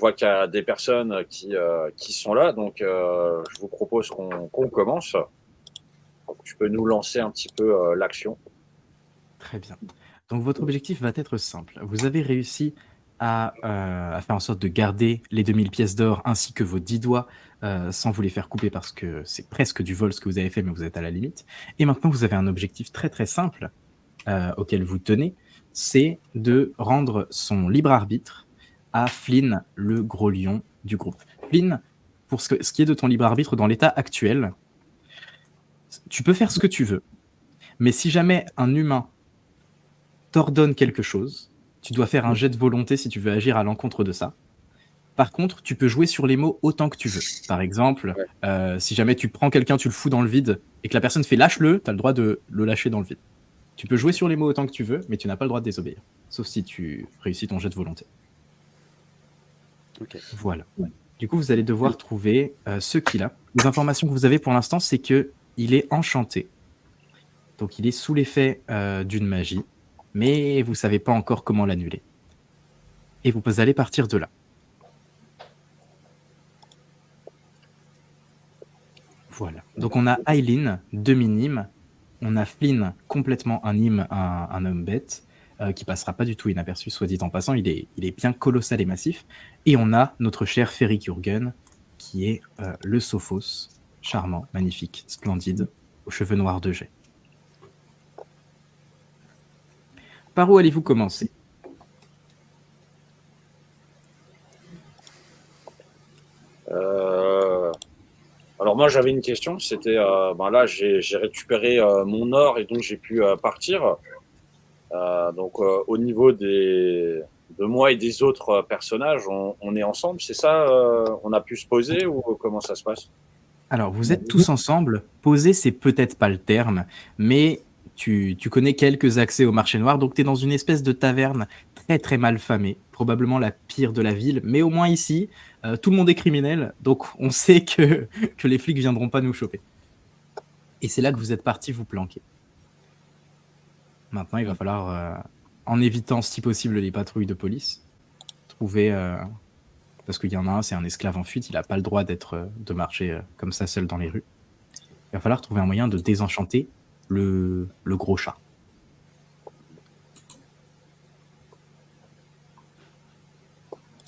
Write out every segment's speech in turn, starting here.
vois qu'il y a des personnes qui sont là, donc je vous propose qu'on commence. Tu peux nous lancer un petit peu l'action. Très bien. Donc votre objectif va être simple. Vous avez réussi à faire en sorte de garder les 2000 pièces d'or ainsi que vos 10 doigts sans vous les faire couper parce que c'est presque du vol ce que vous avez fait, mais vous êtes à la limite. Et maintenant, vous avez un objectif très très simple auquel vous tenez, c'est de rendre son libre arbitre à Flynn, le gros lion du groupe. Flynn, pour ce qui est de ton libre arbitre dans l'état actuel, tu peux faire ce que tu veux, mais si jamais un humain t'ordonne quelque chose, tu dois faire un jet de volonté si tu veux agir à l'encontre de ça. Par contre, tu peux jouer sur les mots autant que tu veux. Par exemple, Ouais. si jamais tu prends quelqu'un, tu le fous dans le vide, et que la personne fait lâche-le, tu as le droit de le lâcher dans le vide. Tu peux jouer sur les mots autant que tu veux, mais tu n'as pas le droit de désobéir. Sauf si tu réussis ton jet de volonté. Ok. Voilà. Du coup, vous allez devoir trouver ce qu'il a. Les informations que vous avez pour l'instant, c'est qu'il est enchanté. Donc, il est sous l'effet d'une magie, mais vous ne savez pas encore comment l'annuler. Et vous allez partir de là. Voilà. Donc on a Aileen, demi-Nîmes. On a Flynn, complètement un Nîmes, un homme bête, qui passera pas du tout inaperçu, soit dit en passant. Il est bien colossal et massif. Et on a notre cher Ferry Kurgen, qui est le Sophos, charmant, magnifique, splendide, aux cheveux noirs de jet. Par où allez-vous commencer ? Alors moi j'avais une question, c'était là j'ai récupéré mon or et donc j'ai pu partir. Au niveau de moi et des autres personnages, on est ensemble, c'est ça on a pu se poser ou comment ça se passe? Alors, vous êtes tous ensemble. Poser, c'est peut-être pas le terme, mais tu connais quelques accès au marché noir, donc tu es dans une espèce de taverne très très mal famée, probablement la pire de la ville, mais au moins ici, tout le monde est criminel, donc on sait que les flics viendront pas nous choper. Et c'est là que vous êtes partis vous planquer. Maintenant, il va falloir, en évitant si possible les patrouilles de police, trouver... parce qu'il y en a un, c'est un esclave en fuite, il n'a pas le droit de marcher comme ça seul dans les rues. Il va falloir trouver un moyen de désenchanter le gros chat.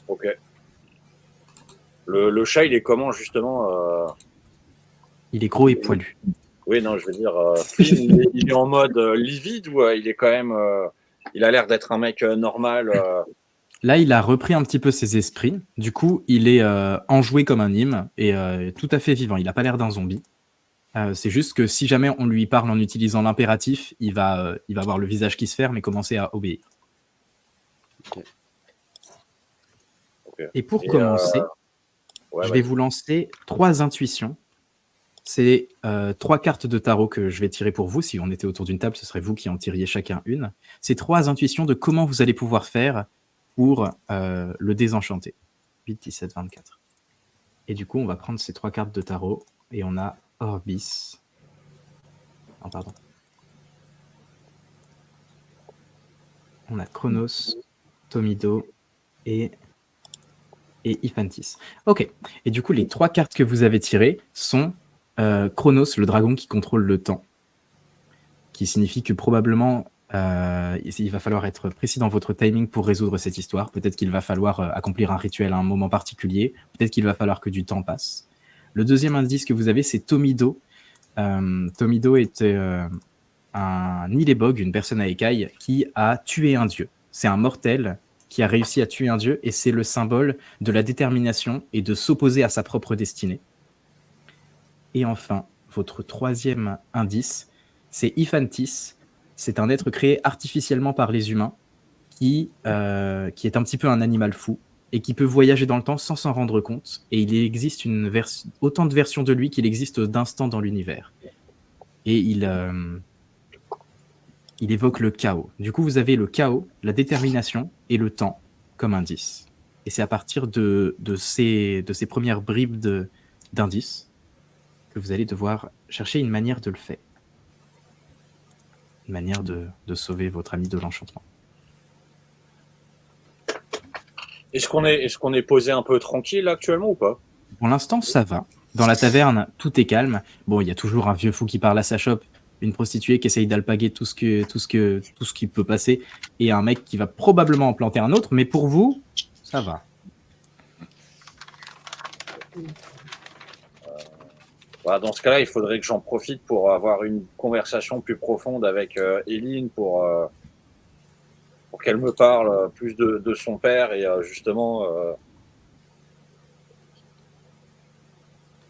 Ok. Le chat, il est comment justement Il est gros et poilu. Oui, non, je veux dire, il est en mode livide ou il est quand même. Il a l'air d'être un mec normal. Là, il a repris un petit peu ses esprits. Du coup, il est enjoué comme un Nîmes et tout à fait vivant. Il n'a pas l'air d'un zombie. C'est juste que si jamais on lui parle en utilisant l'impératif, il va avoir le visage qui se ferme et commencer à obéir. Okay. Et pour commencer, je vais vous lancer 3 intuitions. C'est 3 cartes de tarot que je vais tirer pour vous. Si on était autour d'une table, ce serait vous qui en tiriez chacun une. C'est 3 intuitions de comment vous allez pouvoir faire pour le désenchanter. 8, 17, 24. Et du coup, on va prendre ces 3 cartes de tarot et on a Orbis. Non, pardon. On a Chronos, Tomido et Iphantis. Ok. Et du coup, les 3 cartes que vous avez tirées sont Chronos, le dragon qui contrôle le temps, qui signifie que probablement il va falloir être précis dans votre timing pour résoudre cette histoire. Peut-être qu'il va falloir accomplir un rituel à un moment particulier. Peut-être qu'il va falloir que du temps passe. Le deuxième indice que vous avez, c'est Tomido. Tomido était un Nilebog, une personne à écailles, qui a tué un dieu. C'est un mortel qui a réussi à tuer un dieu, et c'est le symbole de la détermination et de s'opposer à sa propre destinée. Et enfin, votre troisième indice, c'est Iphantis. C'est un être créé artificiellement par les humains qui est un petit peu un animal fou et qui peut voyager dans le temps sans s'en rendre compte. Et il existe autant de versions de lui qu'il existe d'instants dans l'univers. Et il évoque le chaos. Du coup, vous avez le chaos, la détermination et le temps comme indice. Et c'est à partir de ces premières bribes d'indices que vous allez devoir chercher une manière de le faire. Une manière de sauver votre ami de l'enchantement. est-ce qu'on est posé un peu tranquille actuellement ou pas? Pour l'instant, ça va. Dans la taverne, tout est calme. Bon, il y a toujours un vieux fou qui parle à sa chope, une prostituée qui essaye d'alpaguer tout ce qui peut passer, et un mec qui va probablement en planter un autre. Mais pour vous, ça va. Voilà, dans ce cas-là, il faudrait que j'en profite pour avoir une conversation plus profonde avec Eileen pour qu'elle me parle plus de son père et justement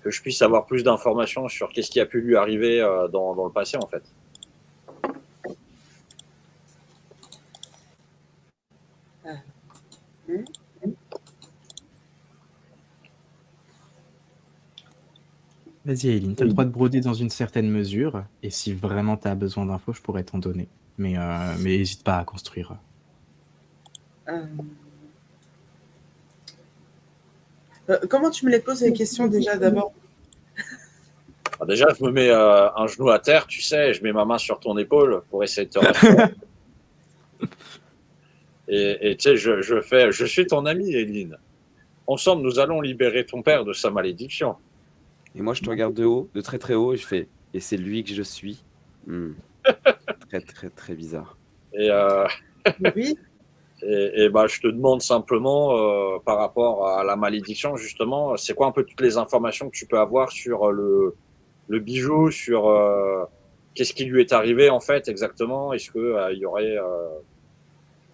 que je puisse avoir plus d'informations sur qu'est-ce qui a pu lui arriver dans le passé en fait. Vas-y, Aileen, t'as le droit de broder dans une certaine mesure, et si vraiment t'as besoin d'infos, je pourrais t'en donner. Mais n'hésite pas à construire. Comment tu me les poses les questions déjà d'abord? Déjà, je me mets un genou à terre, tu sais, et je mets ma main sur ton épaule pour essayer de te rassurer. Et tu sais, je suis ton ami, Eileen. Ensemble, nous allons libérer ton père de sa malédiction. Et moi, je te regarde de haut, de très très haut, et je fais, et c'est lui que je suis. Très très très bizarre. Et, Oui. et bah, je te demande simplement, par rapport à la malédiction, justement, c'est quoi un peu toutes les informations que tu peux avoir sur le bijou, sur qu'est-ce qui lui est arrivé en fait exactement? Est-ce que il y aurait,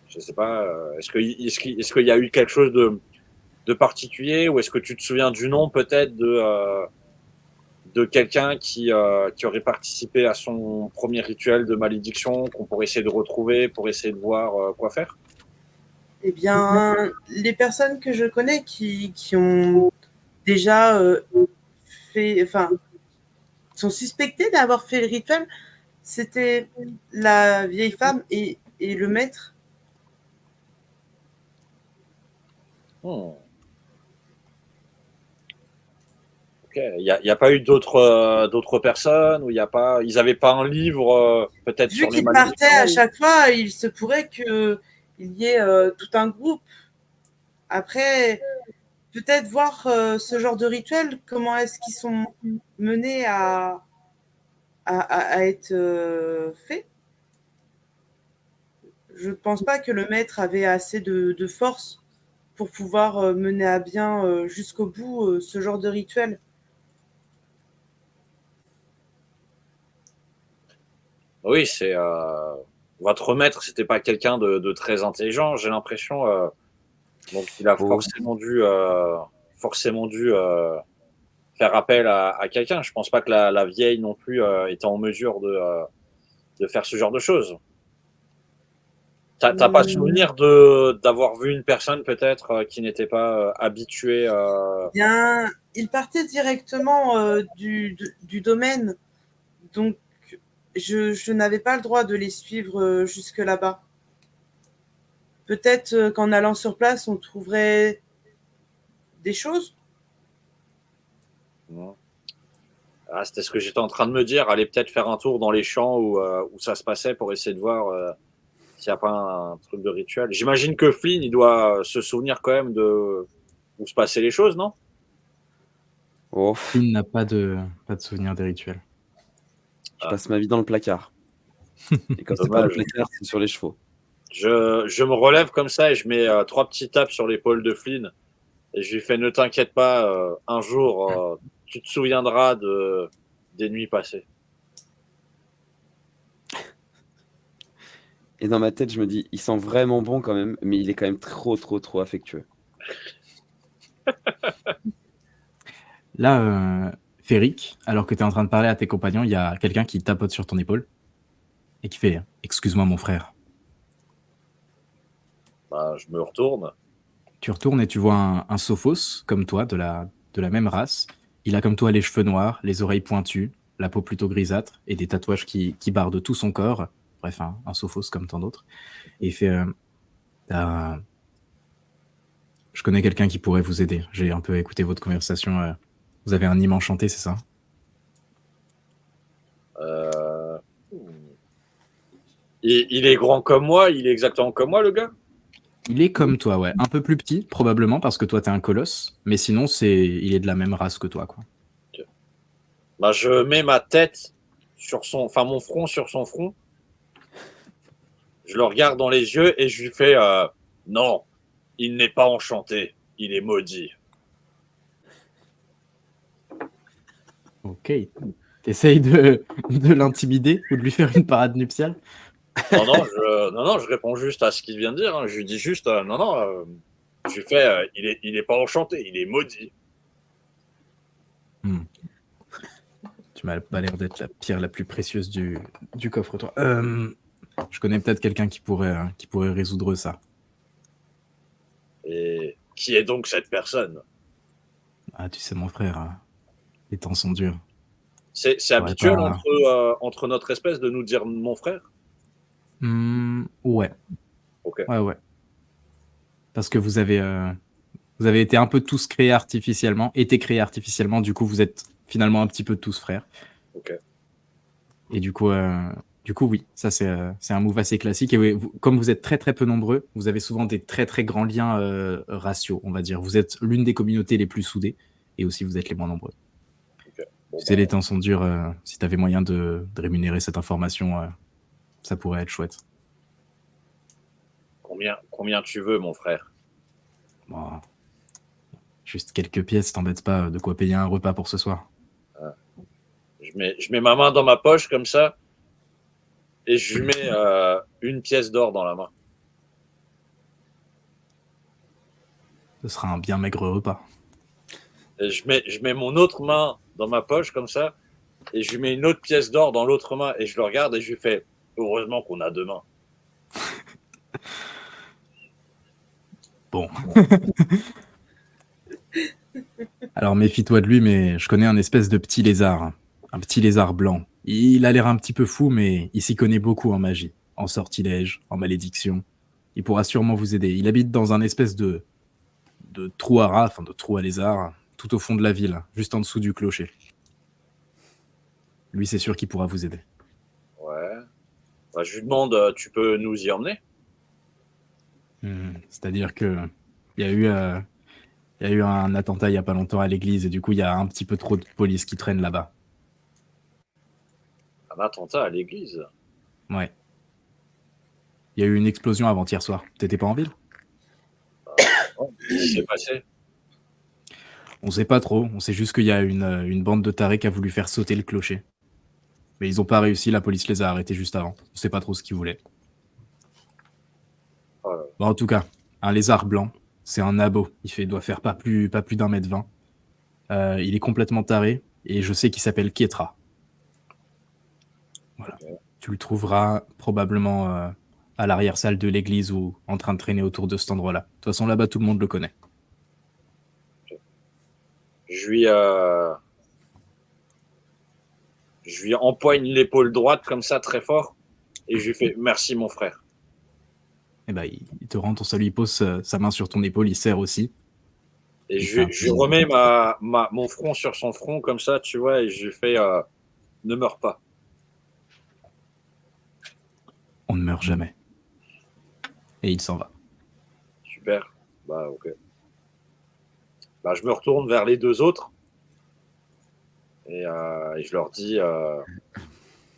je sais pas, est-ce qu'il y a eu quelque chose de particulier ou est-ce que tu te souviens du nom peut-être de quelqu'un qui aurait participé à son premier rituel de malédiction qu'on pourrait essayer de retrouver pour essayer de voir quoi faire? Eh bien, les personnes que je connais qui ont déjà fait, enfin, sont suspectées d'avoir fait le rituel, c'était la vieille femme et le maître. Hmm. Ok. Il y a pas eu d'autres personnes ou il y a pas, ils avaient pas un livre peut-être Vu sur les qu'ils partaient malédictions à chaque fois, il se pourrait qu'il y ait tout un groupe. Après, peut-être voir ce genre de rituel, comment est-ce qu'ils sont menés à être faits. Je ne pense pas que le maître avait assez de force pour pouvoir mener à bien jusqu'au bout ce genre de rituel. Oui, c'est votre maître, c'était pas quelqu'un de très intelligent, j'ai l'impression. Donc il a Oh, forcément dû faire appel à quelqu'un. Je pense pas que la vieille non plus était en mesure de faire ce genre de choses. T'as pas souvenir d'avoir vu une personne peut-être qui n'était pas habituée Bien, il partait directement du domaine, donc je n'avais pas le droit de les suivre jusque là-bas. Peut-être qu'en allant sur place, on trouverait des choses. Ah, c'était ce que j'étais en train de me dire. Aller peut-être faire un tour dans les champs où ça se passait pour essayer de voir s'il n'y a pas un truc de rituel. J'imagine que Flynn, il doit se souvenir quand même de où se passaient les choses, non? oh, Il n'a pas de souvenir des rituels. je passe ma vie dans le placard. Et quand c'est pas le Dommage. placard, c'est sur les chevaux. Je me relève comme ça et je mets trois petits tapes sur l'épaule de Flynn et je lui fais ne t'inquiète pas, un jour tu te souviendras des nuits passées. Et dans ma tête, je me dis, il sent vraiment bon quand même, mais il est quand même trop, trop, trop affectueux. Là, Féric, alors que tu es en train de parler à tes compagnons, il y a quelqu'un qui tapote sur ton épaule et qui fait « Excuse-moi mon frère ». Bah, je me retourne. Tu retournes et tu vois un Sophos, comme toi, de la même race. Il a comme toi les cheveux noirs, les oreilles pointues, la peau plutôt grisâtre et des tatouages qui bardent tout son corps. Bref, un Sophos comme tant d'autres. Et il fait je connais quelqu'un qui pourrait vous aider. J'ai un peu écouté votre conversation. Vous avez un immense chanté, c'est ça? Il est grand comme moi, il est exactement comme moi, le gars. Il est comme toi, ouais. Un peu plus petit, probablement, parce que toi, t'es un colosse. Mais sinon, il est de la même race que toi, quoi. Bah, je mets ma tête enfin mon front sur son front. Je le regarde dans les yeux et je lui fais non, il n'est pas enchanté, il est maudit. Ok. T'essayes de l'intimider ou de lui faire une parade nuptiale? Non, je réponds juste à ce qu'il vient de dire. Hein. Je lui dis juste non. Je lui fais il est pas enchanté, il est maudit. Tu m'as pas l'air d'être la pierre la plus précieuse du coffre, toi. Je connais peut-être quelqu'un qui pourrait résoudre ça. Et qui est donc cette personne? Ah, tu sais, mon frère, les temps sont durs. C'est Ouais, habituel pas- entre notre espèce de nous dire mon frère? Ouais, Ok. ouais. Parce que vous avez été un peu tous créés artificiellement, du coup, vous êtes finalement un petit peu tous frères. Ok. Et du coup, oui, ça c'est un move assez classique. Et oui, comme vous êtes très très peu nombreux, vous avez souvent des très très grands liens raciaux, on va dire. Vous êtes l'une des communautés les plus soudées, et aussi vous êtes les moins nombreux. Bon, Tu sais, les temps sont durs. Si tu avais moyen de rémunérer cette information, ça pourrait être chouette. combien tu veux, mon frère? Bon, juste quelques pièces, t'embête pas, de quoi payer un repas pour ce soir. Je mets ma main dans ma poche comme ça et je lui mets une pièce d'or dans la main. Ce sera un bien maigre repas. Et je mets mon autre main dans ma poche comme ça et je lui mets une autre pièce d'or dans l'autre main et je le regarde et je lui fais heureusement qu'on a deux mains. Bon. Alors méfie-toi de lui, mais je connais un espèce de petit lézard. Un petit lézard blanc. Il a l'air un petit peu fou, mais il s'y connaît beaucoup en magie, en sortilège, en malédiction. Il pourra sûrement vous aider. Il habite dans un espèce de trou à rat, enfin de trou à lézard, tout au fond de la ville, juste en dessous du clocher. Lui, c'est sûr qu'il pourra vous aider. Ouais. Bah, je lui demande tu peux nous y emmener? C'est-à-dire que il y a eu un attentat il y a pas longtemps à l'église et du coup il y a un petit peu trop de police qui traîne là-bas. Un attentat à l'église? Ouais. Il y a eu une explosion avant-hier soir. T'étais pas en ville? Qu'est-ce qui s'est passé? On sait pas trop. On sait juste qu'il y a une bande de tarés qui a voulu faire sauter le clocher. Mais ils ont pas réussi. La police les a arrêtés juste avant. On sait pas trop ce qu'ils voulaient. Bon, en tout cas, un lézard blanc, c'est un abo. Il doit faire pas plus d'1,20 m. Il est complètement taré et je sais qu'il s'appelle Kietra. Voilà. Tu le trouveras probablement à l'arrière-salle de l'église ou en train de traîner autour de cet endroit-là. De toute façon, là-bas, tout le monde le connaît. Je lui empoigne l'épaule droite comme ça très fort et je lui fais merci mon frère. Et ben, il te rend ton salut, il pose sa main sur ton épaule, il serre aussi. Et je lui remets mon front sur son front comme ça, tu vois, et je lui fais ne meurs pas. On ne meurt jamais. Et il s'en va. Super. Bah ok. Bah, je me retourne vers les deux autres et je leur dis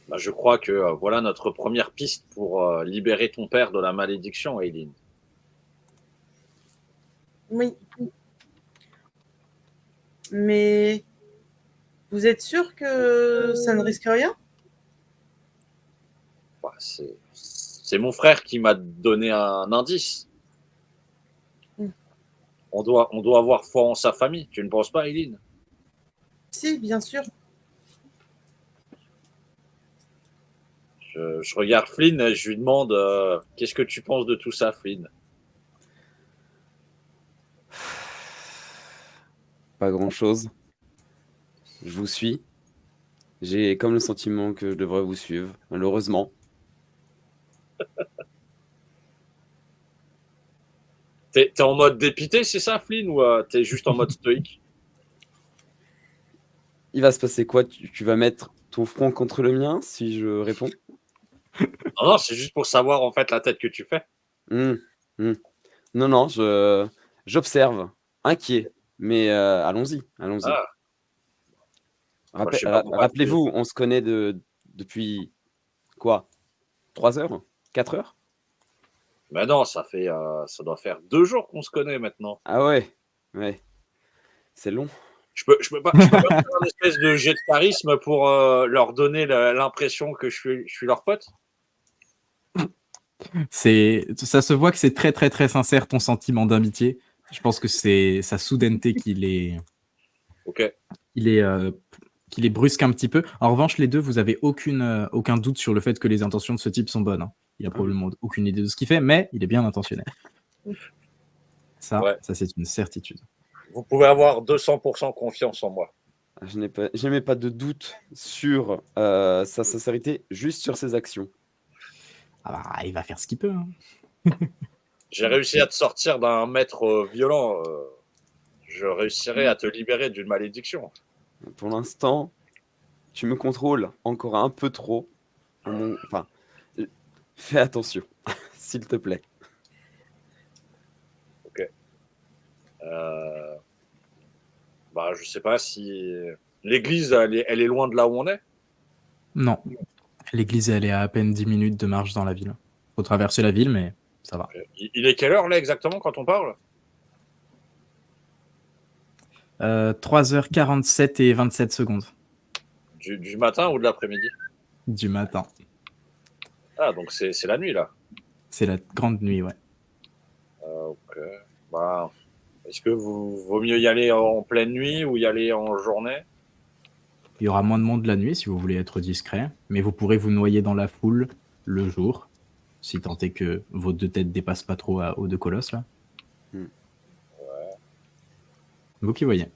bah, je crois que voilà notre première piste pour libérer ton père de la malédiction, Aileen. Oui. Mais vous êtes sûr que ça ne risque rien? Bah, c'est mon frère qui m'a donné un indice. On doit avoir foi en sa famille. Tu ne penses pas, Aileen? Si, bien sûr. Je regarde Flynn et je lui demande qu'est-ce que tu penses de tout ça, Flynn? Pas grand-chose. Je vous suis. J'ai comme le sentiment que je devrais vous suivre, malheureusement. T'es en mode dépité, c'est ça, Flynn, ou t'es juste en mode stoïque? Il va se passer quoi? Tu vas mettre ton front contre le mien si je réponds? Non, c'est juste pour savoir en fait la tête que tu fais. Mmh, mmh. Non, non, j'observe, inquiet. Mais allons-y, allons-y. Ah, bah, je sais pas pourquoi. Rappelez-vous, on se connaît depuis quoi? 3 heures? 4 heures? Mais non, ça doit faire 2 jours qu'on se connaît maintenant. Ah ouais, ouais, c'est long. Je peux pas faire un espèce de jet de charisme pour leur donner l'impression que je suis leur pote. Ça se voit que c'est très très très sincère ton sentiment d'amitié. Je pense que c'est sa soudaineté Ok. qui les, euh, qui les brusque un petit peu. En revanche, les deux, vous avez aucun doute sur le fait que les intentions de ce type sont bonnes, hein. Il a probablement aucune idée de ce qu'il fait, mais il est bien intentionné. Ça, Ouais. ça c'est une certitude. Vous pouvez avoir 200% confiance en moi. Je n'ai pas de doute sur sa sincérité, juste sur ses actions. Ah bah, il va faire ce qu'il peut, hein. J'ai réussi à te sortir d'un maître violent. Je réussirai à te libérer d'une malédiction. Pour l'instant, tu me contrôles encore un peu trop. Enfin, fais attention, s'il te plaît. Ok. Bah, je sais pas si l'église, elle est loin de là où on est. Non. L'église, elle est à peine 10 minutes de marche dans la ville. Faut traverser la ville, mais ça va. Il est quelle heure là exactement quand on parle? 3h47 et 27 secondes Du matin ou de l'après-midi? du matin. Ah, donc c'est la nuit là. C'est la grande nuit, ouais. Ok. Bah, est-ce que vaut mieux y aller en pleine nuit ou y aller en journée? Il y aura moins de monde la nuit si vous voulez être discret, mais vous pourrez vous noyer dans la foule le jour, si tant est que vos deux têtes dépassent pas trop aux deux colosses là. Vous qui voyez.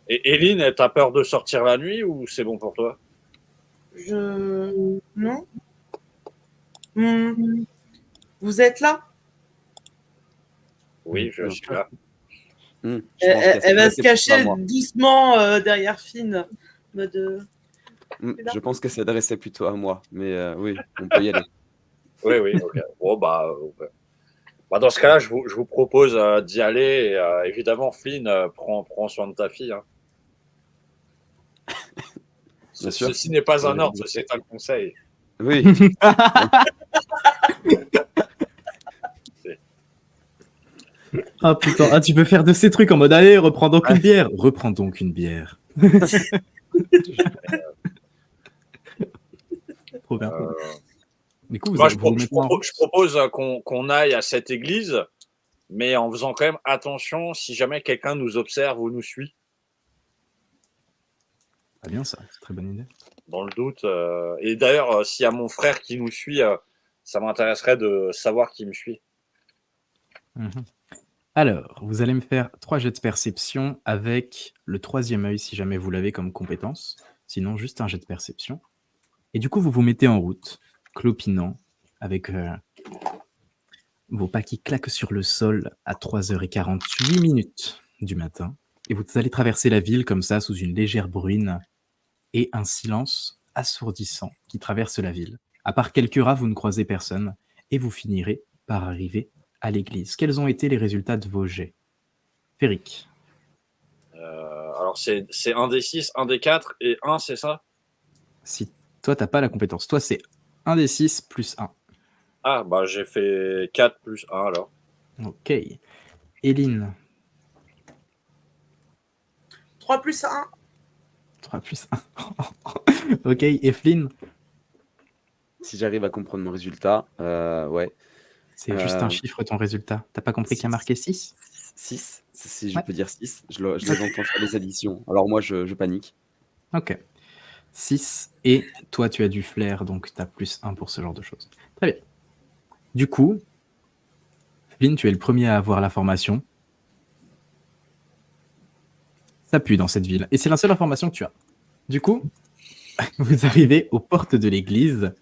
Et Eline, t'as peur de sortir la nuit ou c'est bon pour toi? Non. Vous êtes là? Oui, je suis là. Elle va se cacher doucement derrière Finn. Je pense qu'elle s'adressait plutôt à moi, mais oui, on peut y aller. Oui, ok. Bon, bah, okay. Bah, dans ce cas-là, je vous propose d'y aller. Et, évidemment, Flynn, prends soin de ta fille. Hein. Bien sûr. Ceci n'est pas un ordre, c'est un conseil. Oui. Ah putain, ah, tu peux faire de ces trucs en mode allez, reprends donc une bière. Reprends donc une bière. Trop bien. Du coup, moi, je propose qu'on aille à cette église, mais en faisant quand même attention si jamais quelqu'un nous observe ou nous suit. Pas bien ça, c'est très bonne idée. Dans le doute. Et d'ailleurs, s'il y a mon frère qui nous suit, ça m'intéresserait de savoir qui me suit. Alors, vous allez me faire 3 jets de perception avec le 3e œil si jamais vous l'avez comme compétence. Sinon, juste un jet de perception. Et du coup, vous vous mettez en route, clopinant, avec vos pas qui claquent sur le sol à 3h48 minutes du matin. Et vous allez traverser la ville comme ça, sous une légère bruine et un silence assourdissant qui traverse la ville. À part quelques rats, vous ne croisez personne et vous finirez par arriver à l'église. Quels ont été les résultats de vos jets? Féric. Alors, c'est 1 des 6, 1 des 4 et 1, c'est ça? Si toi, t'as pas la compétence, toi, c'est 1 des 6 plus 1. Ah, bah j'ai fait 4 plus 1 alors. Ok. Eline. 3 plus 1. 3 plus 1. Ok. Eflin. Si j'arrive à comprendre mon résultat, ouais. C'est juste un chiffre, ton résultat. T'as pas compris qu'il y a marqué 6? 6, si je peux dire 6. Je les entends faire les additions. Alors moi, je panique. Ok. 6. Et toi, tu as du flair, donc tu as plus 1 pour ce genre de choses. Très bien. Du coup, Flynn, tu es le premier à avoir la formation. Ça pue dans cette ville. Et c'est la seule information que tu as. Du coup, vous arrivez aux portes de l'église.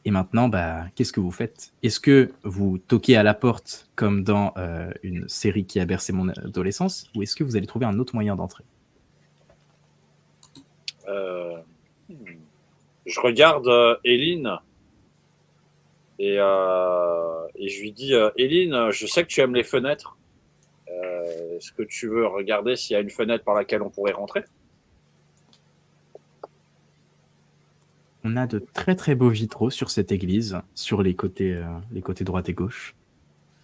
Et maintenant, bah, qu'est-ce que vous faites? Est-ce que vous toquez à la porte comme dans une série qui a bercé mon adolescence? Ou est-ce que vous allez trouver un autre moyen d'entrer? Je regarde Eline. Et je lui dis, Eileen, je sais que tu aimes les fenêtres. Est-ce que tu veux regarder s'il y a une fenêtre par laquelle on pourrait rentrer? On a de très très beaux vitraux sur cette église, sur les côtés droite et gauche.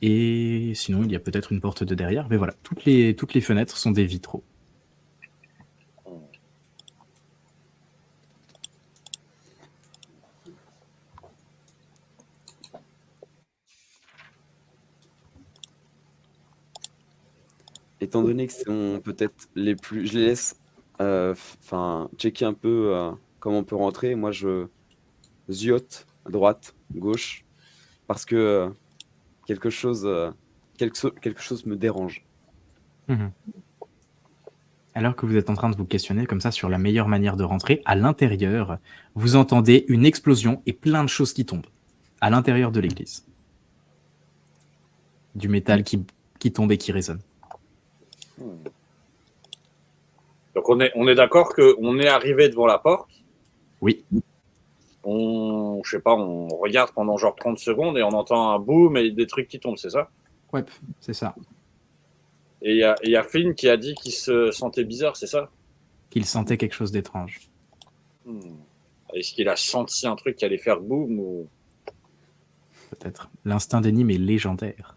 Et sinon, il y a peut-être une porte de derrière. Mais voilà, toutes les fenêtres sont des vitraux. Étant donné que sont peut-être les plus... Je les laisse checker un peu comment on peut rentrer. Moi, je ziote à droite, gauche, parce que quelque chose me dérange. Mhm. Alors que vous êtes en train de vous questionner comme ça sur la meilleure manière de rentrer, à l'intérieur, vous entendez une explosion et plein de choses qui tombent. À l'intérieur de l'église. Du métal qui tombe et qui résonne. Donc on est d'accord qu'on est arrivé devant la porte. Oui. Je sais pas, on regarde pendant genre 30 secondes et on entend un boom et des trucs qui tombent, c'est ça? Ouais, c'est ça. Et il y a Flynn qui a dit qu'il se sentait bizarre, c'est ça? Qu'il sentait quelque chose d'étrange. Est-ce qu'il a senti un truc qui allait faire boum ou... Peut-être. L'instinct d'énigme est légendaire.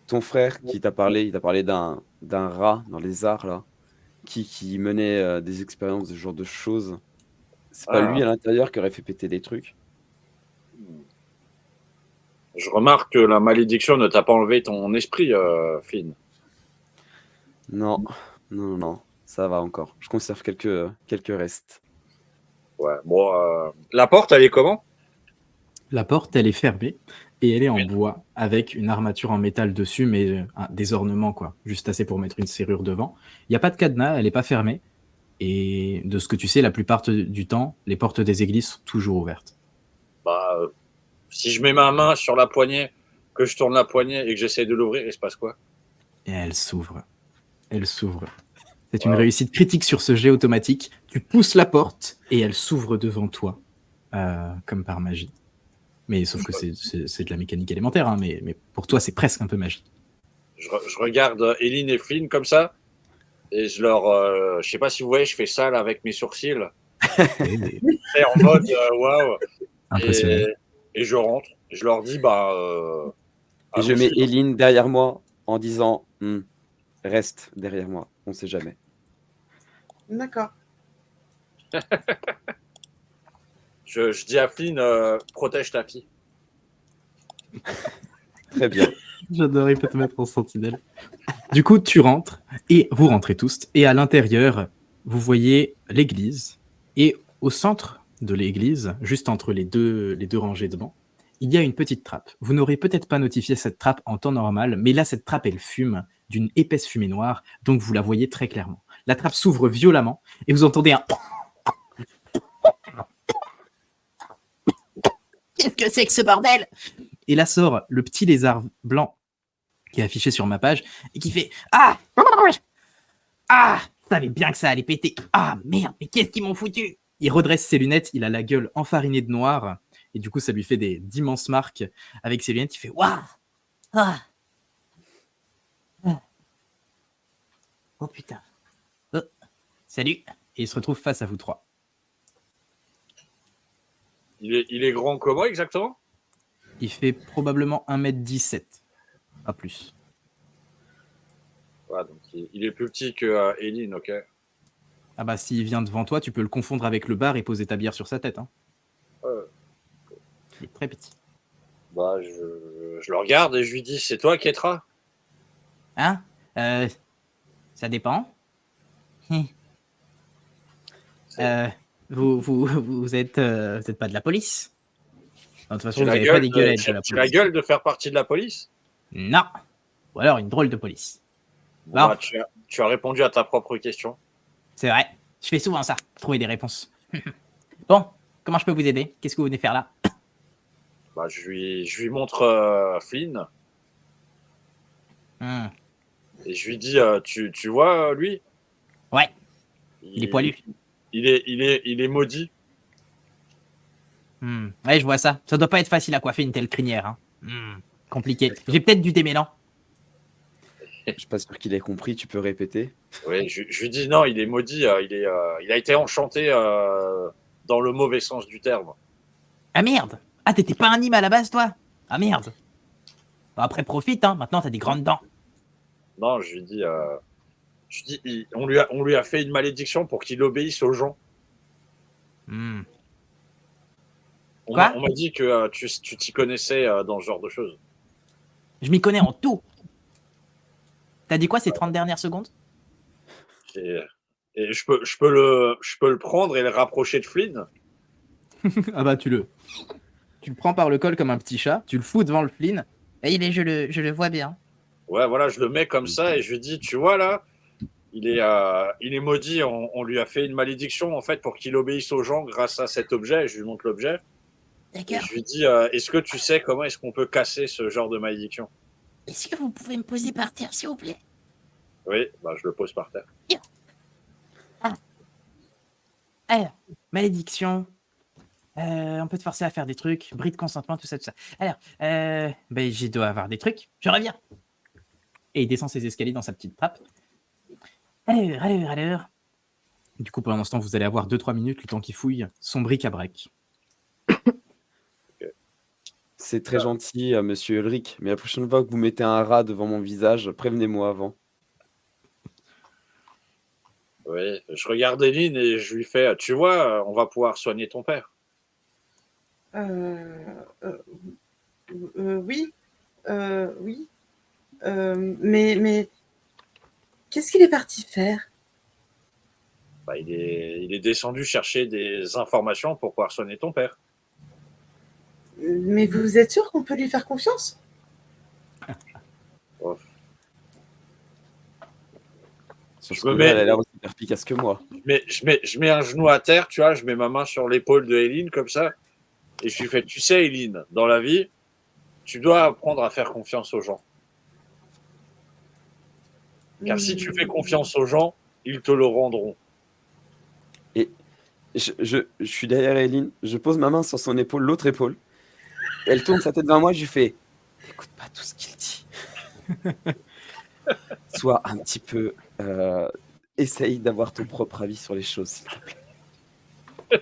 Ton frère qui t'a parlé, il t'a parlé d'un rat dans les arts, là, qui menait des expériences de ce genre de choses. C'est pas lui à l'intérieur qui aurait fait péter des trucs? Je remarque que la malédiction ne t'a pas enlevé ton esprit, Flynn. Non, ça va encore. Je conserve quelques restes. Ouais, bon, la porte, elle est comment? La porte, elle est fermée et elle est en bois avec une armature en métal dessus, mais des ornements, quoi. Juste assez pour mettre une serrure devant. Il n'y a pas de cadenas, elle n'est pas fermée. Et de ce que tu sais, la plupart du temps, les portes des églises sont toujours ouvertes. Bah, si je mets ma main sur la poignée, que je tourne la poignée et que j'essaie de l'ouvrir, il se passe quoi? Et elle s'ouvre. Elle s'ouvre. C'est une réussite critique sur ce jet automatique. Tu pousses la porte et elle s'ouvre devant toi, comme par magie. Mais sauf que c'est de la mécanique élémentaire, hein, mais pour toi, c'est presque un peu magique. Je regarde Eileen et Flynn comme ça, et je leur... je sais pas si vous voyez, je fais ça là, avec mes sourcils. Et en mode, waouh. Impressionnant. Et je rentre. Je leur dis, bah... et je mets Eileen derrière moi en disant, reste derrière moi, on sait jamais. D'accord. je dis à Flynn, protège ta fille. Très bien. J'adorais pas te mettre en sentinelle. Du coup, tu rentres, et vous rentrez tous, et à l'intérieur, vous voyez l'église, et au centre de l'église, juste entre les deux rangées de bancs, il y a une petite trappe. Vous n'aurez peut-être pas notifié cette trappe en temps normal, mais là, cette trappe, elle fume d'une épaisse fumée noire, donc vous la voyez très clairement. La trappe s'ouvre violemment, et vous entendez un... Qu'est-ce que c'est que ce bordel? Et là sort le petit lézard blanc qui est affiché sur ma page, et qui fait « Ah! Ah! Je savais bien que ça allait péter. Ah, merde, mais qu'est-ce qu'ils m'ont foutu ?» Il redresse ses lunettes, il a la gueule enfarinée de noir, et du coup, ça lui fait d'immenses marques avec ses lunettes. Il fait « Waouh! Ah! Oh putain. Oh. Salut !» Et il se retrouve face à vous trois. Il est grand comment exactement? Il fait probablement 1m17, pas plus. Ouais, donc il est plus petit que Eileen, ok. Ah bah, s'il vient devant toi, tu peux le confondre avec le bar et poser ta bière sur sa tête. Hein. Il est très petit. Bah, je le regarde et je lui dis, c'est toi, Ketra? Hein? Ça dépend. Vous êtes pas de la police? De toute façon, vous n'avez pas des gueulettes de la police. Tu as la gueule de faire partie de la police? Non. Ou alors une drôle de police. Bon, bah, tu as répondu à ta propre question. C'est vrai. Je fais souvent ça, trouver des réponses. Bon, comment je peux vous aider? Qu'est-ce que vous venez faire là? Bah, je lui montre Flynn. Et je lui dis, tu vois, lui? Ouais. Il est poilu. Il est maudit. Ouais, je vois ça. Ça doit pas être facile à coiffer une telle crinière. Hein. Compliqué. J'ai peut-être du démêlant. Je suis pas sûr qu'il ait compris, tu peux répéter. Oui, je lui dis non, il est maudit, il a été enchanté dans le mauvais sens du terme. Ah merde. Ah, t'étais pas un anime à la base, toi? Ah merde. Bon, après, profite, hein. Maintenant, t'as des grandes dents. Non, je lui dis on lui a fait une malédiction pour qu'il obéisse aux gens. Hmm. On Quoi? m'a dit que tu t'y connaissais dans ce genre de choses. Je m'y connais en tout. T'as dit quoi ces 30 dernières secondes? Et, et je peux le prendre et le rapprocher de Flynn. Ah bah, tu le prends par le col comme un petit chat, tu le fous devant le Flynn, et je le vois bien. Ouais, voilà, je le mets comme ça et je lui dis, tu vois là, il est maudit, on lui a fait une malédiction en fait pour qu'il obéisse aux gens grâce à cet objet. Je lui montre l'objet et D'accord. je lui dis, est-ce que tu sais comment est-ce qu'on peut casser ce genre de malédiction? Est-ce que vous pouvez me poser par terre, s'il vous plaît? Oui, bah, je le pose par terre. Alors, malédiction, on peut te forcer à faire des trucs, bris de consentement, tout ça, tout ça. Alors, ben, j'ai dois avoir des trucs, je reviens. Et il descend ses escaliers dans sa petite trappe. Alors. Du coup, pendant l'instant, vous allez avoir 2-3 minutes le temps qu'il fouille son bric-à-brac. C'est très gentil, monsieur Ulrich, mais la prochaine fois que vous mettez un rat devant mon visage, prévenez-moi avant. Oui, je regarde Eline et je lui fais, tu vois, on va pouvoir soigner ton père. Euh, euh, oui, oui. Mais qu'est-ce qu'il est parti faire? Bah, il est descendu chercher des informations pour pouvoir soigner ton père. Mais vous êtes sûr qu'on peut lui faire confiance? Oh. Sur Je ce me coup-là, mets- elle a l'air aussi perspicace que moi. Je mets un genou à terre, tu vois, je mets ma main sur l'épaule de Eline comme ça, et je lui fais, tu sais, Eline, dans la vie, tu dois apprendre à faire confiance aux gens. Car si tu fais confiance aux gens, ils te le rendront. Et je suis derrière Eileen, je pose ma main sur son épaule, l'autre épaule. Elle tourne sa tête vers moi, je lui fais écoute pas tout ce qu'il dit. Sois un petit peu. Essaye d'avoir ton propre avis sur les choses, s'il te plaît.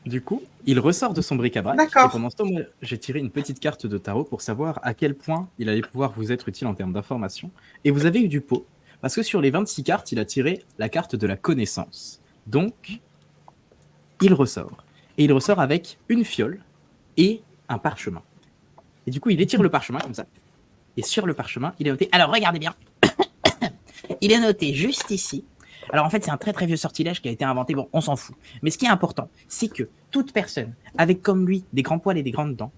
Du coup, il ressort de son bric-à-brac. D'accord. Et pendant ce temps, moi, j'ai tiré une petite carte de tarot pour savoir à quel point il allait pouvoir vous être utile en termes d'information. Et vous avez eu du pot. Parce que sur les 26 cartes, il a tiré la carte de la connaissance. Donc, il ressort. Et il ressort avec une fiole et un parchemin. Et du coup, il étire le parchemin comme ça. Et sur le parchemin, il est noté. Alors, regardez bien. Il est noté juste ici. Alors en fait, c'est un très très vieux sortilège qui a été inventé. Bon, on s'en fout. Mais ce qui est important, c'est que toute personne avec comme lui des grands poils et des grandes dents,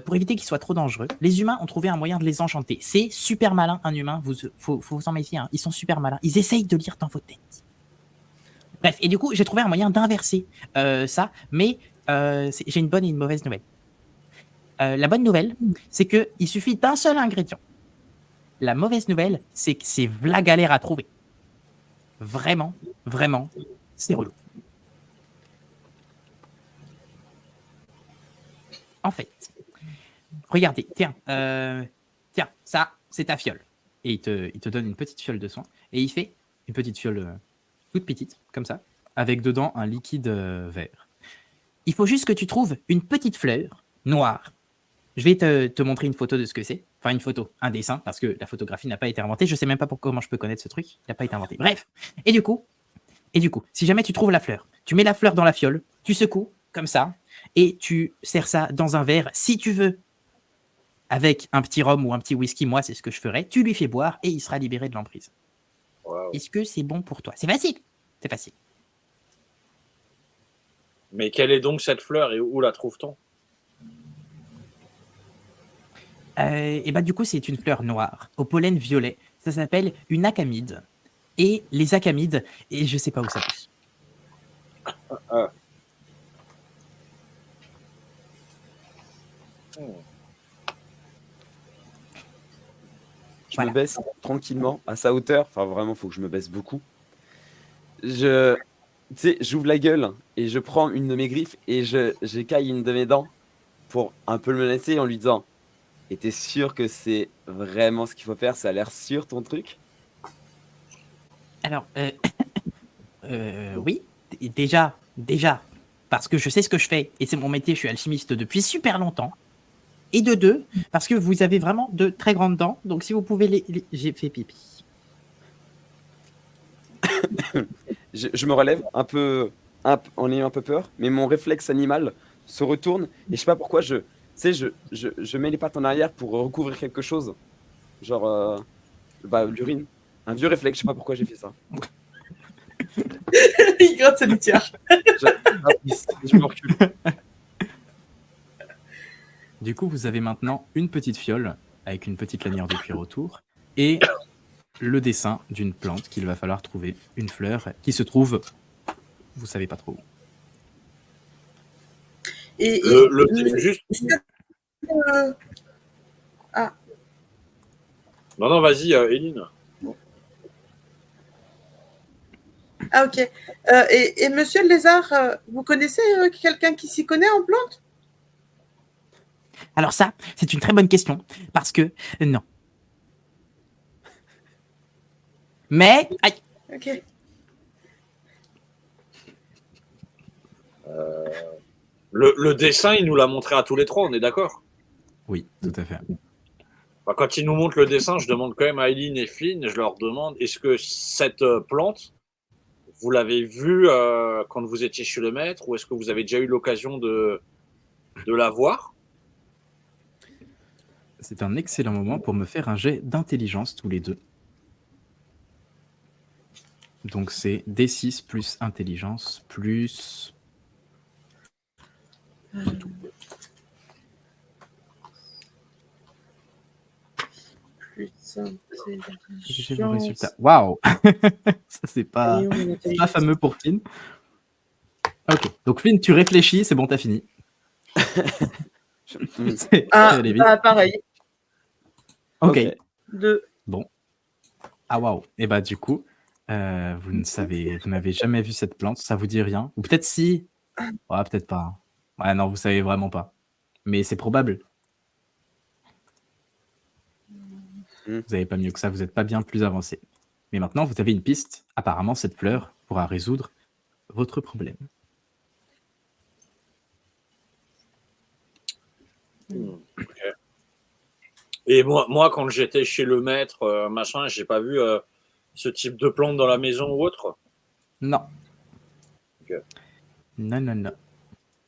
pour éviter qu'il soit trop dangereux, les humains ont trouvé un moyen de les enchanter. C'est super malin, un humain. Faut vous en méfier. Hein. Ils sont super malins. Ils essayent de lire dans vos têtes. Bref, et du coup, j'ai trouvé un moyen d'inverser ça. Mais j'ai une bonne et une mauvaise nouvelle. La bonne nouvelle, c'est que il suffit d'un seul ingrédient. La mauvaise nouvelle, c'est que c'est v'là galère à trouver. Vraiment, c'est relou. En fait, regardez, tiens, ça, c'est ta fiole. Et il te donne une petite fiole de soin. Et il fait une petite fiole toute petite, comme ça, avec dedans un liquide vert. Il faut juste que tu trouves une petite fleur noire. Je vais te montrer une photo de ce que c'est. Enfin, une photo, un dessin, parce que la photographie n'a pas été inventée. Je sais même pas comment je peux connaître ce truc. Il n'a pas été inventé. Bref. Et du coup, si jamais tu trouves la fleur, tu mets la fleur dans la fiole, tu secoues, comme ça, et tu sers ça dans un verre. Si tu veux, avec un petit rhum ou un petit whisky, moi, c'est ce que je ferais, tu lui fais boire et il sera libéré de l'emprise. Wow. Est-ce que c'est bon pour toi? C'est facile. C'est facile. Mais quelle est donc cette fleur et où la trouve-t-on? Et bah, du coup, c'est une fleur noire, au pollen violet. Ça s'appelle une acamide. Et les acamides, et je sais pas où ça pousse. Je Voilà. me baisse tranquillement à sa hauteur. Enfin, vraiment, il faut que je me baisse beaucoup. Je sais, j'ouvre la gueule et je prends une de mes griffes et j'écaille une de mes dents pour un peu le menacer en lui disant: et t'es sûr que c'est vraiment ce qu'il faut faire? Ça a l'air sûr ton truc? Alors, oui, déjà, parce que je sais ce que je fais et c'est mon métier, je suis alchimiste depuis super longtemps. Et de deux, parce que vous avez vraiment de très grandes dents, donc si vous pouvez j'ai fait pipi. Je me relève un peu, en ayant un peu peur, mais mon réflexe animal se retourne et je sais pas pourquoi tu sais, je mets les pattes en arrière pour recouvrir quelque chose, genre l'urine. Un vieux réflexe, je sais pas pourquoi j'ai fait ça. Il gratte sa litière. Je me recule. Du coup, vous avez maintenant une petite fiole avec une petite lanière de cuir autour et le dessin d'une plante qu'il va falloir trouver, une fleur qui se trouve, vous savez pas trop où. Et, Juste. Ah. Non, vas-y, Eline. Ah, ok. Et monsieur le lézard, vous connaissez quelqu'un qui s'y connaît en plantes? Alors ça, c'est une très bonne question, parce que non. Mais, aïe, Ok. Le dessin, il nous l'a montré à tous les trois, on est d'accord? Oui, tout à fait. Enfin, quand il nous montre le dessin, je demande quand même à Eileen et Flynn, je leur demande, est-ce que cette plante, vous l'avez vue quand vous étiez chez le maître, ou est-ce que vous avez déjà eu l'occasion de la voir? C'est un excellent moment pour me faire un jet d'intelligence tous les deux. Donc c'est D6 plus intelligence plus... tout. Plus J'ai vos résultats. Waouh. Ça, c'est pas fameux pour Flynn. Ok, donc Flynn, tu réfléchis, c'est bon, t'as fini. Allez, vite. Pareil. Ok. 2. Bon. Ah waouh. Et bah du coup, vous n'avez jamais vu cette plante, ça vous dit rien? Ou peut-être si. Ouais, peut-être pas. Ouais, non, vous savez vraiment pas. Mais c'est probable. Vous n'avez pas mieux que ça, vous n'êtes pas bien plus avancé. Mais maintenant, vous avez une piste. Apparemment, cette fleur pourra résoudre votre problème. Okay. Et moi, quand j'étais chez le maître, machin, j'ai pas vu ce type de plante dans la maison ou autre? Non. Okay. Non.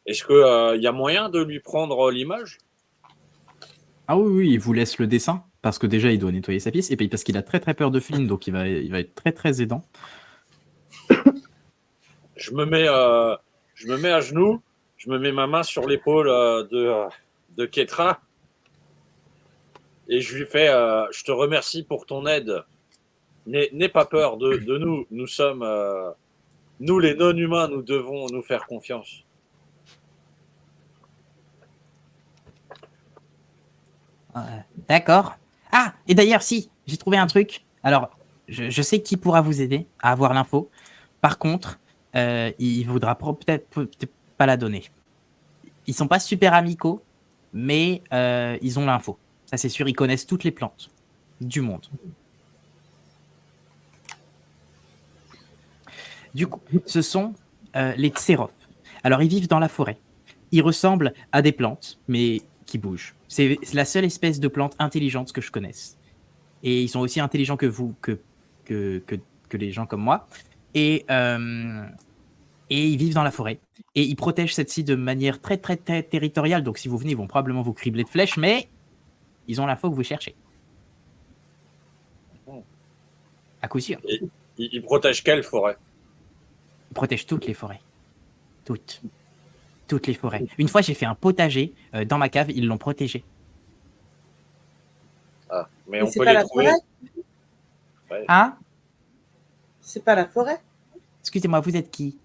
Est-ce qu'il y a moyen de lui prendre l'image? Ah oui, il vous laisse le dessin, parce que déjà, il doit nettoyer sa piste, et puis parce qu'il a très très peur de Flynn, donc il va être très très aidant. Je me mets à genoux, je me mets ma main sur l'épaule de Ketra, et je lui fais je te remercie pour ton aide. N'aie pas peur de nous. Nous sommes, nous les non-humains, nous devons nous faire confiance. d'accord. Ah, et d'ailleurs, si, j'ai trouvé un truc. Alors, je sais qui pourra vous aider à avoir l'info. Par contre, il voudra peut-être pas la donner. Ils sont pas super amicaux, mais ils ont l'info. Ça, c'est sûr, ils connaissent toutes les plantes du monde. Du coup, ce sont les Tsérophes. Alors, ils vivent dans la forêt. Ils ressemblent à des plantes, mais qui bougent. C'est la seule espèce de plante intelligente que je connaisse. Et ils sont aussi intelligents que vous, que les gens comme moi. Et ils vivent dans la forêt. Et ils protègent cette-ci de manière très, très, très territoriale. Donc, si vous venez, ils vont probablement vous cribler de flèches, mais ils ont l'info que vous cherchez. À coup sûr. Et ils protègent quelle forêt? Ils protègent toutes les forêts. Toutes. Toutes les forêts. Une fois, j'ai fait un potager dans ma cave, ils l'ont protégé. Ah, mais on c'est peut pas les la trouver. forêt? Ouais. Hein? C'est pas la forêt? Excusez-moi, vous êtes qui?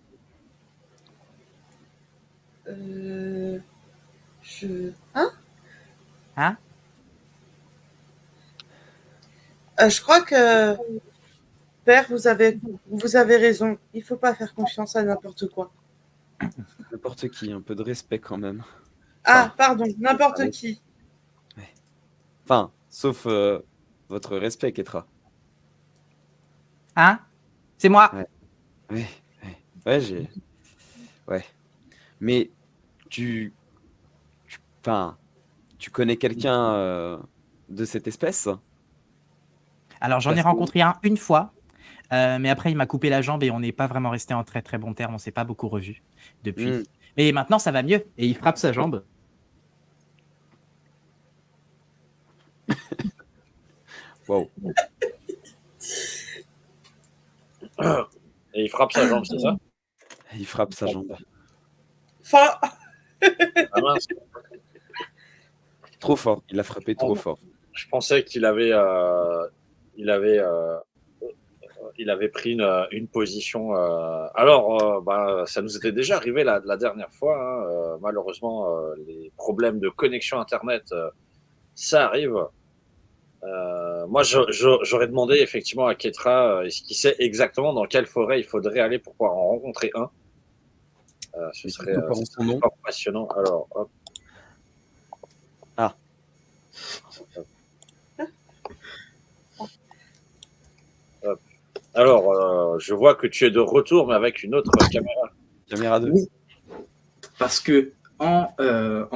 Hein? Hein? Je crois que Père, vous avez raison. Il faut pas faire confiance à n'importe quoi. N'importe qui, un peu de respect quand même. Ah, pardon, n'importe qui. Enfin, sauf votre respect, Ketra. Hein? C'est moi. Ouais. Ouais, j'ai. Ouais. Mais tu. Enfin, tu connais quelqu'un de cette espèce? Alors, j'en ai Parce que- rencontré un une fois, mais après, il m'a coupé la jambe et on n'est pas vraiment resté en très très bon terme. On s'est pas beaucoup revus depuis. Hmm. Mais maintenant, ça va mieux. Et il frappe sa jambe. Wow. Et il frappe sa jambe, c'est ça? Il frappe sa jambe. Enfin, Ah mince, Trop fort. Il a frappé trop fort. je pensais qu'il avait, il avait pris une position. Alors, ça nous était déjà arrivé la dernière fois. Hein. Malheureusement, les problèmes de connexion Internet, ça arrive. Moi, j'aurais demandé effectivement à Ketra est-ce qu'il sait exactement dans quelle forêt il faudrait aller pour pouvoir en rencontrer un. Ce Mais serait, surtout par ce son serait nom. pas passionnant. Alors, hop. Ah. Hop. Alors, je vois que tu es de retour, mais avec une autre caméra. Caméra 2. Oui, parce que en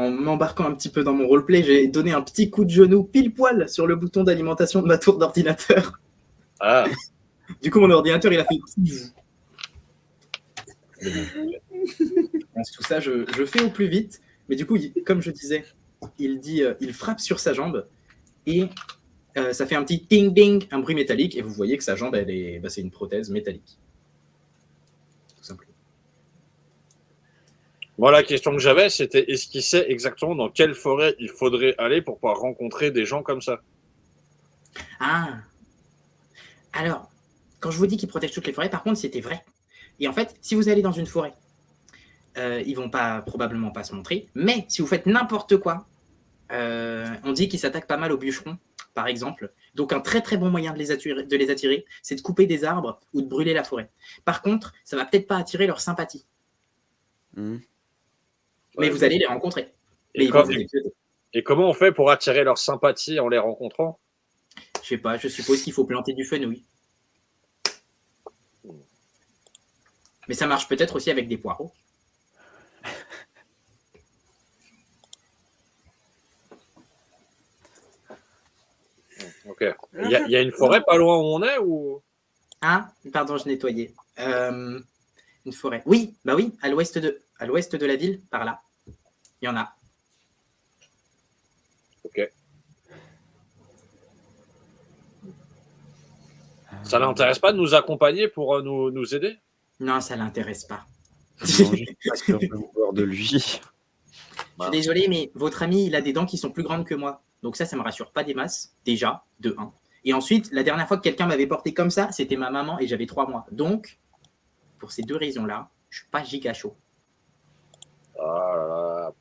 m'embarquant un petit peu dans mon roleplay, j'ai donné un petit coup de genou pile poil sur le bouton d'alimentation de ma tour d'ordinateur. Ah, Du coup, mon ordinateur, il a fait... Tout ça, je fais au plus vite. Mais du coup, comme je disais, il frappe sur sa jambe et ça fait un petit ding-ding, un bruit métallique. Et vous voyez que sa jambe, c'est une prothèse métallique. Tout simplement. moi, la question que j'avais, c'était est-ce qu'il sait exactement dans quelle forêt il faudrait aller pour pouvoir rencontrer des gens comme ça? Ah. Alors, quand je vous dis qu'il protège toutes les forêts, par contre, c'était vrai. Et en fait, si vous allez dans une forêt, ils vont probablement pas se montrer. Mais si vous faites n'importe quoi, on dit qu'ils s'attaquent pas mal aux bûcherons, par exemple. Donc un très très bon moyen de les attirer, c'est de couper des arbres ou de brûler la forêt. Par contre, ça va peut-être pas attirer leur sympathie. Hmm. Mais Ouais, vous bon. allez les rencontrer. Et, Mais ils vont vous écouter. et comment on fait pour attirer leur sympathie en les rencontrant? Je sais pas, je suppose qu'il faut planter du fenouil. Mais ça marche peut-être aussi avec des poireaux. Ok. Il y a une forêt pas loin où on est ou? Ah, pardon, je nettoyais. Une forêt. Oui, bah oui, à l'ouest de la ville, par là. Il y en a. Ok. Ça l'intéresse pas de nous accompagner pour nous aider? Non, ça l'intéresse pas. Non, je suis pas sûr de vouloir de lui. Je suis désolé, mais votre ami, il a des dents qui sont plus grandes que moi. Donc ça me rassure pas des masses, déjà, de 1. Et ensuite, la dernière fois que quelqu'un m'avait porté comme ça, c'était ma maman et j'avais 3 mois. Donc, pour ces 2 raisons-là, je suis pas giga chaud. Ah là là.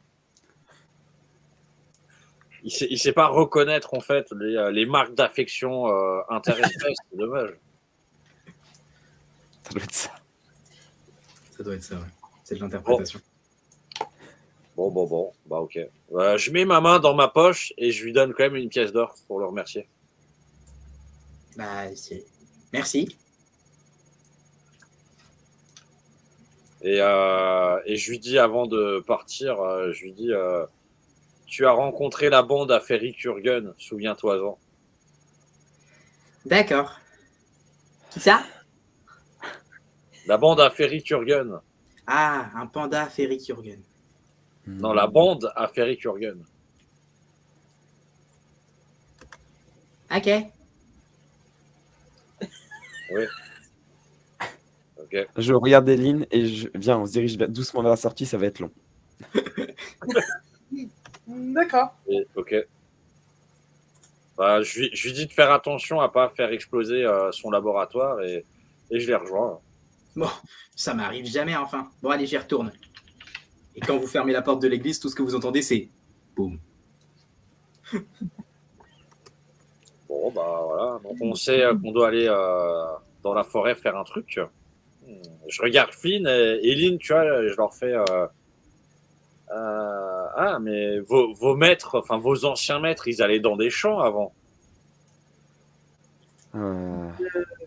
Il sait pas reconnaître en fait les marques d'affection interespèces, c'est dommage. Ça doit être ça. Ça doit être ça, ouais. C'est de l'interprétation. Bon, bah ok. Je mets ma main dans ma poche et je lui donne quand même une pièce d'or pour le remercier. Bah, merci. Et je lui dis avant de partir, je lui dis tu as rencontré la bande à Ferry Kurgan, souviens-toi-en. D'accord. Qui ça? La bande à Ferry Kurgan. Ah, un panda Ferry Kurgan. Non, la bande à Ferry Kurgan. Ok. Oui. Ok. Je regarde Eline et viens, on se dirige doucement vers la sortie, ça va être long. D'accord. Ok. Bah, je lui dis de faire attention à pas faire exploser son laboratoire et je les rejoins. Bon, ça m'arrive jamais enfin. Bon, allez, j'y retourne. Et quand vous fermez la porte de l'église, tout ce que vous entendez, c'est boum. Bon, bah voilà. Donc on sait qu'on doit aller dans la forêt faire un truc. Je regarde Flynn et Lynn, tu vois, je leur fais ah, mais vos maîtres, enfin vos anciens maîtres, ils allaient dans des champs avant Euh,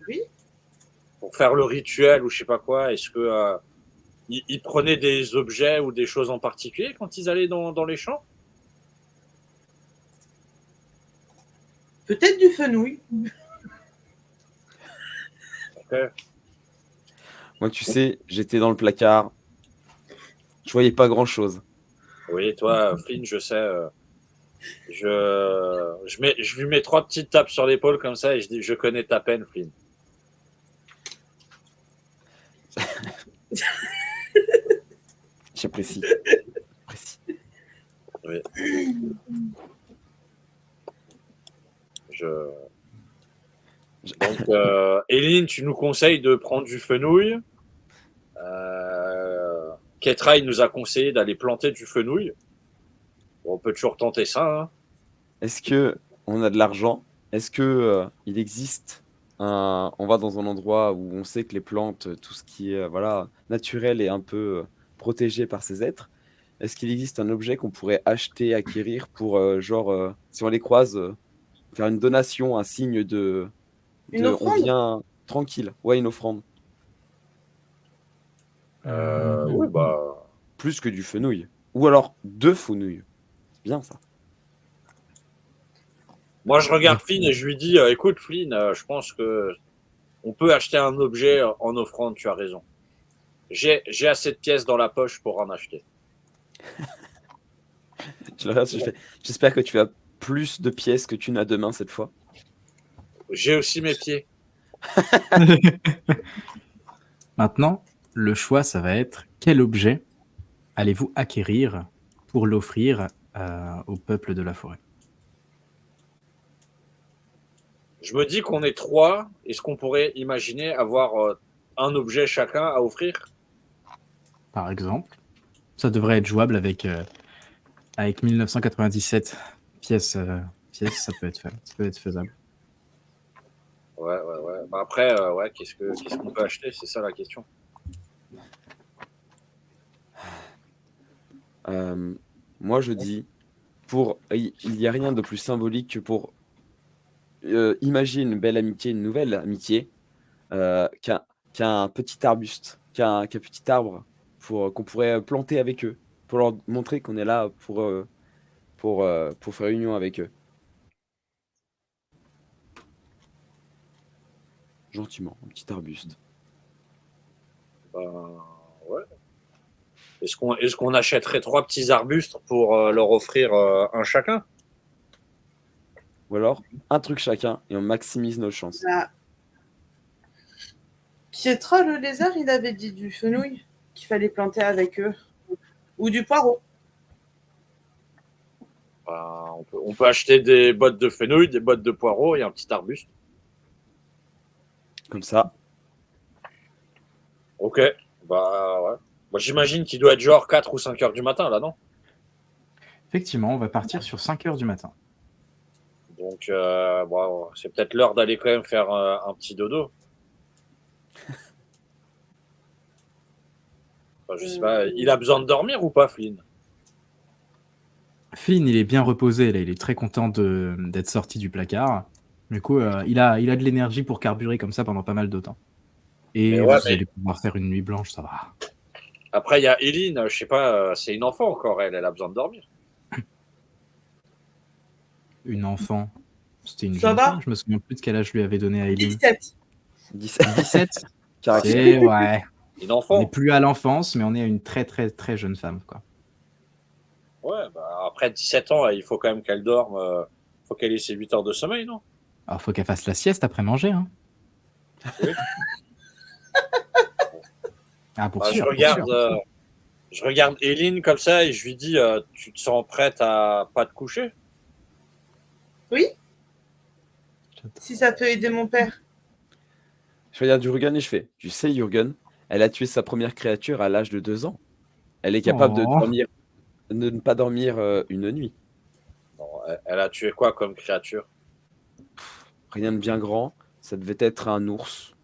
Oui. pour faire le rituel ou je sais pas quoi. Est-ce que ils prenaient des objets ou des choses en particulier quand ils allaient dans les champs? Peut-être du fenouil. Ok. Moi, tu sais, j'étais dans le placard. Je voyais pas grand-chose. Oui, toi, Flynn, je sais. Je lui mets 3 petites tapes sur l'épaule comme ça et je dis je connais ta peine, Flynn. J'apprécie. J'apprécie. Oui. Je... Donc, Eline, tu nous conseilles de prendre du fenouil. Ketra, il nous a conseillé d'aller planter du fenouil. Bon, on peut toujours tenter ça. Hein. Est-ce que on a de l'argent? Est-ce que il existe un... On va dans un endroit où on sait que les plantes, tout ce qui est voilà, naturel est un peu protégé par ces êtres. Est-ce qu'il existe un objet qu'on pourrait acheter, acquérir pour genre si on les croise, faire une donation, un signe Une on offrande? vient tranquille, ouais, une offrande, Oui, bah. plus que du fenouil, ou alors deux fenouils, c'est bien ça. Moi, je regarde Flynn et je lui dis écoute, Flynn, je pense que on peut acheter un objet en offrande, tu as raison. J'ai assez de pièces dans la poche pour en acheter. Je le regarde, je fais, j'espère que tu as plus de pièces que tu n'as de main cette fois. J'ai aussi mes pieds. Maintenant, le choix, ça va être quel objet allez-vous acquérir pour l'offrir au peuple de la forêt? Je me dis qu'on est 3. Est-ce qu'on pourrait imaginer avoir un objet chacun à offrir? Par exemple, ça devrait être jouable avec 1997 pièces, ça peut être faisable. Ouais. Bah après, ouais, qu'est-ce qu'on peut acheter? C'est ça la question. Moi, je dis, il n'y a rien de plus symbolique que pour imaginer une belle amitié, une nouvelle amitié, qu'un petit arbuste, qu'un petit arbre qu'on pourrait planter avec eux, pour leur montrer qu'on est là pour faire union avec eux. Gentiment, un petit arbuste. Ben, ouais. Est-ce qu'on achèterait 3 petits arbustes pour leur offrir un chacun? Ou alors, un truc chacun et on maximise nos chances. Ah. Pietra, le lézard, il avait dit du fenouil qu'il fallait planter avec eux. Ou du poireau. Ben, on peut acheter des bottes de fenouil, des bottes de poireaux et un petit arbuste. Comme ça. Ok. Bah ouais. Moi, j'imagine qu'il doit être genre 4 ou 5 heures du matin, là, non? Effectivement, on va partir sur 5 heures du matin. Donc, bon, c'est peut-être l'heure d'aller quand même faire un petit dodo. Enfin, je sais pas, il a besoin de dormir ou pas, Flynn? Flynn, il est bien reposé, là, il est très content d'être sorti du placard. Du coup, il a de l'énergie pour carburer comme ça pendant pas mal de temps. Et Mais vous ouais, mais allez pouvoir faire une nuit blanche, ça va. après, il y a Eileen, je sais pas, c'est une enfant encore, elle a besoin de dormir. Une enfant, c'était une Ça jeune va femme, je me souviens plus de quel âge je lui avais donné à Eileen. 17. 17. Caractère. C'est, ouais, Une on enfant? n'est plus à l'enfance, mais on est à une très très très jeune femme, quoi. Ouais, bah après 17 ans, il faut quand même qu'elle dorme, faut qu'elle ait ses 8 heures de sommeil, non? Alors, faut qu'elle fasse la sieste après manger, hein. Oui. Ah, pour Bah, sûr, pour sûr. je regarde Eileen comme ça et je lui dis, tu te sens prête à pas te coucher? Oui, si ça peut aider mon père. Je regarde Jürgen et je fais, tu sais, Jürgen, elle a tué sa première créature à l'âge de 2 ans. Elle est capable de Oh. dormir, de ne pas dormir une nuit. Non, elle a tué quoi comme créature? Rien de bien grand. Ça devait être un ours.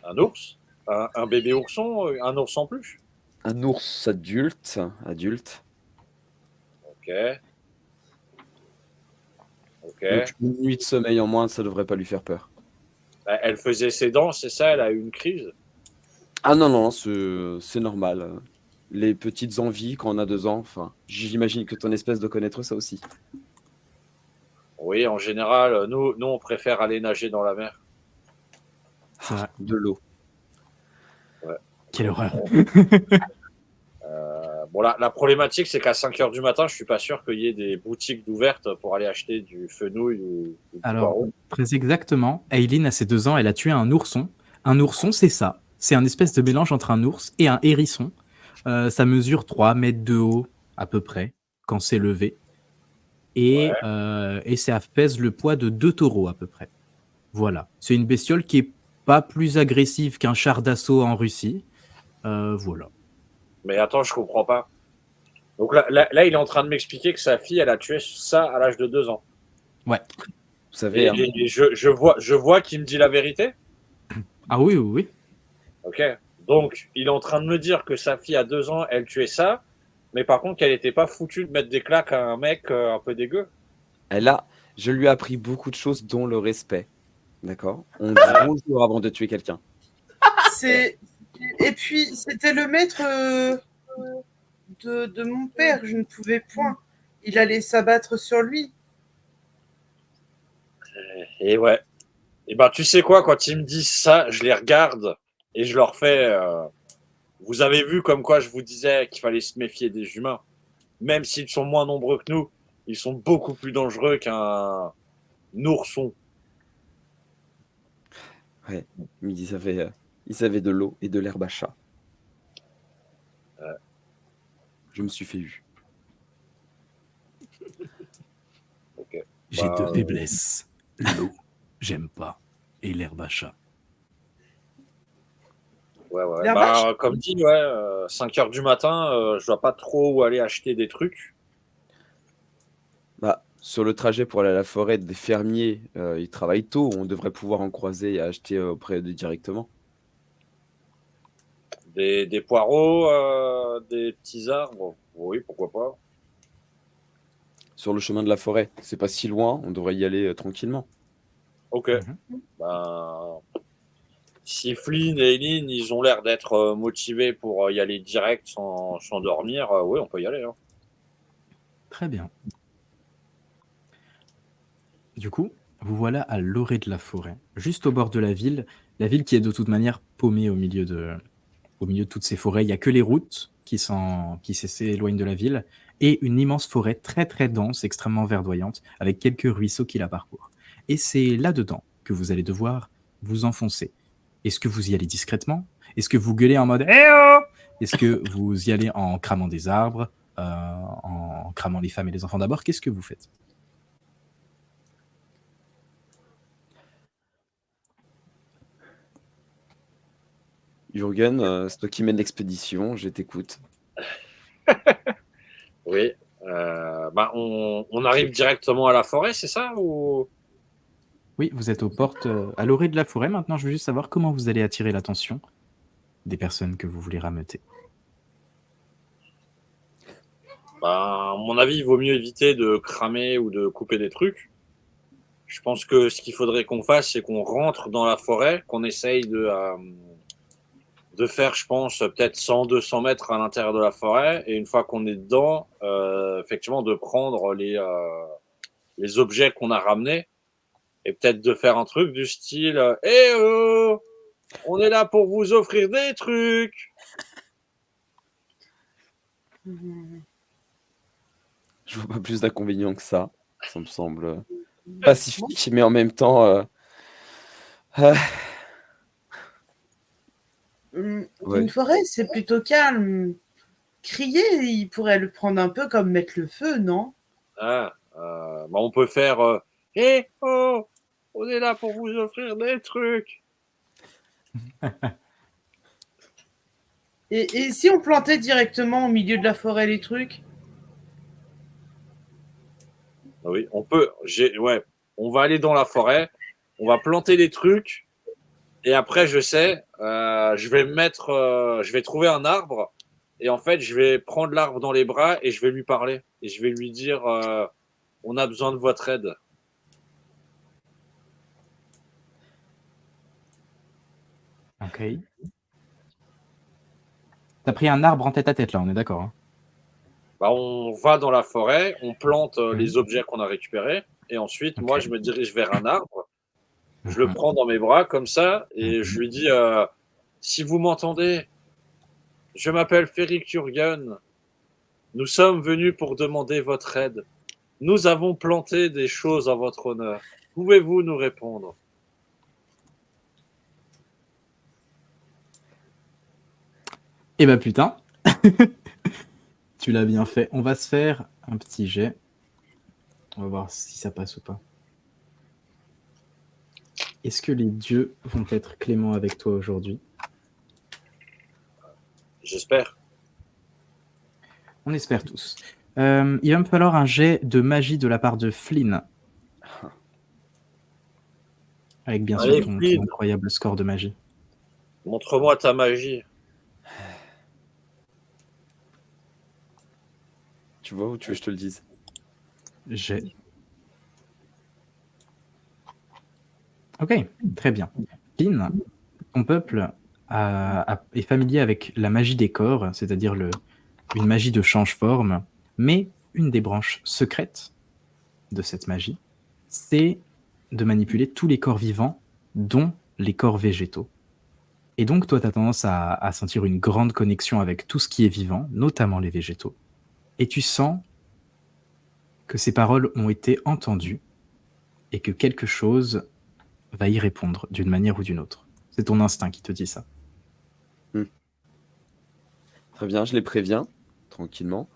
Un ours? Un bébé ourson? Un ours en plus? Un ours adulte. Ok. Ok. Donc une nuit de sommeil en moins, ça devrait pas lui faire peur. Elle faisait ses dents, c'est ça? Elle a eu une crise? Ah non, non, c'est normal. Les petites envies quand on a 2 ans, enfin, j'imagine que ton espèce doit connaître ça aussi. Oui, en général, nous, on préfère aller nager dans la mer. C'est vrai. De l'eau. Quelle horreur. Bon, la problématique, c'est qu'à 5 heures du matin, je suis pas sûr qu'il y ait des boutiques d'ouvertes pour aller acheter du fenouil ou du Alors, poireau. très exactement, Aileen, à ses 2 ans, elle a tué un ourson. Un ourson, c'est ça. C'est un espèce de mélange entre un ours et un hérisson. Ça mesure 3 mètres de haut, à peu près, quand c'est levé. Et ça pèse le poids de 2 taureaux, à peu près. Voilà. C'est une bestiole qui est pas plus agressive qu'un char d'assaut en Russie. Voilà. Mais attends, je comprends pas. Donc là, il est en train de m'expliquer que sa fille, elle a tué ça à l'âge de 2 ans. Vous savez, Et, hein, et je vois qu'il me dit la vérité. Ah oui, oui, oui. Ok. Donc, il est en train de me dire que sa fille à 2 ans, elle tuait ça, mais par contre, qu'elle n'était pas foutue de mettre des claques à un mec un peu dégueu. je lui ai appris beaucoup de choses, dont le respect. D'accord? On dit bonjour avant de tuer quelqu'un. Et puis, c'était le maître de mon père. Je ne pouvais point. Il allait s'abattre sur lui. Et ouais. Et ben, tu sais quoi, quand ils me disent ça, je les regarde et je leur fais. Vous avez vu comme quoi je vous disais qu'il fallait se méfier des humains. Même s'ils sont moins nombreux que nous, ils sont beaucoup plus dangereux qu'un ourson. Ouais, mais ils avaient de l'eau et de l'herbe à chat. Je me suis fait eu. Ok. J'ai Bah, 2 faiblesses. L'eau, j'aime pas. Et l'herbe à chat. Ouais, ouais. La Bah, comme dit, ouais, 5 heures du matin, je dois pas trop où aller acheter des trucs. Bah, sur le trajet pour aller à la forêt, des fermiers, ils travaillent tôt. On devrait pouvoir en croiser et acheter auprès d'eux directement. Des poireaux, des petits arbres. Oui, pourquoi pas. Sur le chemin de la forêt, c'est pas si loin. On devrait y aller tranquillement. Ok. Mhm. Ben, si Flynn et Eileen, ils ont l'air d'être motivés pour y aller direct sans dormir, oui, on peut y aller. Hein. Très bien. Du coup, vous voilà à l'orée de la forêt, juste au bord de la ville qui est de toute manière paumée au milieu de toutes ces forêts. Il n'y a que les routes qui s'éloignent de la ville et une immense forêt très très dense, extrêmement verdoyante, avec quelques ruisseaux qui la parcourent. Et c'est là-dedans que vous allez devoir vous enfoncer. Est-ce que vous y allez discrètement? Est-ce que vous gueulez en mode «Eh oh!» Est-ce que vous y allez en cramant des arbres, en cramant les femmes et les enfants d'abord? Qu'est-ce que vous faites? Jürgen, c'est toi qui mène l'expédition. Je t'écoute. Oui. Ben, on arrive directement à la forêt, c'est ça ou... Oui, vous êtes aux portes, à l'orée de la forêt. Maintenant, je veux juste savoir comment vous allez attirer l'attention des personnes que vous voulez rameuter. Ben, à mon avis, il vaut mieux éviter de cramer ou de couper des trucs. Je pense que ce qu'il faudrait qu'on fasse, c'est qu'on rentre dans la forêt, qu'on essaye de faire, je pense, peut-être 100-200 mètres à l'intérieur de la forêt. Et une fois qu'on est dedans, effectivement, de prendre les objets qu'on a ramenés et peut-être de faire un truc du style Eh oh, on est là pour vous offrir des trucs. Je vois pas plus d'inconvénients que ça. Ça me semble pacifique, mais en même temps, ah, ouais. Une forêt, c'est plutôt calme. Crier, il pourrait le prendre un peu comme mettre le feu, non? Ah, bah on peut faire Eh oh, on est là pour vous offrir des trucs. Et si on plantait directement au milieu de la forêt les trucs? Oui, on peut. On va aller dans la forêt, on va planter des trucs, et après, je sais, je vais trouver un arbre et en fait, je vais prendre l'arbre dans les bras et je vais lui parler et je vais lui dire on a besoin de votre aide. Ok. T'as pris un arbre en tête à tête là, on est d'accord. Hein. Bah, on va dans la forêt, on plante Mhm. les objets qu'on a récupérés et ensuite, moi, Ok. je me dirige vers un arbre. Je le Mhm. prends dans mes bras comme ça et je Mhm. lui dis si vous m'entendez, je m'appelle Féric Turgan. Nous sommes venus pour demander votre aide. Nous avons planté des choses en votre honneur. Pouvez-vous nous répondre? Eh ben putain, tu l'as bien fait. On va se faire un petit jet. On va voir si ça passe ou pas. Est-ce que les dieux vont être cléments avec toi aujourd'hui? J'espère. On espère tous. Il va me falloir un jet de magie de la part de Flynn. Avec bien sûr Allez, ton Flynn, incroyable score de magie. montre-moi ta magie. Tu vois ou tu veux que je te le dise? Jet. Ok, très bien. Flynn, ton peuple est familier avec la magie des corps, c'est-à-dire une magie de change-forme, mais une des branches secrètes de cette magie, c'est de manipuler tous les corps vivants, dont les corps végétaux. Et donc, toi, tu as tendance à sentir une grande connexion avec tout ce qui est vivant, notamment les végétaux. Et tu sens que ces paroles ont été entendues et que quelque chose va y répondre d'une manière ou d'une autre. C'est ton instinct qui te dit ça. Très bien, je les préviens, tranquillement,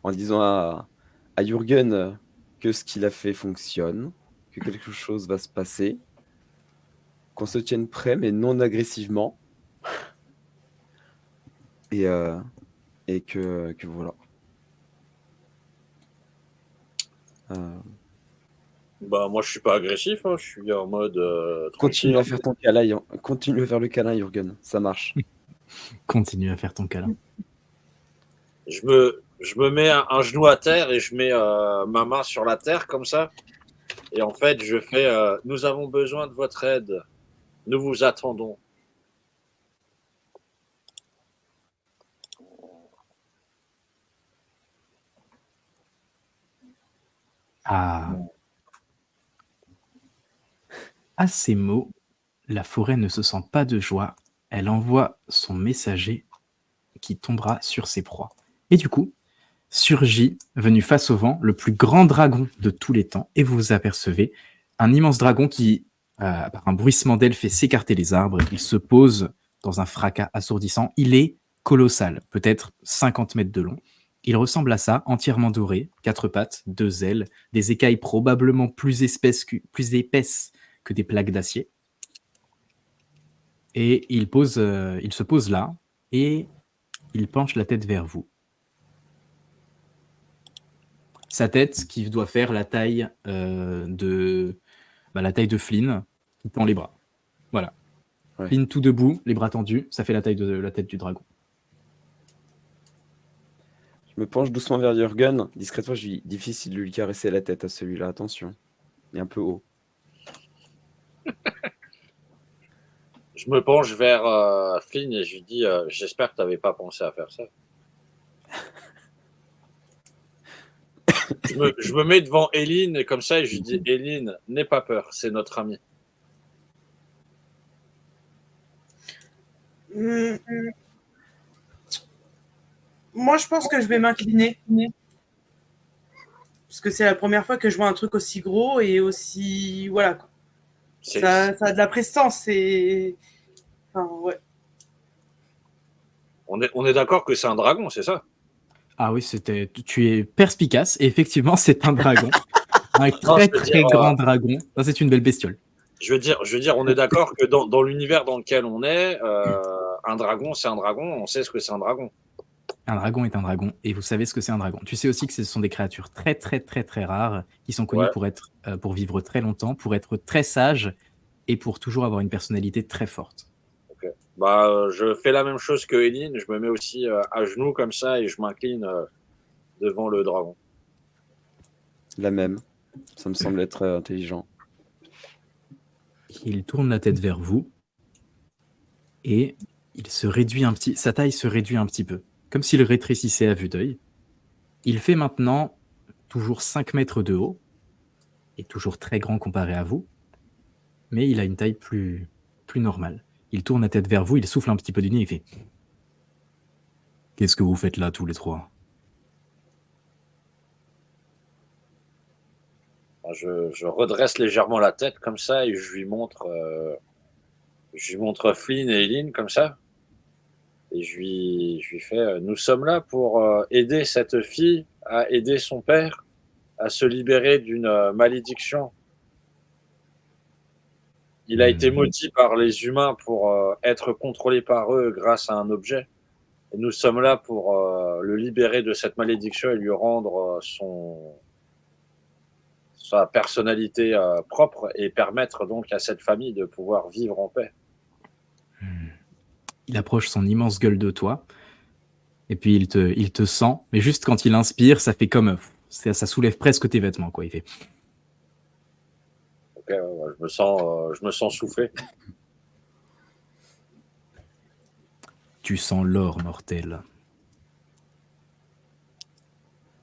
en disant à Jürgen que ce qu'il a fait fonctionne, que quelque chose va se passer, qu'on se tienne prêt, mais non agressivement, et que voilà. Bah, moi, je suis pas agressif, hein. Je suis en mode Continue tranquille. à faire ton câlin, continue à faire le câlin, Jürgen, ça marche. Continue à faire ton câlin. Je me mets un genou à terre et je mets ma main sur la terre comme ça. Et en fait, je fais nous avons besoin de votre aide. Nous vous attendons. Ah. À ces mots, la forêt ne se sent pas de joie. Elle envoie son messager qui tombera sur ses proies. Et du coup, surgit, venu face au vent, le plus grand dragon de tous les temps. Et vous vous apercevez un immense dragon qui, par un bruissement d'ailes, fait s'écarter les arbres. Il se pose dans un fracas assourdissant. Il est colossal, peut-être 50 mètres de long. Il ressemble à ça, entièrement doré, 4 pattes, 2 ailes, des écailles probablement plus épaisses que des plaques d'acier. Et il se pose là, et il penche la tête vers vous. Sa tête qui doit faire la taille la taille de Flynn, qui tend les bras. Voilà. Ouais. Flynn tout debout, les bras tendus, ça fait la taille de la tête du dragon. Je me penche doucement vers Jürgen, discrètement, je lui dis difficile de lui caresser la tête à celui-là, attention. Il est un peu haut. Je me penche vers Flynn et je lui dis j'espère que tu n'avais pas pensé à faire ça. Je me mets devant Eileen et comme ça, et je lui dis Eileen, n'aie pas peur, c'est notre ami. Moi, je pense que je vais m'incliner. Parce que c'est la première fois que je vois un truc aussi gros et aussi. Voilà. Quoi. Ça a de la prestance. Et... Enfin, ouais. On est d'accord que c'est un dragon, c'est ça? Ah oui, tu es perspicace, et effectivement, c'est un dragon. Un très grand dragon. Ça, c'est une belle bestiole. Je veux dire, on est d'accord que dans l'univers dans lequel on est, un dragon, c'est un dragon, on sait ce que c'est un dragon. Un dragon est un dragon, et vous savez ce que c'est un dragon. Tu sais aussi que ce sont des créatures très, très, très, très rares, qui sont connues pour vivre très longtemps, pour être très sages, et pour toujours avoir une personnalité très forte. Okay. Je fais la même chose que Eileen. Je me mets aussi à genoux comme ça et je m'incline devant le dragon. La même. Ça me semble être intelligent. Il tourne la tête vers vous et il se réduit sa taille se réduit un petit peu, comme s'il rétrécissait à vue d'œil. Il fait maintenant toujours 5 mètres de haut et toujours très grand comparé à vous, mais il a une taille plus normale. Il tourne la tête vers vous, il souffle un petit peu du nez, il fait « Qu'est-ce que vous faites là, tous les trois ?» Je redresse légèrement la tête comme ça et je lui montre Flynn et Eileen comme ça. Et je lui fais nous sommes là pour aider cette fille à aider son père à se libérer d'une malédiction. Il a été maudit par les humains pour être contrôlé par eux grâce à un objet. Et nous sommes là pour le libérer de cette malédiction et lui rendre sa personnalité propre et permettre donc à cette famille de pouvoir vivre en paix. Il approche son immense gueule de toi et puis il te sent, mais juste quand il inspire, ça fait comme ça soulève presque tes vêtements, quoi. Il fait Ok, je me sens soufflé. Tu sens l'or mortel.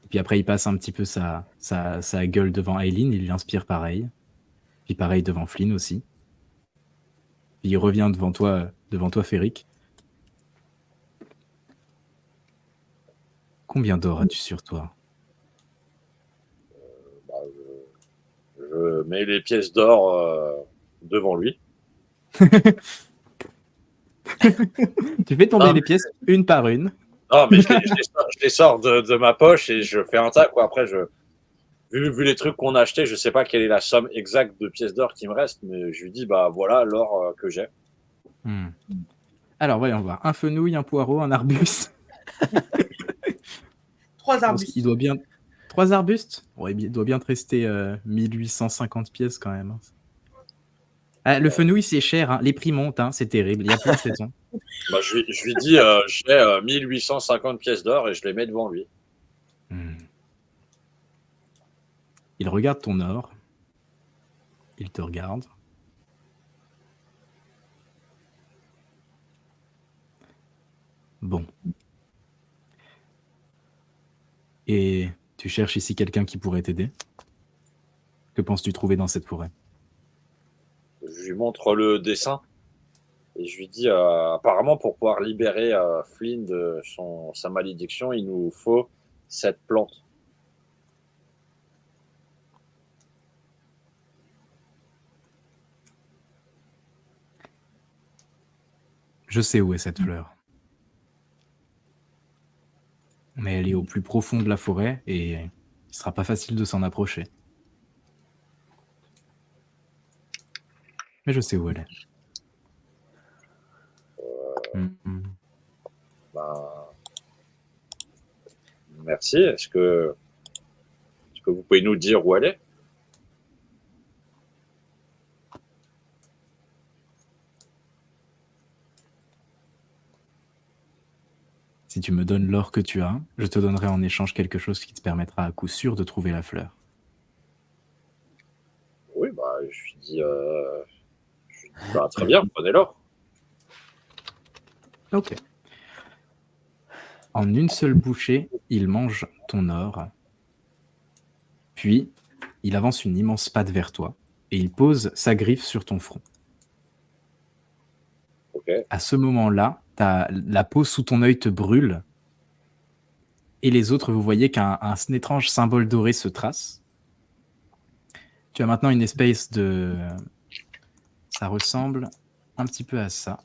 Et puis après, il passe un petit peu sa gueule devant Eileen, il lui inspire pareil. Puis pareil devant Flynn aussi. Puis il revient devant toi, Féric. Combien d'or as-tu sur toi? Je mets les pièces d'or devant lui. Tu fais tomber les pièces une par une. Non, mais je les sors de ma poche et je fais un tas, quoi. Après, vu les trucs qu'on a achetés, je sais pas quelle est la somme exacte de pièces d'or qui me reste, mais je lui dis, voilà l'or que j'ai. Alors, voyons voir. Un fenouil, un poireau, un arbuste. 3 arbustes. Il doit bien... 3 arbustes? Ouais, il doit bien te rester 1850 pièces quand même. Le fenouil, c'est cher. Hein. Les prix montent, hein. C'est terrible. Il y a plein de saisons. Je lui dis, j'ai 1850 pièces d'or et je les mets devant lui. Il regarde ton or. Il te regarde. Bon. Et tu cherches ici quelqu'un qui pourrait t'aider? Que penses-tu trouver dans cette forêt? Je lui montre le dessin et je lui dis apparemment pour pouvoir libérer Flynn de sa malédiction, il nous faut cette plante. Je sais où est cette fleur. Mais elle est au plus profond de la forêt et il ne sera pas facile de s'en approcher. Mais je sais où elle est. Merci. Est-ce que vous pouvez nous dire où elle est? Si tu me donnes l'or que tu as, je te donnerai en échange quelque chose qui te permettra à coup sûr de trouver la fleur. Oui, je lui dis très bien, prenez l'or. Ok. En une seule bouchée, il mange ton or. Puis, il avance une immense patte vers toi et il pose sa griffe sur ton front. Okay. À ce moment-là, la peau sous ton œil te brûle et les autres, vous voyez qu'un étrange symbole doré se trace. Tu as maintenant une espèce de... Ça ressemble un petit peu à ça.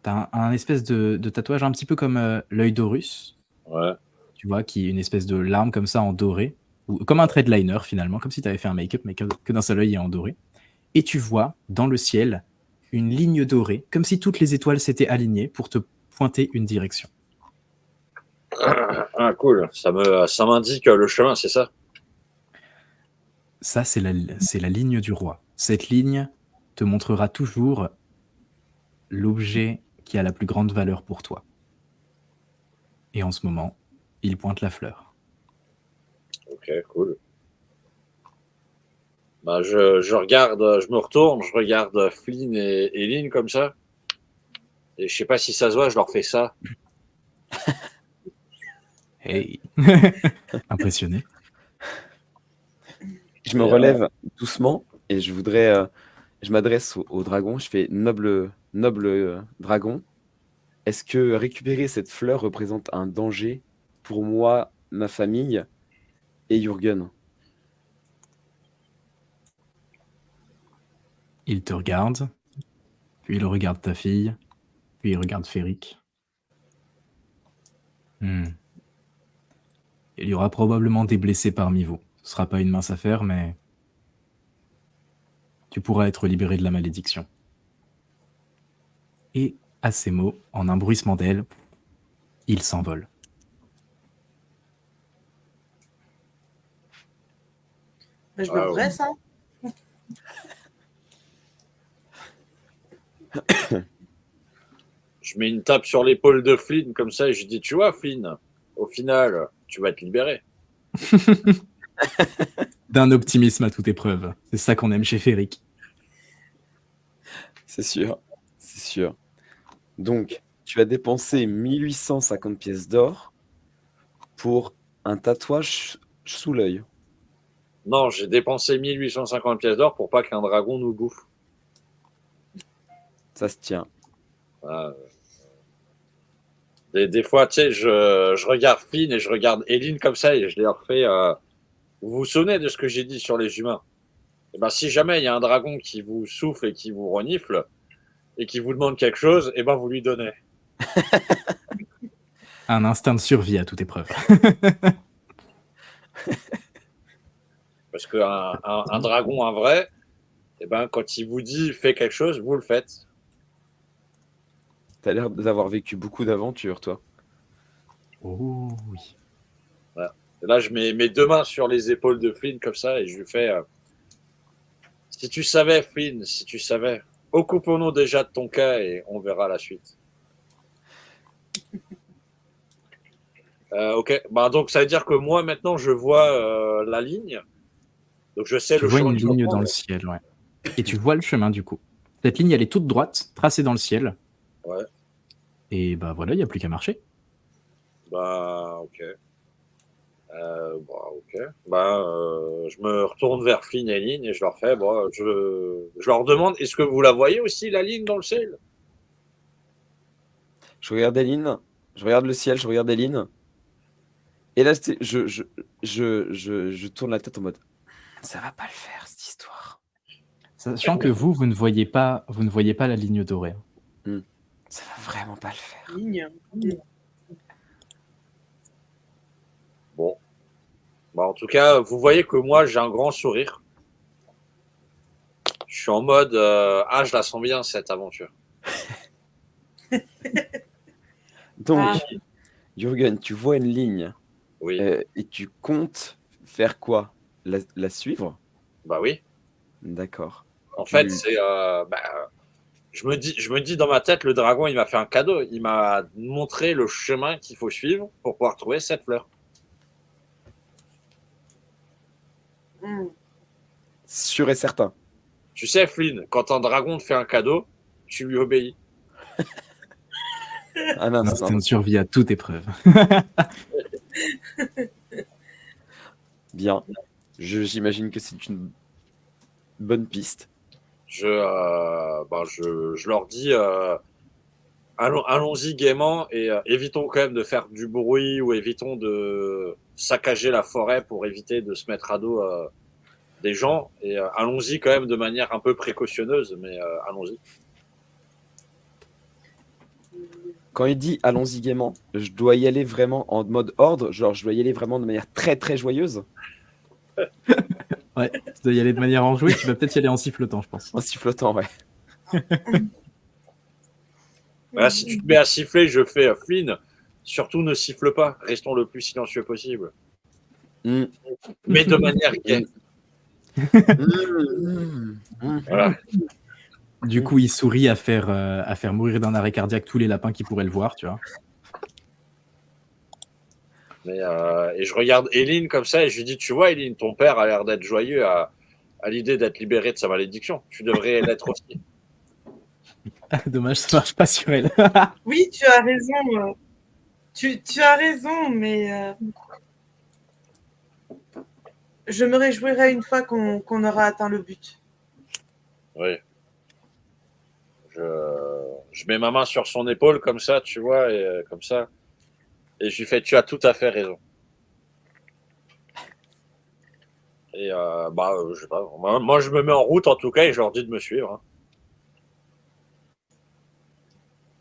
Tu as un espèce de tatouage un petit peu comme l'œil d'Horus. Ouais. Tu vois, qui est une espèce de larme comme ça en doré. Ou, comme un trait de liner finalement, comme si tu avais fait un make-up, mais que d'un seul œil et en doré. Et tu vois dans le ciel une ligne dorée, comme si toutes les étoiles s'étaient alignées pour te pointer une direction. Ah, cool. Ça m'indique le chemin, c'est ça? Ça, c'est la ligne du roi. Cette ligne te montrera toujours l'objet qui a la plus grande valeur pour toi. Et en ce moment, il pointe la fleur. Ok, cool. Bah, je regarde, je me retourne, je regarde Flynn et Lynn comme ça. Et je sais pas si ça se voit, je leur fais ça. Hey. Impressionné. Je me relève doucement et je m'adresse au dragon. Je fais noble dragon. Est-ce que récupérer cette fleur représente un danger pour moi, ma famille et Jürgen? Il te regarde, puis il regarde ta fille, puis il regarde Féric. Il y aura probablement des blessés parmi vous. Ce sera pas une mince affaire, mais tu pourras être libéré de la malédiction. Et à ces mots, en un bruissement d'ailes, il s'envole. Je me redresse, hein. Je mets une tape sur l'épaule de Flynn comme ça et je dis, tu vois, Flynn, au final, tu vas être libéré. D'un optimisme à toute épreuve. C'est ça qu'on aime chez Féric. C'est sûr, c'est sûr. Donc, tu as dépensé 1850 pièces d'or pour un tatouage sous l'œil. Non, j'ai dépensé 1850 pièces d'or pour pas qu'un dragon nous bouffe. Ça se tient. Des fois, tu sais, je regarde Flynn et je regarde Eileen comme ça et je leur fais. Vous vous souvenez de ce que j'ai dit sur les humains? Et ben, si jamais il y a un dragon qui vous souffle et qui vous renifle et qui vous demande quelque chose, et ben vous lui donnez. Un instinct de survie à toute épreuve. Parce qu'un dragon, un vrai, et ben quand il vous dit fais quelque chose, vous le faites. T'as l'air d'avoir vécu beaucoup d'aventures, toi. Oh oui. Voilà. Et là, je mets mes deux mains sur les épaules de Flynn comme ça et je lui fais si tu savais, Flynn, si tu savais, occupons-nous déjà de ton cas et on verra la suite. Ok, bah, donc ça veut dire que moi maintenant je vois la ligne, donc je sais Tu le vois chemin une que je dois ligne dans prendre. le ciel, ouais. Et tu vois le chemin du coup. Cette ligne, elle est toute droite, tracée dans le ciel. Ouais. Et bah voilà, il n'y a plus qu'à marcher. Bah ok. Ok. Je me retourne vers Flynn et Lynn et je leur fais, je leur demande, est-ce que vous la voyez aussi la ligne dans le ciel? Je regarde Eline, je regarde le ciel, je regarde Eline. Et là, je tourne la tête en mode ça va pas le faire, cette histoire. Sachant que vous ne voyez pas la ligne dorée. Ça va vraiment pas le faire. Ligne. Bon. Bah, en tout cas, vous voyez que moi, j'ai un grand sourire. Je suis en mode, je la sens bien, cette aventure. Donc, Jürgen, tu vois une ligne Oui. et tu comptes faire quoi? La suivre? Bah oui. D'accord. En fait, c'est, je me dis dans ma tête, le dragon, il m'a fait un cadeau. Il m'a montré le chemin qu'il faut suivre pour pouvoir trouver cette fleur. Sûr et certain. Tu sais, Flynn, quand un dragon te fait un cadeau, tu lui obéis. Un Un instant. instinct de survie à toute épreuve. Bien. J'imagine que c'est une bonne piste. Je leur dis, allons-y gaiement et évitons quand même de faire du bruit ou évitons de saccager la forêt pour éviter de se mettre à dos des gens. Et allons-y quand même de manière un peu précautionneuse, mais allons-y. Quand il dit allons-y gaiement, je dois y aller vraiment en mode ordre, genre je dois y aller vraiment de manière très très joyeuse. Ouais, tu dois y aller de manière enjouée, tu vas peut-être y aller en sifflotant, je pense. En sifflotant, ouais. Voilà, si tu te mets à siffler, je fais Flynn, surtout ne siffle pas, restons le plus silencieux possible. Mais de manière gaie. Voilà. Du coup, il sourit à faire mourir d'un arrêt cardiaque tous les lapins qui pourraient le voir, tu vois. Mais, et je regarde Eileen comme ça et je lui dis, tu vois, Eileen, ton père a l'air d'être joyeux à l'idée d'être libéré de sa malédiction. Tu devrais l'être aussi. Dommage, ça marche pas sur elle. Oui, tu as raison. Tu as raison, mais je me réjouirai une fois qu'on aura atteint le but. Oui. Je mets ma main sur son épaule comme ça, tu vois, et comme ça. Et je lui fais, tu as tout à fait raison. Et je sais pas. Moi, je me mets en route en tout cas et je leur dis de me suivre. Hein.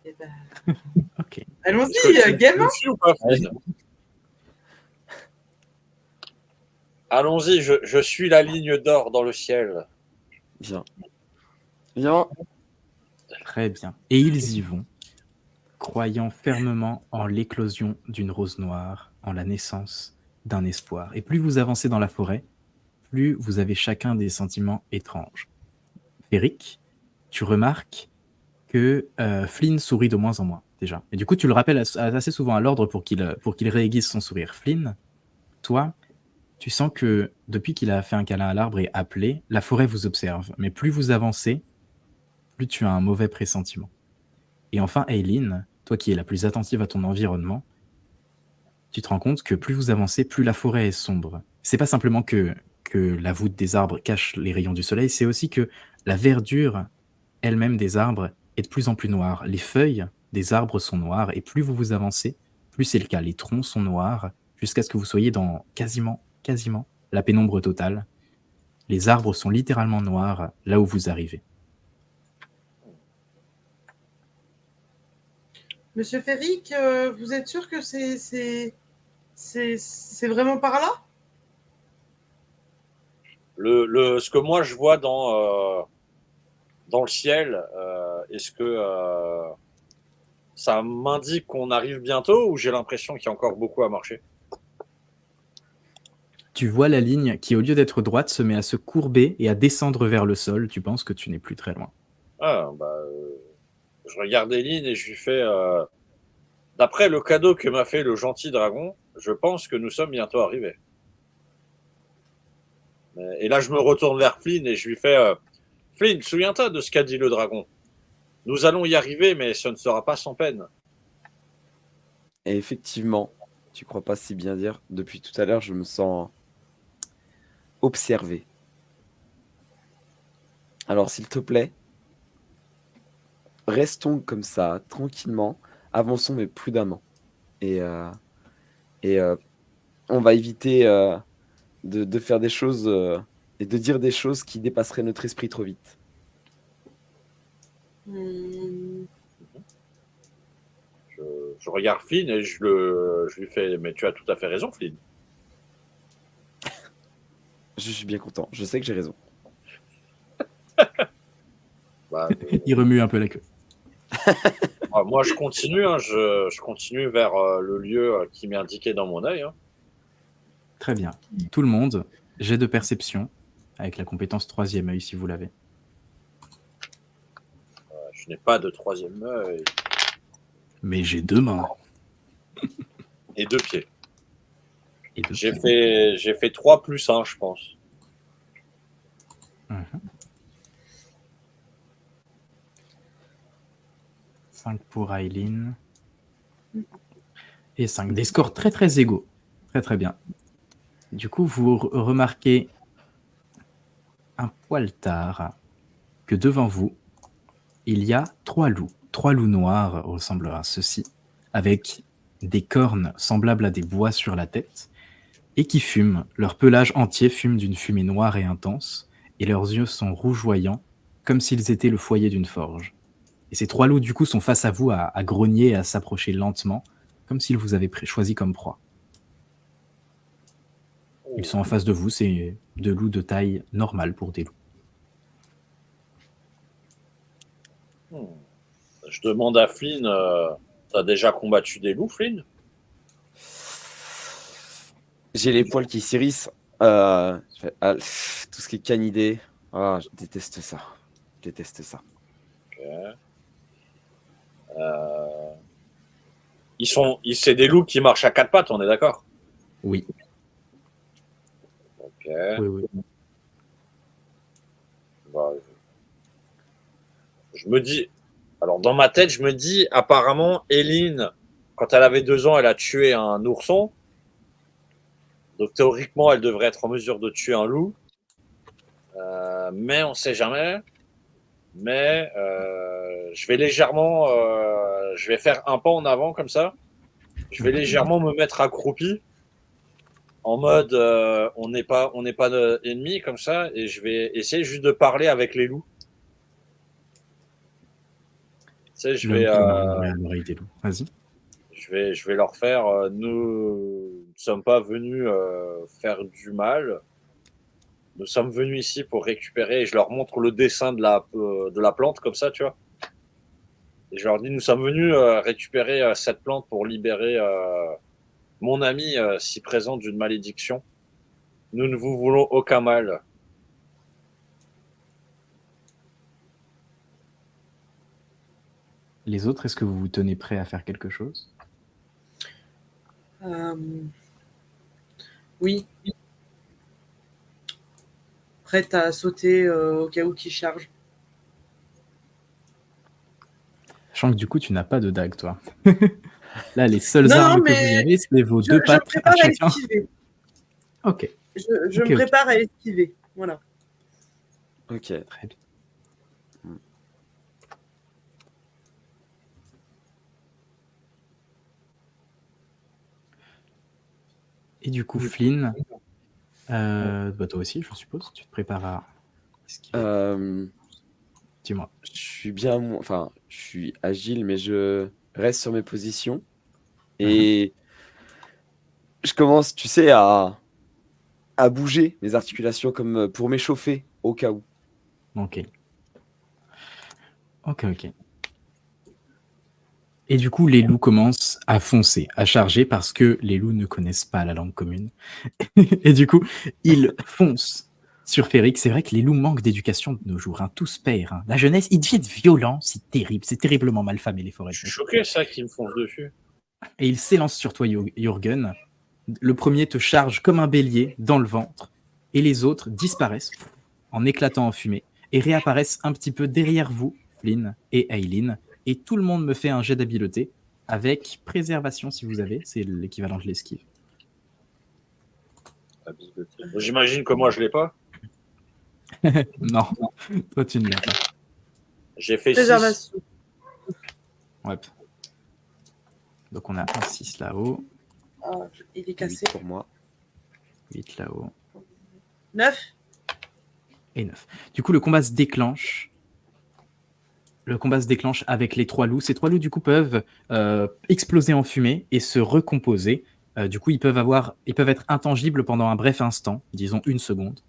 Eh ben, Ok. Est-ce que allons-y, gamin. me suis ou pas, Flynn Allons-y, je suis la ligne d'or dans le ciel. Viens. Viens. Très bien. Et ils y vont, croyant fermement en l'éclosion d'une rose noire, en la naissance d'un espoir. Et plus vous avancez dans la forêt, plus vous avez chacun des sentiments étranges. Eric, tu remarques que Flynn sourit de moins en moins, déjà. Et du coup, tu le rappelles assez souvent à l'ordre pour qu'il réaiguise son sourire. Flynn, toi, tu sens que depuis qu'il a fait un câlin à l'arbre et appelé, la forêt vous observe. Mais plus vous avancez, plus tu as un mauvais pressentiment. Et enfin, Aileen, toi qui es la plus attentive à ton environnement, tu te rends compte que plus vous avancez, plus la forêt est sombre. C'est pas simplement que la voûte des arbres cache les rayons du soleil, c'est aussi que la verdure elle-même des arbres est de plus en plus noire. Les feuilles des arbres sont noires, et plus vous avancez, plus c'est le cas. Les troncs sont noirs, jusqu'à ce que vous soyez dans quasiment la pénombre totale. Les arbres sont littéralement noirs là où vous arrivez. Monsieur Féric, vous êtes sûr que c'est vraiment par là? Ce que moi je vois dans le ciel, est-ce que ça m'indique qu'on arrive bientôt ou j'ai l'impression qu'il y a encore beaucoup à marcher? Tu vois la ligne qui, au lieu d'être droite, se met à se courber et à descendre vers le sol. Tu penses que tu n'es plus très loin. Je regarde Eileen et je lui fais d'après le cadeau que m'a fait le gentil dragon, je pense que nous sommes bientôt arrivés. Et là, je me retourne vers Flynn et je lui fais Flynn, souviens-toi de ce qu'a dit le dragon. Nous allons y arriver, mais ce ne sera pas sans peine. Et effectivement, tu crois pas si bien dire. Depuis tout à l'heure, je me sens observé. Alors, s'il te plaît, restons comme ça, tranquillement, avançons mais prudemment. Et on va éviter de faire des choses et de dire des choses qui dépasseraient notre esprit trop vite. Je regarde Flynn et je lui fais mais tu as tout à fait raison, Flynn. Je suis bien content. Je sais que j'ai raison. Il remue un peu la queue. Moi, je continue. Hein, je continue vers le lieu qui m'est indiqué dans mon œil. Hein. Très bien. Tout le monde, jet de perception, avec la compétence 3e œil si vous l'avez. Je n'ai pas de 3e œil. Mais j'ai 2 mains. Et 2 pieds. Et 2 J'ai fait 3 plus 1, je pense. Mmh. 5 pour Aileen. Et 5. Des scores très très égaux. Très très bien. Du coup, vous remarquez un poil tard que devant vous, il y a 3 loups. 3 loups noirs ressemblent à ceux-ci, avec des cornes semblables à des bois sur la tête, et qui fument. Leur pelage entier fume d'une fumée noire et intense, et leurs yeux sont rougeoyants, comme s'ils étaient le foyer d'une forge. Et ces 3 loups, du coup, sont face à vous à grogner et à s'approcher lentement, comme s'ils vous avaient choisi comme proie. Ils sont en face de vous, c'est 2 loups de taille normale pour des loups. Je demande à Flynn, t'as déjà combattu des loups, Flynn? J'ai les poils qui s'irrissent. Tout ce qui est canidé. Je déteste ça. Je déteste ça. C'est des loups qui marchent à quatre pattes, on est d'accord? Oui. Ok. Oui. Bah, je me dis, alors dans ma tête, je me dis, apparemment, Eileen, quand elle avait 2 ans, elle a tué un ourson. Donc théoriquement, elle devrait être en mesure de tuer un loup. Mais on ne sait jamais. Mais je vais faire un pas en avant comme ça. Je vais légèrement me mettre accroupi en mode on n'est pas ennemis comme ça, et je vais essayer juste de parler avec les loups. Tu sais, L'homme qui murmurait à l'oreille des loups. Vas-y. je vais leur faire nous ne sommes pas venus faire du mal. Nous sommes venus ici pour récupérer, et je leur montre le dessin de la plante comme ça, tu vois. Et je leur dis, nous sommes venus récupérer cette plante pour libérer mon ami si présent d'une malédiction. Nous ne vous voulons aucun mal. Les autres, est-ce que vous vous tenez prêts à faire quelque chose? Oui. Prête à sauter au cas où qu'il charge. Sachant que du coup, tu n'as pas de dague, toi. Là, les seules Non, armes que mais vous avez, c'est vos deux Je pattes prépare à à chacun. esquiver. Ok, Je Ok, me ok. prépare à esquiver. Voilà. Ok. très bien. Et du coup, Flynn, bah toi aussi, je suppose, tu te prépares à esquiver. Dis-moi. Je suis bien, enfin, je suis agile, mais je reste sur mes positions et je commence, tu sais, à bouger mes articulations comme pour m'échauffer au cas où. Ok. Ok. Et du coup, les loups commencent à foncer, à charger, parce que les loups ne connaissent pas la langue commune. Et du coup, ils foncent sur Férix. C'est vrai que les loups manquent d'éducation de nos jours, hein. Tous pères. Hein. La jeunesse, ils deviennent violents, c'est terrible. C'est terriblement mal famé, les forêts. Je suis choqué, ça, qui me fonce dessus. Et ils s'élancent sur toi, Jürgen. Le premier te charge comme un bélier dans le ventre, et les autres disparaissent en éclatant en fumée, et réapparaissent un petit peu derrière vous, Flynn et Aileen. Et tout le monde me fait un jet d'habileté, avec préservation si vous avez, c'est l'équivalent de l'esquive. J'imagine que moi, je l'ai pas. Non, toi tu ne l'as pas. J'ai fait 6. Préservation. Ouais. Donc on a un 6 là-haut, Ah, il est cassé. 8 pour moi. 8 là-haut, 9. et 9. Du coup, le combat se déclenche. Le combat se déclenche avec les 3 loups. Ces 3 loups, du coup, peuvent exploser en fumée et se recomposer. Du coup, ils peuvent être intangibles pendant un bref instant, disons 1 seconde,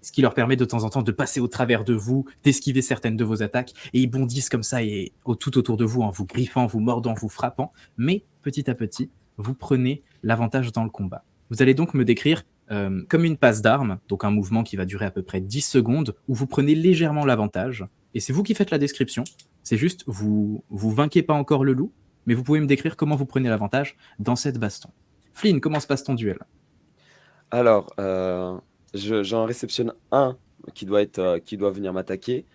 ce qui leur permet de temps en temps de passer au travers de vous, d'esquiver certaines de vos attaques, et ils bondissent comme ça et tout autour de vous en vous griffant, vous mordant, vous frappant. Mais petit à petit, vous prenez l'avantage dans le combat. Vous allez donc me décrire comme une passe d'armes, donc un mouvement qui va durer à peu près 10 secondes, où vous prenez légèrement l'avantage. Et c'est vous qui faites la description. C'est juste, vous vainquez pas encore le loup, mais vous pouvez me décrire comment vous prenez l'avantage dans cette baston. Flynn, comment se passe ton duel? Alors, j'en réceptionne un qui doit venir m'attaquer.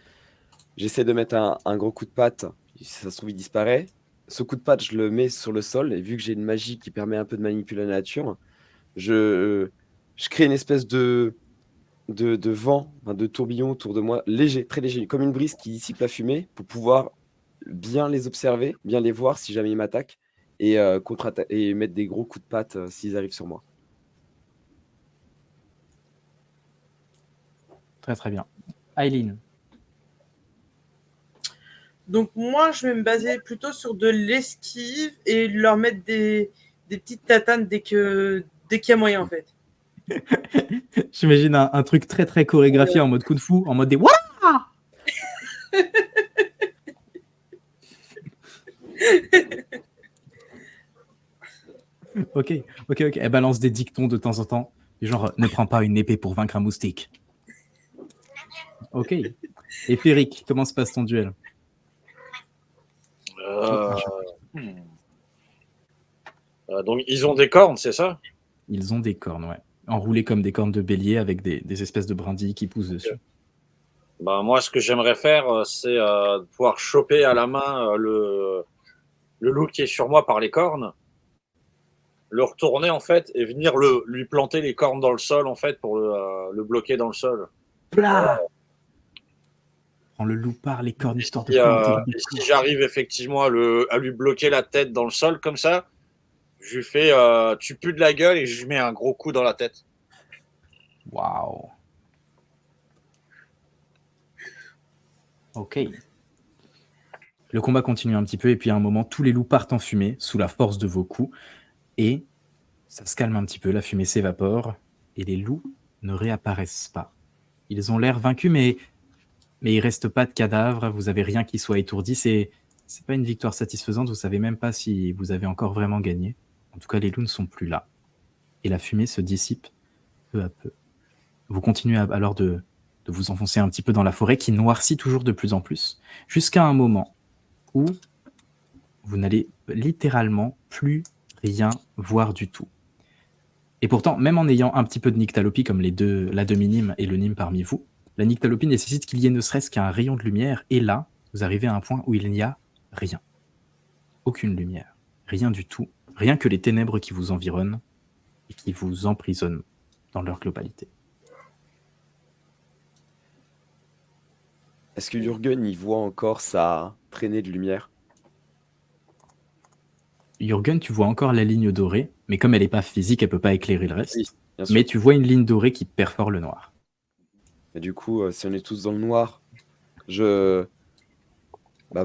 J'essaie de mettre un gros coup de patte. Si ça se trouve, il disparaît. Ce coup de patte, je le mets sur le sol. Et vu que j'ai une magie qui permet un peu de manipuler la nature, je crée une espèce de vent, de tourbillon autour de moi, léger, très léger, comme une brise qui dissipe la fumée pour pouvoir bien les observer, bien les voir si jamais ils m'attaquent et, et mettre des gros coups de patte s'ils arrivent sur moi. Très très bien. Aileen. Donc moi, je vais me baser plutôt sur de l'esquive et leur mettre des petites tatanes dès qu'il y a moyen, en fait. J'imagine un truc très très chorégraphié en mode kung fu, en mode des Wouah. Ok. Elle balance des dictons de temps en temps, genre ne prends pas une épée pour vaincre un moustique. Ok. Et Féric, comment se passe ton duel? Euh, donc, ils ont des cornes, c'est ça? Ils ont des cornes, ouais. Enroulées comme des cornes de bélier avec des espèces de brindilles qui poussent dessus. Ben, moi, ce que j'aimerais faire, c'est pouvoir choper à la main le loup qui est sur moi par les cornes, le retourner en fait et venir lui planter les cornes dans le sol en fait pour le bloquer dans le sol. Plah Prends le loup par les cornes, histoire de planter le Et si j'arrive effectivement à lui bloquer la tête dans le sol comme ça, je lui fais tu pues de la gueule et je lui mets un gros coup dans la tête. Waouh. Ok. Le combat continue un petit peu et puis à un moment, tous les loups partent en fumée sous la force de vos coups et ça se calme un petit peu, la fumée s'évapore et les loups ne réapparaissent pas. Ils ont l'air vaincus, mais il reste pas de cadavres, vous avez rien qui soit étourdi. C'est pas une victoire satisfaisante, vous savez même pas si vous avez encore vraiment gagné. En tout cas, les loups ne sont plus là et la fumée se dissipe peu à peu. Vous continuez alors de vous enfoncer un petit peu dans la forêt qui noircit toujours de plus en plus, jusqu'à un moment où vous n'allez littéralement plus rien voir du tout. Et pourtant, même en ayant un petit peu de nyctalopie comme la demi-Nîmes et le Nîmes parmi vous, la nyctalopie nécessite qu'il y ait ne serait-ce qu'un rayon de lumière, et là, vous arrivez à un point où il n'y a rien. Aucune lumière. Rien du tout. Rien que les ténèbres qui vous environnent et qui vous emprisonnent dans leur globalité. Est-ce que Jürgen y voit encore sa traînée de lumière? Jürgen, tu vois encore la ligne dorée, mais comme elle n'est pas physique, elle ne peut pas éclairer le reste. Oui, bien sûr. Mais tu vois une ligne dorée qui perfore le noir. Et du coup, si on est tous dans le noir,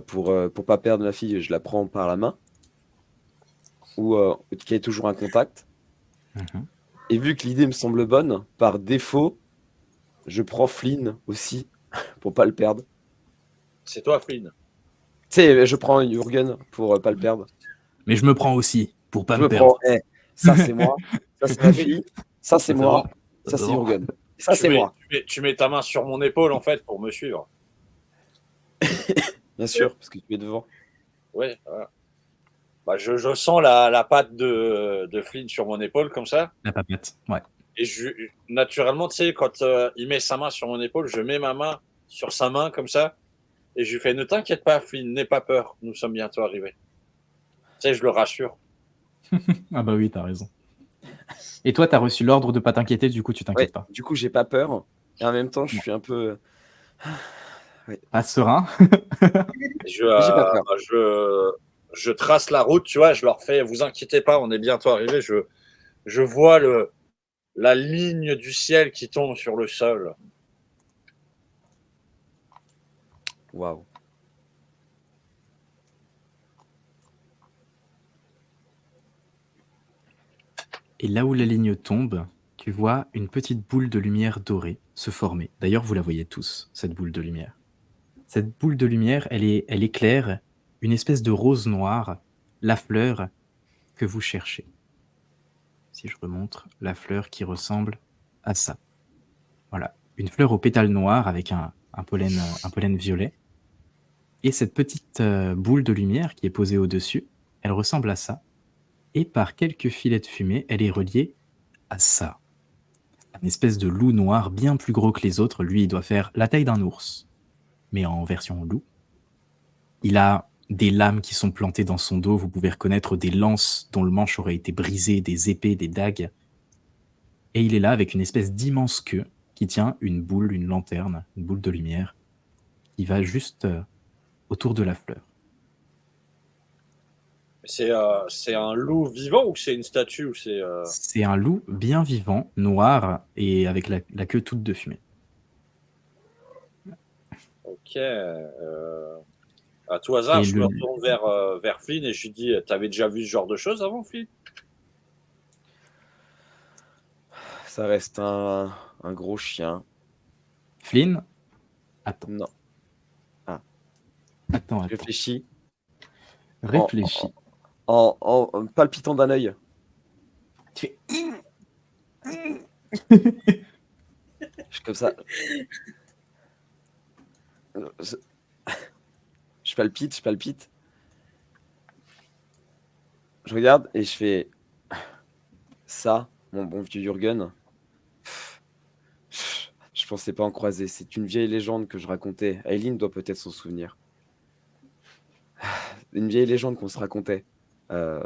pour pas perdre la fille, je la prends par la main, ou qu'il y ait toujours un contact. Mhm. Et vu que l'idée me semble bonne, par défaut, je prends Flynn aussi, pour pas le perdre. C'est toi, Flynn. Tu sais, je prends Jürgen pour pas le perdre. Mais je me prends aussi, pour pas Je me me perdre. prends, ça c'est moi, ça c'est ma fille, ça c'est Ça, moi, bon. ça c'est bon. Jürgen. Ça c'est moi, Tu mets ta main sur mon épaule en fait pour me suivre. bien sûr, parce que tu es devant. Ouais, voilà. Bah, je sens la patte de Flynn sur mon épaule comme ça. La papette, ouais. Et naturellement, tu sais, quand il met sa main sur mon épaule, je mets ma main sur sa main comme ça. Et je lui fais, ne t'inquiète pas, Flynn, n'aie pas peur. Nous sommes bientôt arrivés. Tu sais, je le rassure. Ah bah oui, t'as raison. Et toi, t'as reçu l'ordre de pas t'inquiéter, du coup, tu t'inquiètes pas. Du coup, j'ai pas peur. Et en même temps, je suis un peu. Pas serein. Je, J'ai pas peur. je trace la route, tu vois, je leur fais, vous inquiétez pas, on est bientôt arrivés. Je vois la ligne du ciel qui tombe sur le sol. Waouh. Et là où la ligne tombe, tu vois une petite boule de lumière dorée se former. D'ailleurs, vous la voyez tous, cette boule de lumière. Cette boule de lumière, elle éclaire une espèce de rose noire, la fleur que vous cherchez. Si je remontre, la fleur qui ressemble à ça. Voilà, une fleur aux pétales noirs avec un pollen violet. Et cette petite boule de lumière qui est posée au-dessus, elle ressemble à ça. Et par quelques filets de fumée, elle est reliée à ça. Un espèce de loup noir bien plus gros que les autres. Lui, il doit faire la taille d'un ours, mais en version loup. Il a des lames qui sont plantées dans son dos. Vous pouvez reconnaître des lances dont le manche aurait été brisé, des épées, des dagues. Et il est là avec une espèce d'immense queue qui tient une boule, une lanterne, une boule de lumière, qui va juste autour de la fleur. C'est un loup vivant ou c'est une statue ou c'est C'est un loup bien vivant, noir, et avec la queue toute de fumée. Ok. À tout hasard, Et je me retourne vers Flynn et je lui dis, t'avais déjà vu ce genre de choses avant, Flynn? Ça reste un gros chien. Flynn, attends. Non. Attends. Réfléchis. Réfléchis. En palpitant d'un œil. Tu fais... Je suis comme ça. Je palpite. Je regarde et je fais ça, mon bon vieux Jürgen. Je pensais pas en croiser. C'est une vieille légende que je racontais. Aileen doit peut-être s'en souvenir. Une vieille légende qu'on se racontait. Euh,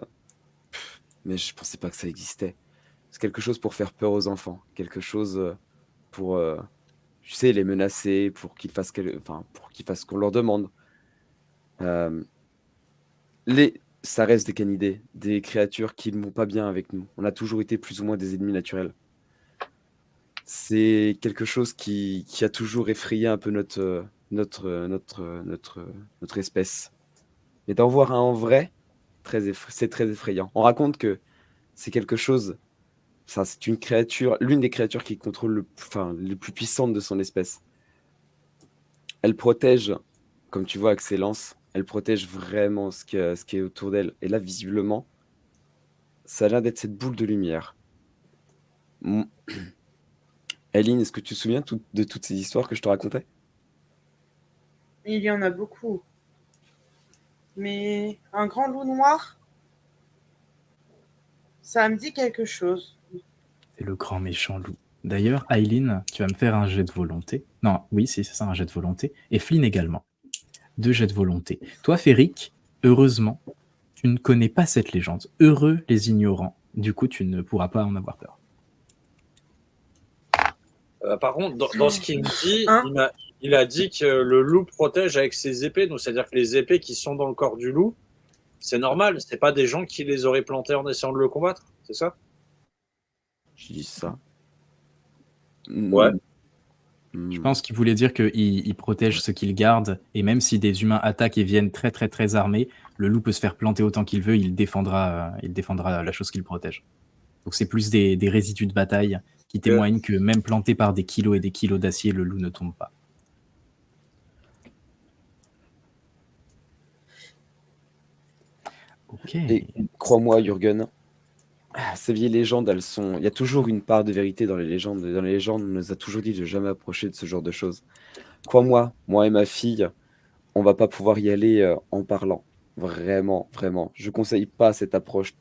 mais je pensais pas que ça existait. C'est quelque chose pour faire peur aux enfants. Quelque chose pour, tu sais, les menacer, pour qu'ils fassent, pour qu'ils fassent ce qu'on leur demande. Euh, Ça reste des canidés, des créatures qui ne vont pas bien avec nous. On a toujours été plus ou moins des ennemis naturels. C'est quelque chose qui a toujours effrayé un peu notre espèce. Mais d'en voir un en vrai, c'est très effrayant. On raconte que c'est quelque chose, ça, c'est une créature, l'une des créatures qui contrôle les plus puissantes de son espèce. Elle protège, comme tu vois avec ses lances, elle protège vraiment ce qui est autour d'elle. Et là, visiblement, ça a l'air d'être cette boule de lumière. Mm. Aileen, est-ce que tu te souviens de toutes ces histoires que je te racontais? Il y en a beaucoup. Mais un grand loup noir, ça me dit quelque chose. C'est le grand méchant loup. D'ailleurs, Aileen, tu vas me faire un jet de volonté. Non, oui, c'est ça, un jet de volonté. Et Flynn également. 2 jets de volonté. Toi, Féric, heureusement, tu ne connais pas cette légende. Heureux les ignorants. Du coup, tu ne pourras pas en avoir peur. Par contre, dans ce qu'il me dit, Hein il a dit que le loup protège avec ses épées. Donc, c'est-à-dire que les épées qui sont dans le corps du loup, c'est normal. C'est pas des gens qui les auraient plantées en essayant de le combattre. C'est ça? Je dis ça. Ouais. Je pense qu'il voulait dire qu'il protège ce qu'il garde, et même si des humains attaquent et viennent très très très armés, le loup peut se faire planter autant qu'il veut, il défendra la chose qu'il protège. Donc c'est plus des résidus de bataille qui témoignent que même planté par des kilos et des kilos d'acier, le loup ne tombe pas. Ok. Et crois-moi, Jürgen, ces vieilles légendes, elles sont. Il y a toujours une part de vérité dans les légendes. Dans les légendes, on nous a toujours dit de jamais approcher de ce genre de choses. Crois-moi, moi et ma fille, on va pas pouvoir y aller en parlant. Vraiment, vraiment. Je conseille pas cette approche.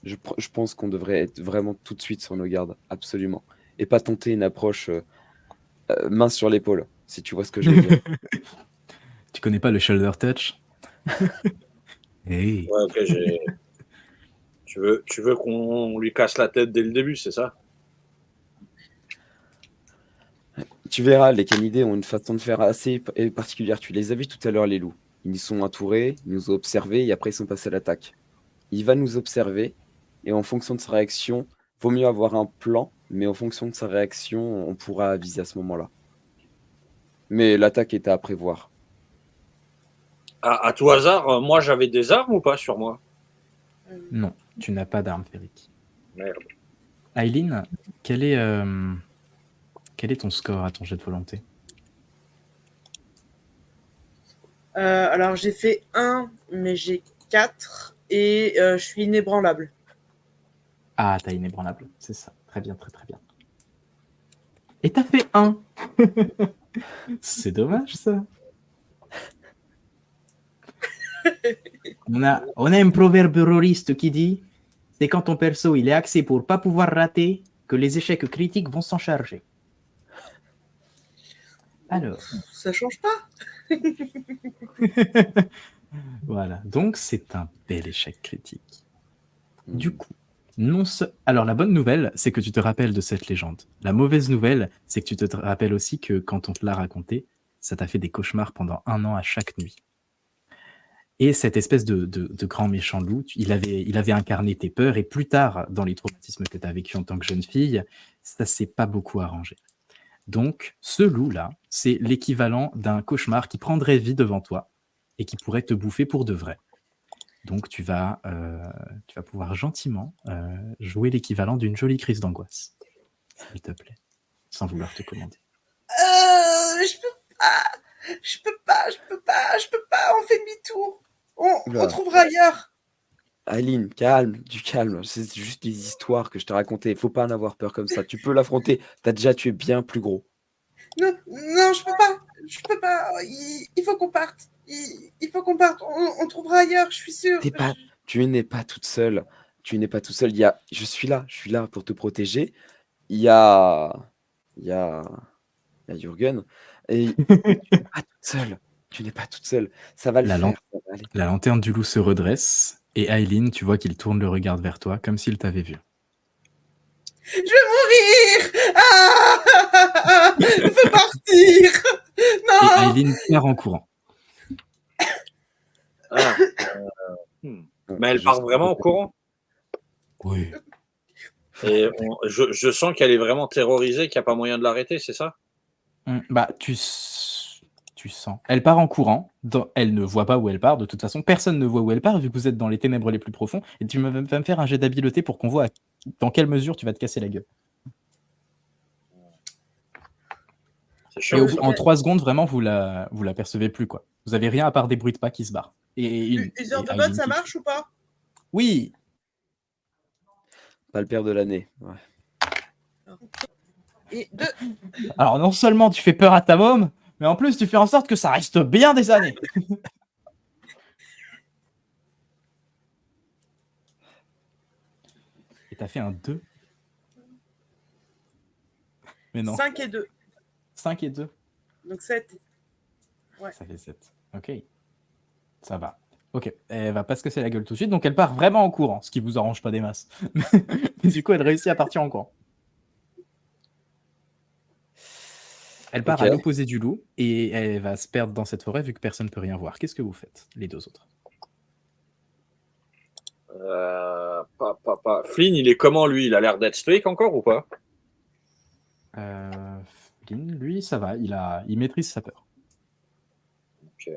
Je pense qu'on devrait être vraiment tout de suite sur nos gardes, absolument. Et pas tenter une approche main sur l'épaule, si tu vois ce que je veux dire. Tu connais pas le shoulder touch? Hey. Ouais, ok, tu veux qu'on lui casse la tête dès le début, c'est ça? Tu verras, les canidés ont une façon de faire assez particulière. Tu les as vus tout à l'heure, les loups. Ils nous sont entourés, ils nous ont observés et après ils sont passés à l'attaque. Il va nous observer et en fonction de sa réaction, vaut mieux avoir un plan, mais en fonction de sa réaction, on pourra aviser à ce moment-là. Mais l'attaque est à prévoir. À tout hasard, moi j'avais des armes ou pas sur moi? Non, tu n'as pas d'arme, Féric. Merde. Aileen, quel est ton score à ton jet de volonté? Alors j'ai fait 1, mais j'ai 4 et je suis inébranlable. Ah, t'as inébranlable, c'est ça. Très bien, très très bien. Et t'as fait 1. C'est dommage, ça. On a un proverbe rôliste qui dit « C'est quand ton perso il est axé pour pas pouvoir rater que les échecs critiques vont s'en charger. » Alors. Ça change pas. Voilà, donc c'est un bel échec critique. Du coup, alors la bonne nouvelle, c'est que tu te rappelles de cette légende. La mauvaise nouvelle, c'est que tu te rappelles aussi que quand on te l'a raconté, ça t'a fait des cauchemars pendant 1 an à chaque nuit. Et cette espèce de grand méchant loup, il avait incarné tes peurs, et plus tard, dans les traumatismes que tu as vécu en tant que jeune fille, ça s'est pas beaucoup arrangé. Donc, ce loup-là, c'est l'équivalent d'un cauchemar qui prendrait vie devant toi et qui pourrait te bouffer pour de vrai. Donc, tu vas pouvoir gentiment jouer l'équivalent d'une jolie crise d'angoisse. S'il te plaît, sans vouloir te commander. Je peux pas, on fait demi-tour. On trouvera ailleurs. Aileen, calme, du calme. C'est juste des histoires que je t'ai racontées. Il faut pas en avoir peur comme ça. Tu peux l'affronter. T'as déjà tué bien plus gros. Non, je peux pas. Il faut qu'on parte. Il faut qu'on parte. On trouvera ailleurs, je suis sûre. tu n'es pas toute seule. Tu n'es pas toute seule. Je suis là pour te protéger. Il y a, il y a, il y a Jürgen. Et tu n'es pas toute seule. Tu n'es pas toute seule. Ça va le La, faire. lan- Ça va aller. la lanterne du loup se redresse et Aileen, tu vois qu'il tourne le regard vers toi comme s'il t'avait vu. Je vais mourir. Ah, je veux partir. Et Non. Aileen part en courant. Ah, mais elle part vraiment au courant. Oui. Et je sens qu'elle est vraiment terrorisée, qu'il n'y a pas moyen de l'arrêter, c'est ça? Bah, tu sens. Elle part en courant. Elle ne voit pas où elle part. De toute façon, personne ne voit où elle part vu que vous êtes dans les ténèbres les plus profonds. Et tu vas me faire un jet d'habileté pour qu'on voit dans quelle mesure tu vas te casser la gueule. C'est Et chaud. en 3 secondes, vraiment, vous la percevez plus, quoi. Vous avez rien à part des bruits de pas qui se barrent. User de bot, ça marche ou pas? Oui. Pas le père de l'année. Ouais. Et 2. Alors, non seulement tu fais peur à ta môme, mais en plus, tu fais en sorte que ça reste bien des années. Et t'as fait un 2. Mais non. 5 et 2. 5 et 2. Donc 7. Ouais. Ça fait 7. Ok. Ça va. Ok. Elle va pas se casser la gueule tout de suite, donc elle part vraiment en courant, ce qui vous arrange pas des masses. Mais du coup, elle réussit à partir en courant. Elle part à l'opposé du loup et elle va se perdre dans cette forêt vu que personne ne peut rien voir. Qu'est-ce que vous faites, les deux autres? Flynn, il est comment, lui? Il a l'air d'être stoïque encore ou pas? Flynn, lui, ça va. Il maîtrise sa peur. Ok.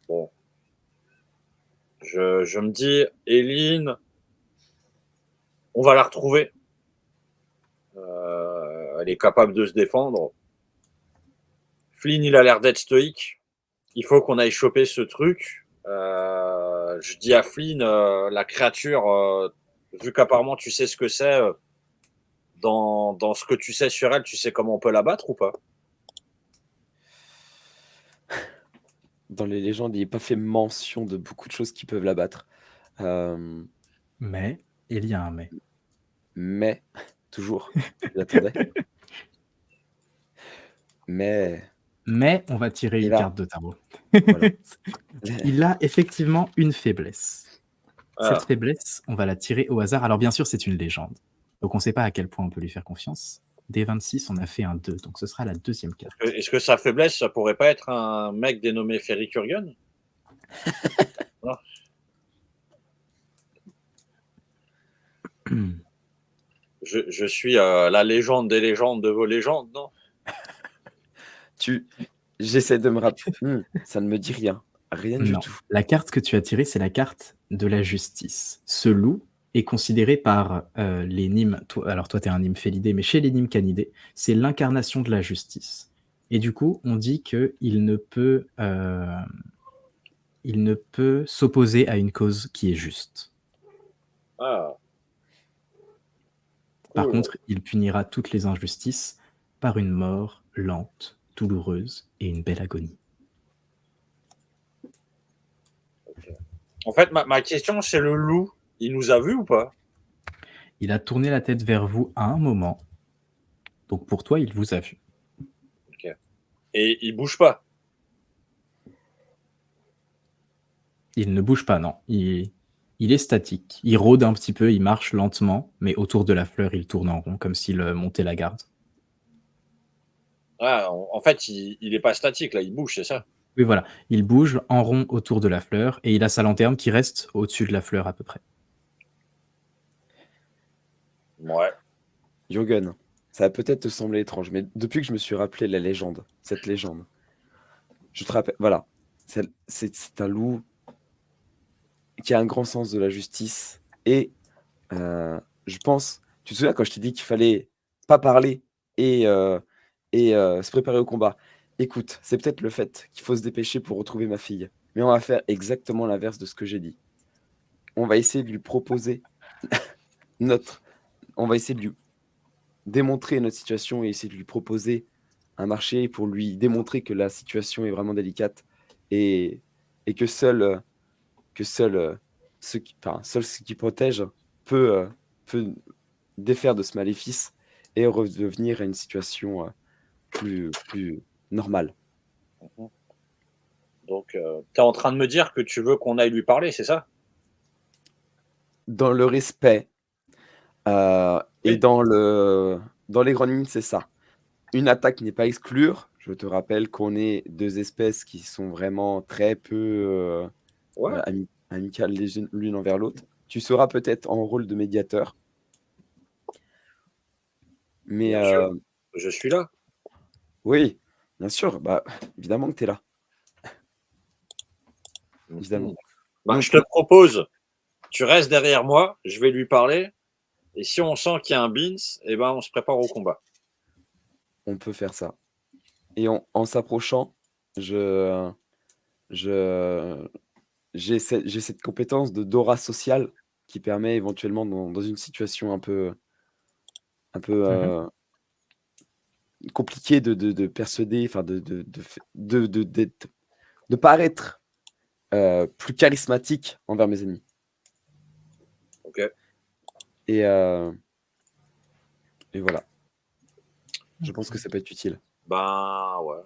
Bon. Je me dis, Aileen, on va la retrouver. Elle est capable de se défendre. Flynn, il a l'air d'être stoïque. Il faut qu'on aille choper ce truc. Je dis à Flynn, la créature, vu qu'apparemment tu sais ce que c'est, dans ce que tu sais sur elle, tu sais comment on peut la battre ou pas? Dans les légendes, il n'est pas fait mention de beaucoup de choses qui peuvent la battre. Mais, il y a un mais. Mais, toujours, j'attendais. Mais, on va tirer une carte de tarot. Voilà. Il a effectivement une faiblesse. Cette faiblesse, on va la tirer au hasard. Alors bien sûr, c'est une légende. Donc on ne sait pas à quel point on peut lui faire confiance. Dès 26, on a fait un 2. Donc ce sera la deuxième carte. Est-ce que sa faiblesse, ça pourrait pas être un mec dénommé Ferry Kurgan? Non. Je suis la légende des légendes de vos légendes, non? J'essaie de me rappeler. Ça ne me dit rien. Rien du tout. La carte que tu as tirée, c'est la carte de la justice. Ce loup est considéré par les Nîmes. Alors toi, tu es un Nîmes félidé, mais chez les Nîmes canidés, c'est l'incarnation de la justice. Et du coup, on dit qu'il ne peut s'opposer à une cause qui est juste. Ah. Par contre, il punira toutes les injustices par une mort lente, douloureuse et une belle agonie. Okay. En fait, ma question, c'est le loup. Il nous a vus ou pas? Il a tourné la tête vers vous à un moment. Donc pour toi, il vous a vu. Ok. Et il bouge pas? Il ne bouge pas, non. Il est statique. Il rôde un petit peu, il marche lentement, mais autour de la fleur, il tourne en rond, comme s'il montait la garde. Ah, en fait, il n'est pas statique, là, il bouge, c'est ça? Oui, voilà. Il bouge en rond autour de la fleur, et il a sa lanterne qui reste au-dessus de la fleur à peu près. Ouais. Jürgen, ça va peut-être te sembler étrange, mais depuis que je me suis rappelé la légende, cette légende, je te rappelle, voilà, c'est un loup qui a un grand sens de la justice, et je pense, tu te souviens quand je t'ai dit qu'il fallait pas parler et se préparer au combat? Écoute, c'est peut-être le fait qu'il faut se dépêcher pour retrouver ma fille, mais on va faire exactement l'inverse de ce que j'ai dit. On va essayer de lui proposer on va essayer de lui démontrer notre situation et essayer de lui proposer un marché pour lui démontrer que la situation est vraiment délicate et que seul seul ce qui protège peut défaire de ce maléfice et redevenir à une situation plus normale. Donc, tu es en train de me dire que tu veux qu'on aille lui parler, c'est ça? Dans le respect et Oui. dans les grandes lignes, c'est ça. Une attaque n'est pas à exclure. Je te rappelle qu'on est deux espèces qui sont vraiment très peu Ouais, amicales l'une envers l'autre. Tu seras peut-être en rôle de médiateur. Mais bien sûr, je suis là. oui, bien sûr, bah, évidemment que tu es là. Évidemment. Bah, Donc, je te propose, tu restes derrière moi, je vais lui parler. Et si on sent qu'il y a un beans, eh ben, on se prépare au combat. on peut faire ça. Et en s'approchant, je, je, j'ai cette compétence de d'aura sociale qui permet éventuellement dans une situation un peu Mhm. compliquée de persuader, enfin de paraître plus charismatique envers mes ennemis. Ok. Et voilà. Je pense que ça peut être utile. Ben ouais.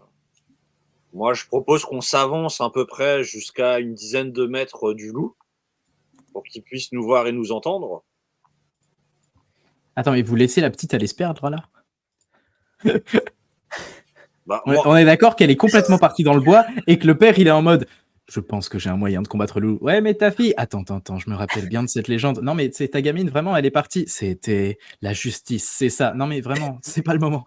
Moi, je propose qu'on s'avance à peu près jusqu'à une dizaine de mètres du loup pour qu'il puisse nous voir et nous entendre. Attends, mais vous laissez la petite aller se perdre là? Bah, On est, moi, on est d'accord qu'elle est complètement partie dans le bois et que le père, il est en mode je pense que j'ai un moyen de combattre le loup. Ouais, mais ta fille. Attends, je me rappelle bien de cette légende. Non, mais c'est ta gamine, vraiment, elle est partie. C'était la justice, c'est ça. Non, mais vraiment, c'est pas le moment.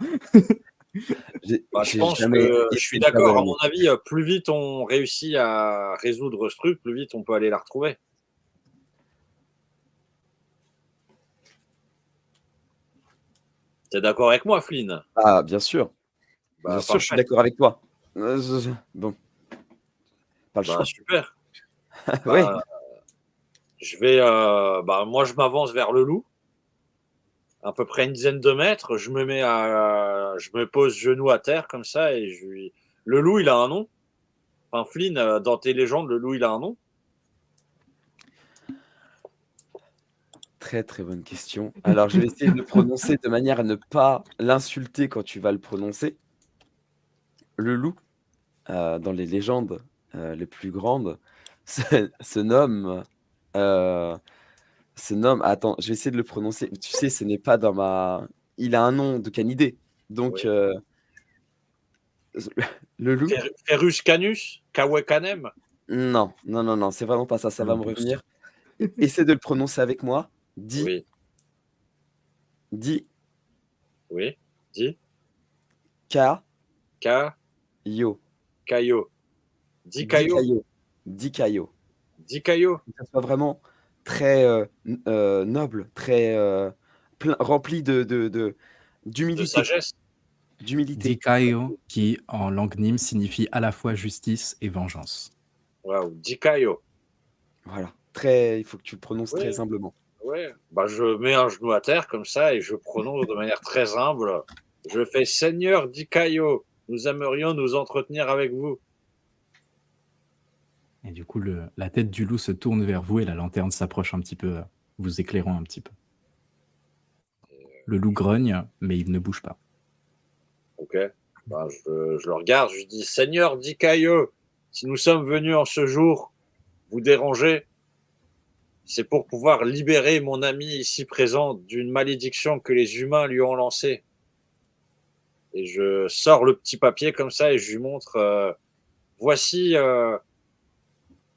je J'ai pense jamais que je suis essayé de faire de d'accord. la À mon mots. avis, plus vite on réussit à résoudre ce truc, plus vite on peut aller la retrouver. T'es d'accord avec moi, Flynn? Ah, bien sûr, Bah, je suis parfait. d'accord avec toi. Bon, pas le Bah, choix. super. Ouais, Bah, moi, je m'avance vers le loup, à peu près une dizaine de mètres. Je me pose genou à terre comme ça et le loup, il a un nom. Enfin, Flynn, dans tes légendes, le loup, il a un nom. très très bonne question. Alors, je vais essayer de le prononcer de manière à ne pas l'insulter quand tu vas le prononcer. Le loup, dans les légendes les plus grandes, se nomme. euh, se nomme. Attends, je vais essayer de le prononcer. Tu sais, ce n'est pas dans ma. Il a un nom de canidé. Donc, Oui. le loup. Ferus Canus, Kawekanem. Non, c'est vraiment pas ça. Ça Le va me boost. revenir. Essaie de le prononcer avec moi. Oui, Di, oui. Di, Ka, Ka, Yo. Kayo. Di Kayo. Dikayo. Dikayo. Di Kayo. Que ça soit vraiment très noble, très rempli De d'humilité. sagesse. D'humilité. Dikaio, qui en langue nîmes signifie à la fois justice et vengeance. Waouh, Di Kayo. Voilà. Très, il faut que tu le prononces Oui, très humblement. ouais. Bah, je mets un genou à terre comme ça et je prononce de manière très humble. Je fais Seigneur Di Kayo, nous aimerions nous entretenir avec vous. Et du coup, la tête du loup se tourne vers vous et la lanterne s'approche un petit peu, vous éclairant un petit peu. Le loup grogne, mais il ne bouge pas. Ok. Bah, je le regarde, je lui dis Seigneur Di Kayo, si nous sommes venus en ce jour vous déranger, c'est pour pouvoir libérer mon ami ici présent d'une malédiction que les humains lui ont lancée. Et je sors le petit papier comme ça et je lui montre voici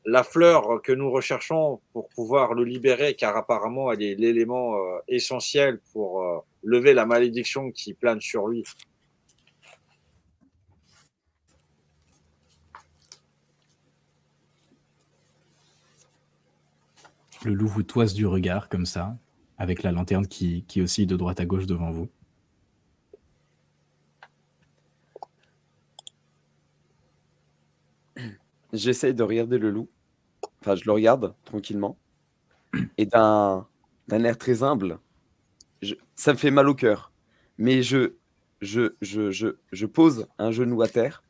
la fleur que nous recherchons pour pouvoir le libérer, car apparemment elle est l'élément essentiel pour lever la malédiction qui plane sur lui. Le loup vous toise du regard comme ça, avec la lanterne qui oscille de droite à gauche devant vous. J'essaye de regarder le loup. Enfin, je le regarde tranquillement. Et d'un air très humble, ça me fait mal au cœur. Mais je pose un genou à terre.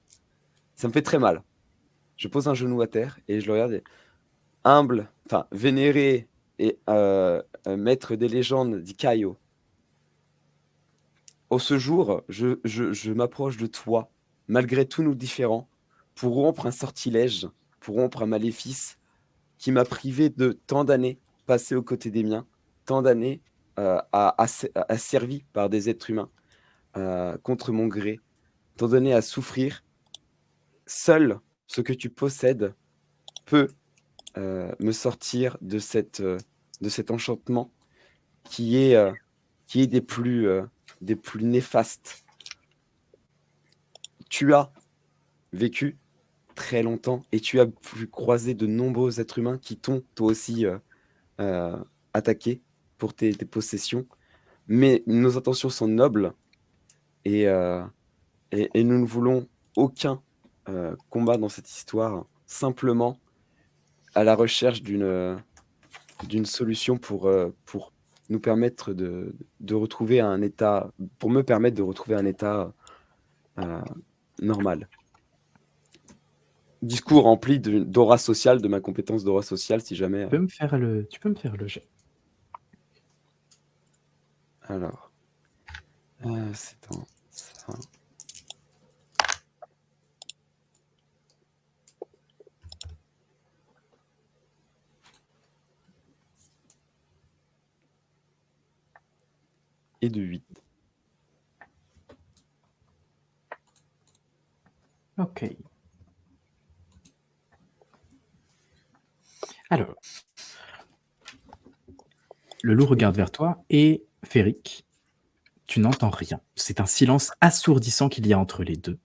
Ça me fait très mal. Je pose un genou à terre et je le regarde. humble, enfin vénéré et maître des légendes d'Ikaio, au ce jour, je m'approche de toi, malgré tous nos différends, pour rompre un sortilège, pour rompre un maléfice qui m'a privé de tant d'années passées aux côtés des miens, tant d'années asservies par des êtres humains contre mon gré, tant d'années à souffrir. Seul ce que tu possèdes peut me sortir de cet enchantement qui est des plus néfastes. Tu as vécu très longtemps et tu as pu croiser de nombreux êtres humains qui t'ont toi aussi attaqué pour tes possessions. Mais nos intentions sont nobles et nous ne voulons aucun combat dans cette histoire, simplement à la recherche d'une solution pour nous permettre de retrouver un état, pour me permettre de retrouver un état normal. Discours rempli d'aura sociale, de ma compétence d'aura sociale, si jamais. Tu peux me faire le jet. Alors, c'est un ça. Et de 8. Ok. Alors, le loup regarde vers toi et Féric, tu n'entends rien. C'est un silence assourdissant qu'il y a entre les deux.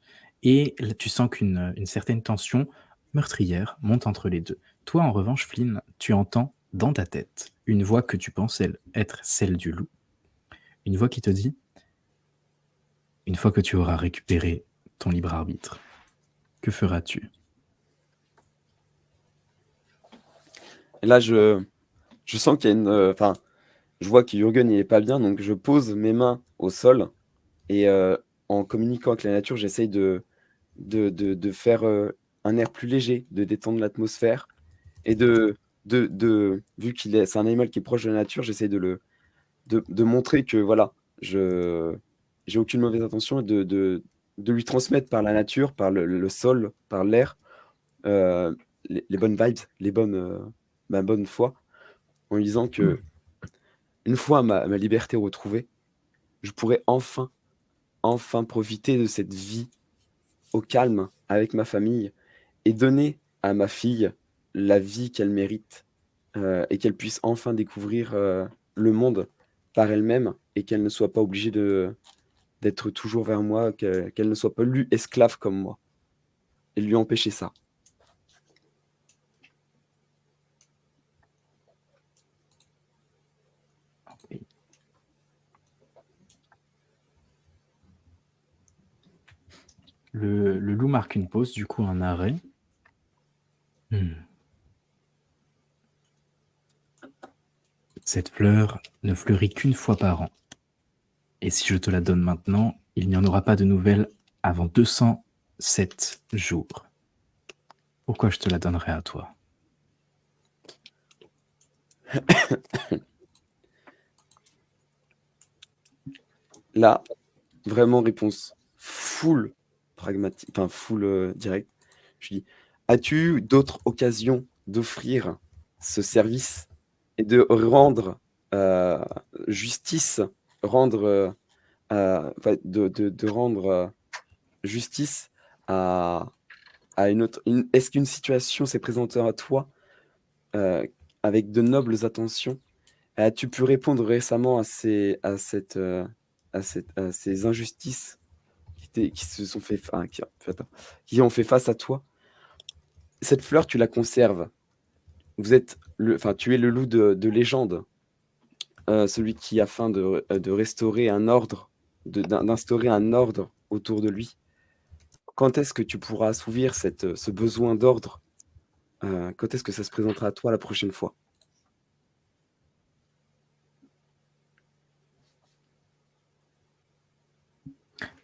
Et là, tu sens qu'une certaine tension meurtrière monte entre les deux. Toi, en revanche, Flynn, tu entends dans ta tête une voix que tu penses être celle du loup. Une voix qui te dit, une fois que tu auras récupéré ton libre arbitre, que feras-tu? Et là, je sens qu'il y a une. Enfin, je vois que Jürgen il est pas bien, donc je pose mes mains au sol et en communiquant avec la nature, j'essaye de faire un air plus léger, de détendre l'atmosphère et vu c'est un animal qui est proche de la nature, j'essaye de montrer que voilà, j'ai aucune mauvaise intention et de lui transmettre par la nature, par le sol, par l'air, les bonnes vibes, ma bonne foi, en lui disant que une fois ma liberté retrouvée, je pourrais enfin profiter de cette vie au calme avec ma famille et donner à ma fille la vie qu'elle mérite et qu'elle puisse enfin découvrir le monde par elle-même et qu'elle ne soit pas obligée d'être toujours vers moi, qu'elle ne soit pas lui esclave comme moi et lui empêcher ça. Le loup marque une pause, du coup un arrêt. Cette fleur ne fleurit qu'une fois par an. Et si je te la donne maintenant, il n'y en aura pas de nouvelles avant 207 jours. Pourquoi je te la donnerai à toi? Là, vraiment réponse full pragmatique, enfin full direct. Je dis, as-tu eu d'autres occasions d'offrir ce service et de rendre justice, de rendre justice à une autre. Est-ce qu'une situation s'est présentée à toi avec de nobles intentions? As-tu pu répondre récemment à ces injustices qui se sont fait, enfin, qui ont fait face à toi? Cette fleur, tu la conserves. Tu es le loup de légende, celui qui, afin de restaurer un ordre, d'instaurer un ordre autour de lui. Quand est-ce que tu pourras assouvir ce besoin d'ordre? Quand est-ce que ça se présentera à toi la prochaine fois?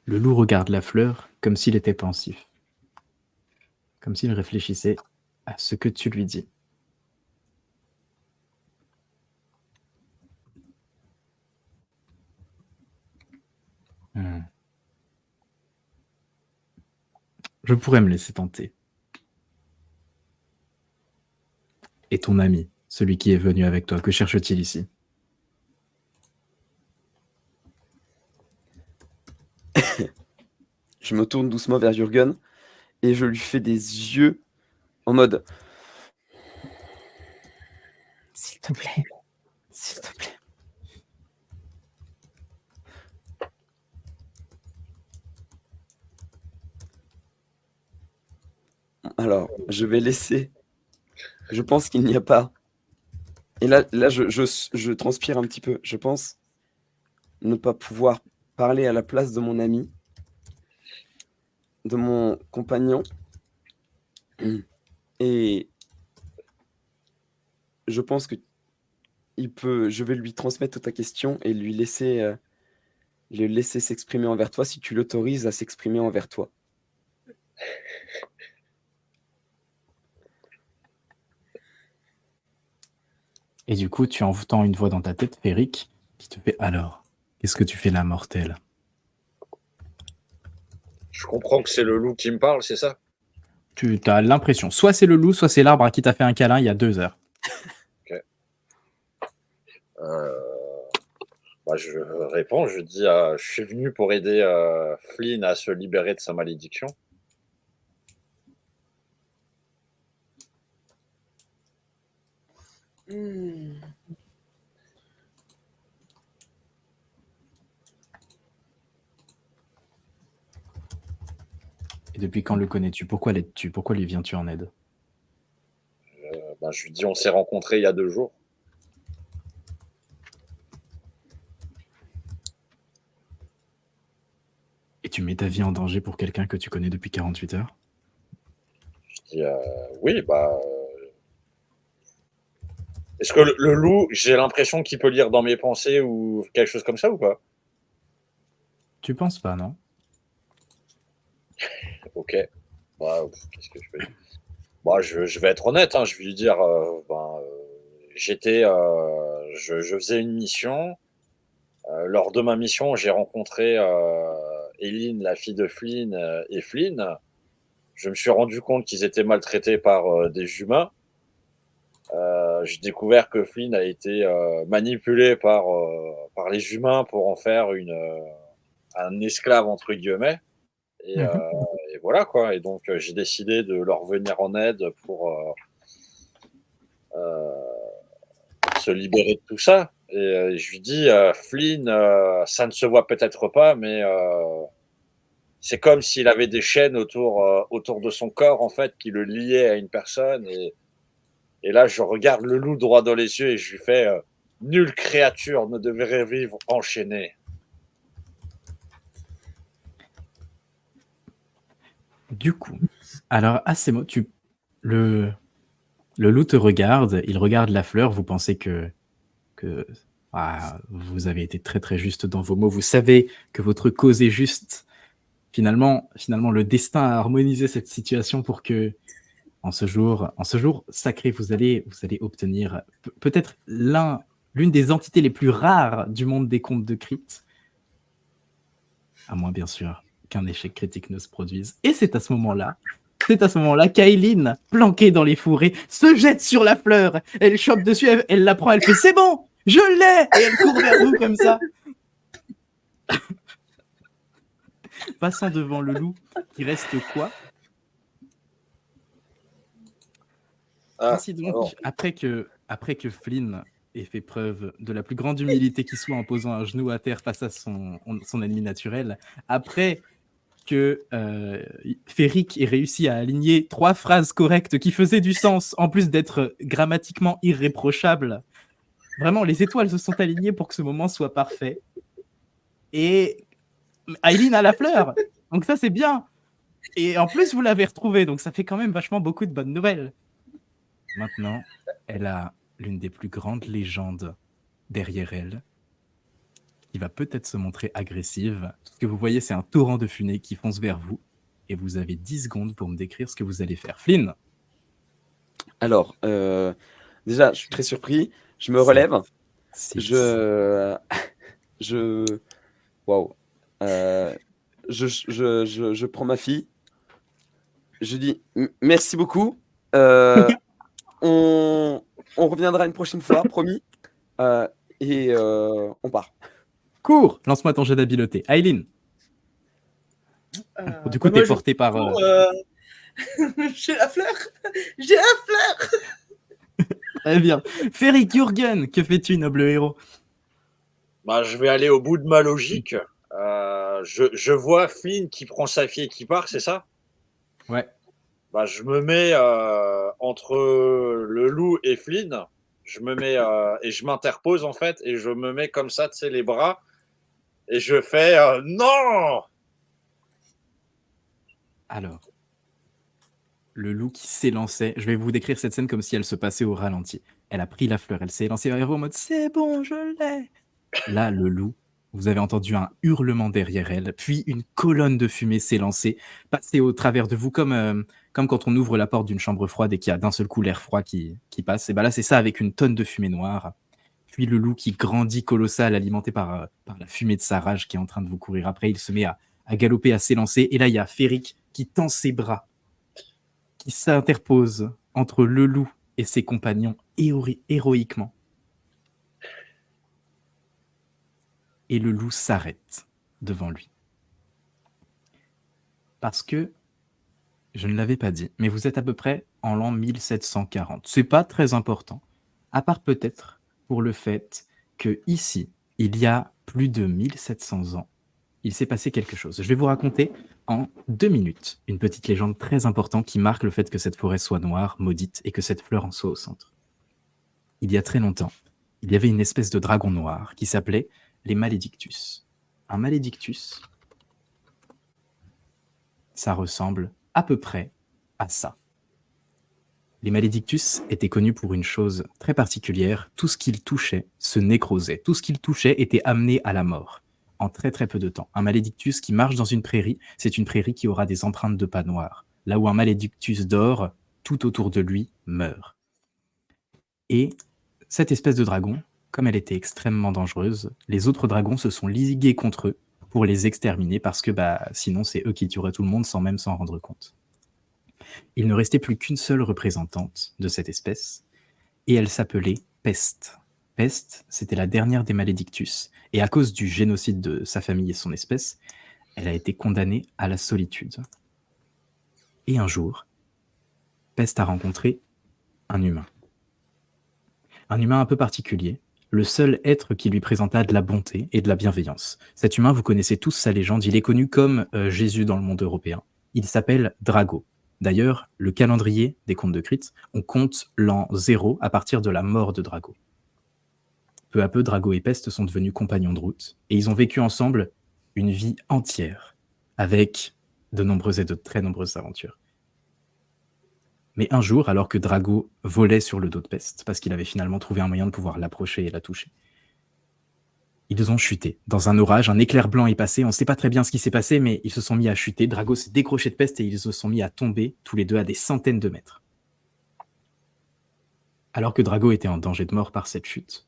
Le loup regarde la fleur comme s'il était pensif, comme s'il réfléchissait à ce que tu lui dis. Hmm. Je pourrais me laisser tenter. Et ton ami, celui qui est venu avec toi, que cherche-t-il ici? Je me tourne doucement vers Jürgen et je lui fais des yeux en mode s'il te plaît, s'il te plaît. Alors, je vais laisser. Je pense qu'il n'y a pas. Et là je transpire un petit peu. Je pense ne pas pouvoir parler à la place de mon ami, de mon compagnon. Et je pense que je vais lui transmettre ta question et le laisser s'exprimer envers toi si tu l'autorises à s'exprimer envers toi. Et du coup, tu entends une voix dans ta tête, Féric, qui te fait alors, qu'est-ce que tu fais là, mortel? Je comprends que c'est le loup qui me parle, c'est ça? Tu as l'impression, soit c'est le loup, soit c'est l'arbre à qui t'a fait un câlin il y a 2 heures. Bah, je réponds, je dis je suis venu pour aider Flynn à se libérer de sa malédiction. Hmm. Et depuis quand le connais-tu? Pourquoi l'aides-tu? Pourquoi lui viens-tu en aide? Bah, je lui dis on s'est rencontrés il y a 2 jours. Et tu mets ta vie en danger pour quelqu'un que tu connais depuis 48 heures? Je dis oui, bah. Est-ce que le loup, j'ai l'impression qu'il peut lire dans mes pensées ou quelque chose comme ça ou pas? Tu penses pas, non? Ok. Bah, qu'est-ce que je peux dire? Bah, je vais être honnête, hein, je vais lui dire je faisais une mission. Lors de ma mission, j'ai rencontré Eileen, la fille de Flynn, et Flynn. Je me suis rendu compte qu'ils étaient maltraités par des humains. J'ai découvert que Flynn a été manipulé par les humains pour en faire un esclave, entre guillemets. Et, Mhm. et voilà quoi. Et donc, j'ai décidé de leur venir en aide pour se libérer de tout ça. Et je lui dis, Flynn, ça ne se voit peut-être pas, mais c'est comme s'il avait des chaînes autour de son corps, en fait, qui le liaient à une personne. Et là, je regarde le loup droit dans les yeux et je lui fais nulle créature ne devrait vivre enchaînée. Du coup, alors à ces mots, le loup te regarde, il regarde la fleur, vous pensez que vous avez été très très juste dans vos mots, vous savez que votre cause est juste. Finalement, le destin a harmonisé cette situation pour que, en ce jour sacré, vous allez obtenir peut-être l'une des entités les plus rares du monde des contes de Crit, à moins bien sûr qu'un échec critique ne se produise. Et c'est à ce moment-là qu'Aileen, planquée dans les fourrés, se jette sur la fleur. Elle chope dessus, elle la prend, elle fait « C'est bon, je l'ai !» Et elle court vers vous comme ça. Passant devant le loup, qui reste quoi? Ainsi donc, après que Flynn ait fait preuve de la plus grande humilité qui soit en posant un genou à terre face à son ennemi naturel, après que Féric ait réussi à aligner 3 phrases correctes qui faisaient du sens, en plus d'être grammatiquement irréprochables, vraiment, les étoiles se sont alignées pour que ce moment soit parfait. Et Aileen a la fleur, donc ça c'est bien. Et en plus, vous l'avez retrouvée, donc ça fait quand même vachement beaucoup de bonnes nouvelles. Maintenant, elle a l'une des plus grandes légendes derrière elle, qui va peut-être se montrer agressive. Ce que vous voyez, c'est un torrent de fumée qui fonce vers vous, et vous avez 10 secondes pour me décrire ce que vous allez faire. Flynn. Alors, déjà, je suis très surpris. Je me relève. Six. Je... Waouh. Euh, je prends ma fille. Je dis merci beaucoup. Euh, on reviendra une prochaine fois, promis. Et on part. Cours. Lance-moi ton jet d'habileté. Aileen. Du coup, Bah, moi, t'es je porté par. cours, j'ai la fleur. J'ai la fleur. Très bien. Ferric Jurgen, que fais-tu, noble héros? Bah, je vais aller au bout de ma logique. Je vois Flynn qui prend sa fille et qui part, c'est ça? Ouais. Bah, je me mets entre le loup et Flynn. Je me mets et je m'interpose en fait et je me mets comme ça, tu sais, les bras et je fais non. Alors, le loup qui s'élançait. Je vais vous décrire cette scène comme si elle se passait au ralenti. Elle a pris la fleur, elle s'est élancée vers vous en mode c'est bon, je l'ai. Là, le loup, vous avez entendu un hurlement derrière elle, puis une colonne de fumée s'est lancée, passer au travers de vous comme quand on ouvre la porte d'une chambre froide et qu'il y a d'un seul coup l'air froid qui passe. Et ben là, c'est ça avec une tonne de fumée noire. Puis le loup qui grandit colossal, alimenté par la fumée de sa rage qui est en train de vous courir après. Il se met à galoper, à s'élancer. Et là, il y a Ferric qui tend ses bras, qui s'interpose entre le loup et ses compagnons héroïquement. Et le loup s'arrête devant lui. Parce que, je ne l'avais pas dit, mais vous êtes à peu près en l'an 1740. C'est pas très important, à part peut-être pour le fait que ici, il y a plus de 1700 ans, il s'est passé quelque chose. Je vais vous raconter en 2 minutes une petite légende très importante qui marque le fait que cette forêt soit noire, maudite, et que cette fleur en soit au centre. Il y a très longtemps, il y avait une espèce de dragon noir qui s'appelait les Maledictus. Un Maledictus, ça ressemble à peu près à ça. Les Maledictus étaient connus pour une chose très particulière, tout ce qu'ils touchaient se nécrosait, tout ce qu'ils touchaient était amené à la mort, en très très peu de temps. Un Maledictus qui marche dans une prairie, c'est une prairie qui aura des empreintes de pas noirs. Là où un Maledictus dort, tout autour de lui meurt. Et cette espèce de dragon, comme elle était extrêmement dangereuse, les autres dragons se sont ligués contre eux pour les exterminer parce que sinon c'est eux qui tueraient tout le monde sans même s'en rendre compte. Il ne restait plus qu'une seule représentante de cette espèce et elle s'appelait Peste. Peste, c'était la dernière des Maledictus et à cause du génocide de sa famille et son espèce, elle a été condamnée à la solitude. Et un jour, Peste a rencontré un humain. Un humain un peu particulier, le seul être qui lui présenta de la bonté et de la bienveillance. Cet humain, vous connaissez tous sa légende, il est connu comme Jésus dans le monde européen. Il s'appelle Drago. D'ailleurs, le calendrier des contes de Crîte, on compte l'an 0 à partir de la mort de Drago. Peu à peu, Drago et Peste sont devenus compagnons de route, et ils ont vécu ensemble une vie entière, avec de nombreuses et de très nombreuses aventures. Mais un jour, alors que Drago volait sur le dos de Peste, parce qu'il avait finalement trouvé un moyen de pouvoir l'approcher et la toucher, ils ont chuté. Dans un orage, un éclair blanc est passé, on ne sait pas très bien ce qui s'est passé, mais ils se sont mis à chuter. Drago s'est décroché de Peste et ils se sont mis à tomber, tous les deux, à des centaines de mètres. Alors que Drago était en danger de mort par cette chute,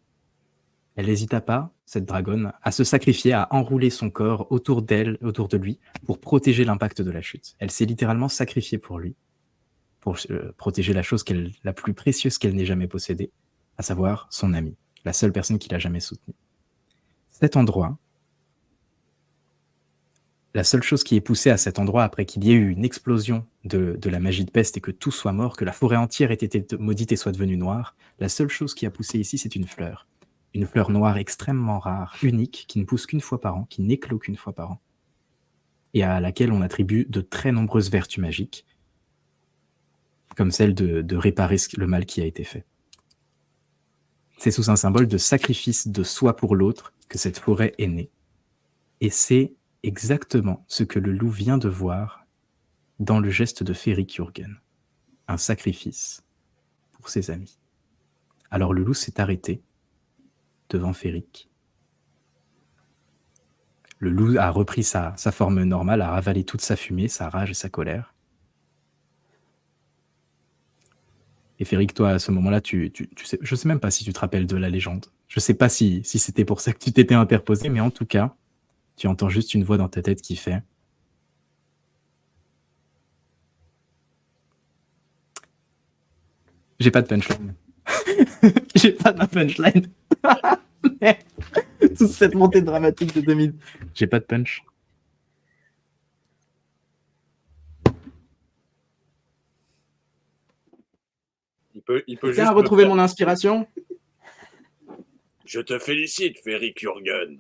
elle n'hésita pas, cette dragonne, à se sacrifier, à enrouler son corps autour d'elle, autour de lui, pour protéger l'impact de la chute. Elle s'est littéralement sacrifiée pour lui, pour protéger la chose la plus précieuse qu'elle n'ait jamais possédée, à savoir son ami, la seule personne qui l'a jamais soutenue. Cet endroit, la seule chose qui est poussée à cet endroit après qu'il y ait eu une explosion de la magie de Peste et que tout soit mort, que la forêt entière ait été maudite et soit devenue noire, la seule chose qui a poussé ici, c'est une fleur. Une fleur noire extrêmement rare, unique, qui ne pousse qu'une fois par an, qui n'éclot qu'une fois par an, et à laquelle on attribue de très nombreuses vertus magiques, comme celle de réparer le mal qui a été fait. C'est sous un symbole de sacrifice de soi pour l'autre que cette forêt est née. Et c'est exactement ce que le loup vient de voir dans le geste de Ferric Jurgen. Un sacrifice pour ses amis. Alors le loup s'est arrêté devant Ferric. Le loup a repris sa forme normale, a ravalé toute sa fumée, sa rage et sa colère. Et Ferric, toi, à ce moment-là, tu sais, je ne sais même pas si tu te rappelles de la légende. Je ne sais pas si c'était pour ça que tu t'étais interposé, mais en tout cas, Tu entends juste une voix dans ta tête qui fait « J'ai pas de punchline. J'ai pas de punchline. » Toute cette montée dramatique de 2000. J'ai pas de punch. Il peut Quelqu'un juste a me retrouvé faire- mon inspiration? Je te félicite, Ferric Jurgen.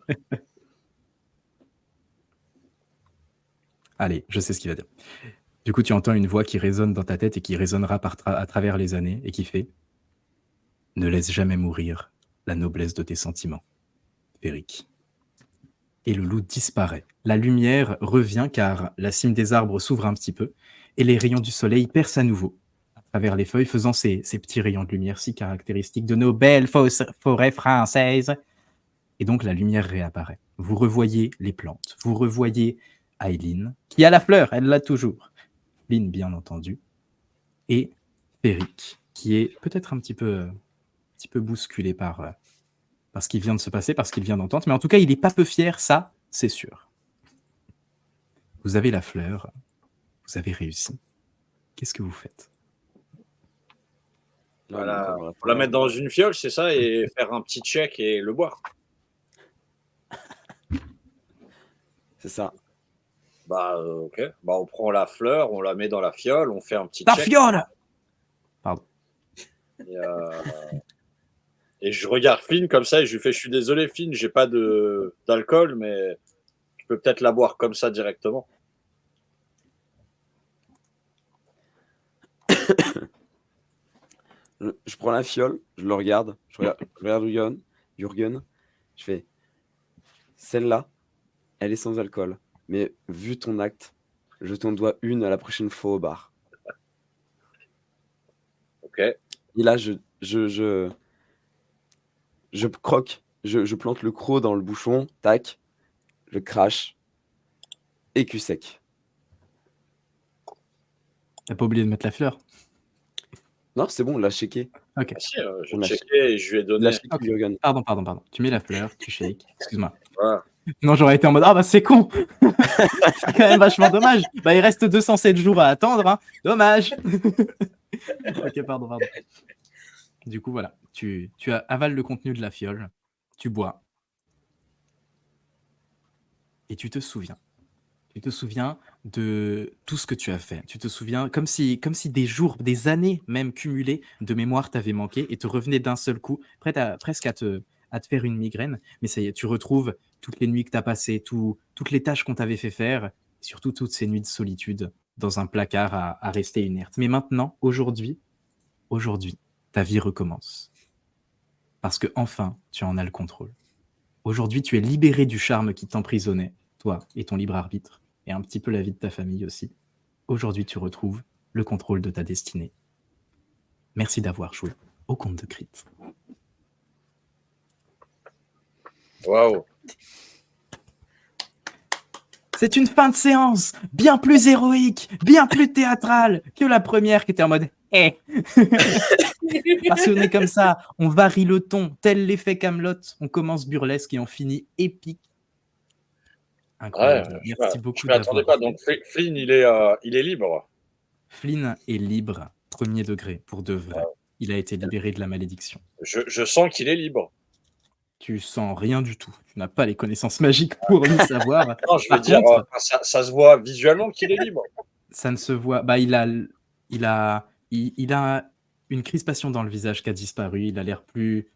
Allez, je sais ce qu'il va dire. Du coup, tu entends une voix qui résonne dans ta tête et qui résonnera à travers les années et qui fait « Ne laisse jamais mourir la noblesse de tes sentiments, Ferric. » Et le loup disparaît. La lumière revient car la cime des arbres s'ouvre un petit peu et les rayons du soleil percent à nouveau à travers les feuilles, faisant ces petits rayons de lumière si caractéristiques de nos belles forêts françaises. Et donc la lumière réapparaît. Vous revoyez les plantes, vous revoyez Aileen, qui a la fleur, elle l'a toujours. Lynn, bien entendu. Et Ferric, qui est peut-être un petit peu bousculé par ce qui vient de se passer, parce qu'il vient d'entendre. Mais en tout cas, il n'est pas peu fier, ça, c'est sûr. Vous avez la fleur, vous avez réussi. Qu'est-ce que vous faites? Là, Voilà. on va Faut la mettre dans une fiole, c'est ça, et faire un petit check et le boire. C'est ça. Bah, ok. Bah, on prend la fleur, on la met dans la fiole, on fait un petit La check. fiole! Et, et je regarde Flynn comme ça et je lui fais: Je suis désolé, Flynn, j'ai pas d'alcool, mais tu peux peut-être la boire comme ça directement. Je prends la fiole, je le regarde, je regarde Jürgen, je fais celle-là, elle est sans alcool, mais vu ton acte, je t'en dois une à la prochaine fois au bar. Ok. Et là, je croque, je plante le croc dans le bouchon, tac, je crache, et cul sec. T'as pas oublié de mettre la fleur? Non, c'est bon, on l'a shaké. Ok. Ah, si, j'ai On a checké et je lui ai On l'a donné. shaké, Ok. Jürgen. Pardon. Tu mets la fleur, tu shakes. Excuse-moi. Voilà. Non, j'aurais été en mode « Ah bah c'est con !» C'est quand même vachement dommage. Bah il reste 207 jours à attendre, hein. Dommage. Ok, pardon. Du coup, voilà. Tu avales le contenu de la fiole, tu bois. Et tu te souviens. Tu te souviens de tout ce que tu as fait. Tu te souviens comme si des jours, des années même cumulées de mémoire t'avaient manqué et te revenaient d'un seul coup, presque à te faire une migraine. Mais ça y est, tu retrouves toutes les nuits que tu as passées, toutes les tâches qu'on t'avait fait faire, et surtout toutes ces nuits de solitude dans un placard à rester inerte. Mais maintenant, aujourd'hui, ta vie recommence. Parce que enfin, tu en as le contrôle. Aujourd'hui, tu es libéré du charme qui t'emprisonnait, toi et ton libre arbitre, et un petit peu la vie de ta famille aussi. Aujourd'hui, tu retrouves le contrôle de ta destinée. Merci d'avoir joué au Conte de Crit. Waouh. C'est une fin de séance bien plus héroïque, bien plus théâtrale que la première qui était en mode « Eh !» Parce qu'on est comme ça, on varie le ton, tel l'effet Camelot, on commence burlesque et on finit épique. Incroyable. Ouais, Merci je beaucoup m'attendais d'avoir. pas. Donc, Flynn, il est libre. Flynn est libre, premier degré, pour de vrai. Il a été libéré de la malédiction. Je sens qu'il est libre. Tu sens rien du tout. Tu n'as pas les connaissances magiques pour le savoir. Non, je veux Par dire, contre, ça se voit visuellement qu'il est libre. ça ne se voit. Bah, il a une crispation dans le visage qui a disparu. Il a l'air plus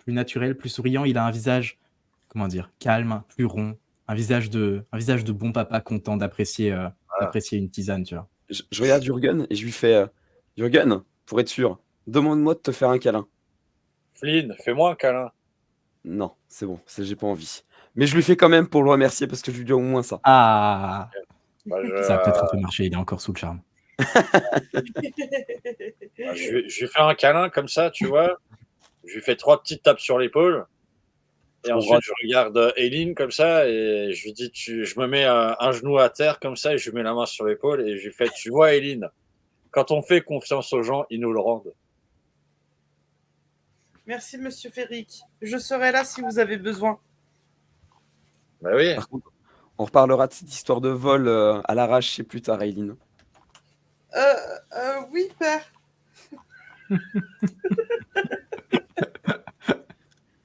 naturel, plus souriant. Il a un visage, comment dire, calme, plus rond. Un visage de bon papa content d'apprécier une tisane, tu vois. Je regarde Jürgen et je lui fais Jürgen, pour être sûr, demande-moi de te faire un câlin. Flynn, fais-moi un câlin. Non, c'est bon, j'ai pas envie. Mais je lui fais quand même pour le remercier parce que je lui dois au moins ça. Ah, Bah, ça a peut-être un peu marché. Il est encore sous le charme. je lui fais un câlin comme ça, tu vois. Je lui fais 3 petites tapes sur l'épaule. Et ensuite, je regarde Aileen comme ça et je lui dis, je me mets un genou à terre comme ça et je lui mets la main sur l'épaule et je lui fais, tu vois, Aileen, quand on fait confiance aux gens, ils nous le rendent. Merci, monsieur Ferric. Je serai là si vous avez besoin. Bah oui. On reparlera de cette histoire de vol à l'arraché plus tard, Aileen. Oui, père.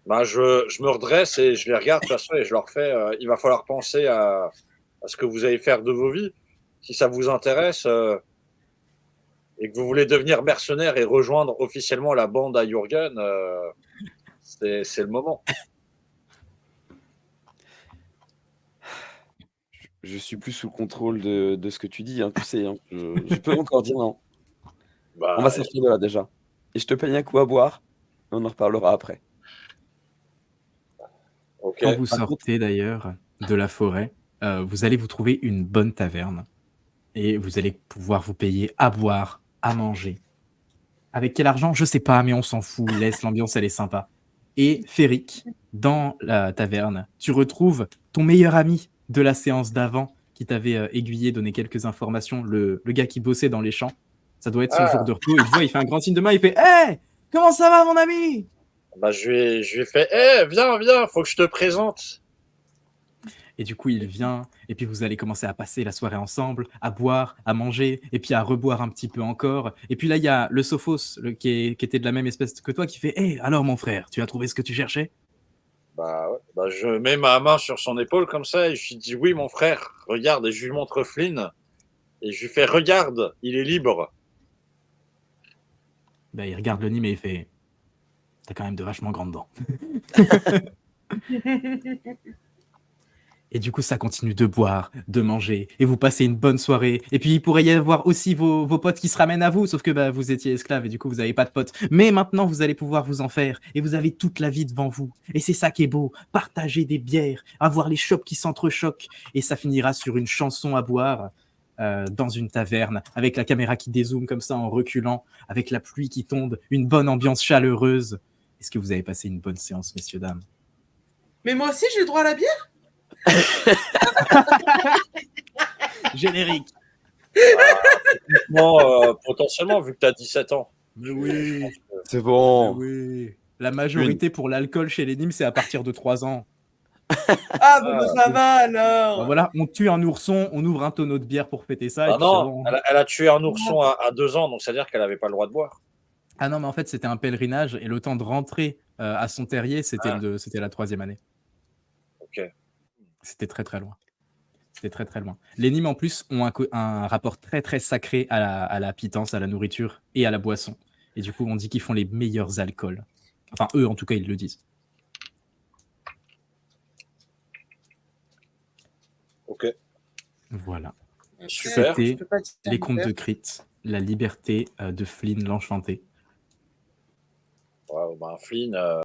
Bah, je me redresse et je les regarde de toute façon et je leur fais il va falloir penser à ce que vous allez faire de vos vies. Si ça vous intéresse et que vous voulez devenir mercenaire et rejoindre officiellement la bande à Jürgen, c'est le moment. Je suis plus sous le contrôle de ce que tu dis, hein, tu sais. Hein. Je peux encore dire non. Bah, On va sortir de là déjà. Et je te paye un coup à boire. On en reparlera après. ok. Quand vous Par contre- sortez d'ailleurs de la forêt, vous allez vous trouver une bonne taverne et vous allez pouvoir vous payer à boire, à manger. Avec quel argent? Je sais pas, mais on s'en fout. Laisse, l'ambiance, elle est sympa. Et Féric, dans la taverne, tu retrouves ton meilleur ami de la séance d'avant qui t'avait aiguillé, donné quelques informations, le gars qui bossait dans les champs. Ça doit être son jour de repos. Il te voit, il fait un grand signe de main, il fait Hey, comment ça va, mon ami? Bah, je lui ai fait viens, faut que je te présente. Et du coup, il vient, et puis vous allez commencer à passer la soirée ensemble, à boire, à manger, et puis à reboire un petit peu encore. Et puis là, il y a le Sophos, qui était de la même espèce que toi, qui fait Hé, alors mon frère, tu as trouvé ce que tu cherchais? Bah, ouais. Bah, je mets ma main sur son épaule comme ça et je lui dis oui, mon frère, regarde. Et je lui montre Flynn et je lui fais regarde, il est libre. Ben, il regarde le Nîmes et il fait T'as quand même de vachement grandes dents. Et du coup, ça continue de boire, de manger, et vous passez une bonne soirée. Et puis, il pourrait y avoir aussi vos potes qui se ramènent à vous, sauf que bah, vous étiez esclave et du coup, vous n'avez pas de potes. Mais maintenant, vous allez pouvoir vous en faire, et vous avez toute la vie devant vous. Et c'est ça qui est beau, partager des bières, avoir les chopes qui s'entrechoquent, et ça finira sur une chanson à boire dans une taverne, avec la caméra qui dézoome comme ça en reculant, avec la pluie qui tombe, une bonne ambiance chaleureuse. Est-ce que vous avez passé une bonne séance, messieurs, dames? Mais moi aussi, j'ai le droit à la bière? Générique. Potentiellement, vu que tu as 17 ans. Mais oui. C'est bon. Oui. La majorité pour l'alcool chez les Nîmes, c'est à partir de 3 ans. Ah, bah, ça va Ben alors. voilà, on tue un ourson, on ouvre un tonneau de bière pour fêter ça. Et Ah puis c'est non, bon. elle a tué un ourson à 2 ans, donc c'est-à-dire qu'elle n'avait pas le droit de boire. Ah non, mais en fait, c'était un pèlerinage et le temps de rentrer à son terrier, c'était la 3e année. Ok. C'était très très loin. C'était très très loin. Les Nîmes en plus ont un rapport très très sacré à la pitance, à la nourriture et à la boisson. Et du coup, on dit qu'ils font les meilleurs alcools. Enfin, eux, en tout cas, ils le disent. Ok. Voilà. Super. C'était Je peux pas dire les contes bière. de Crit, la liberté de Flynn l'Enchanté. Ouais, bah, Flynn,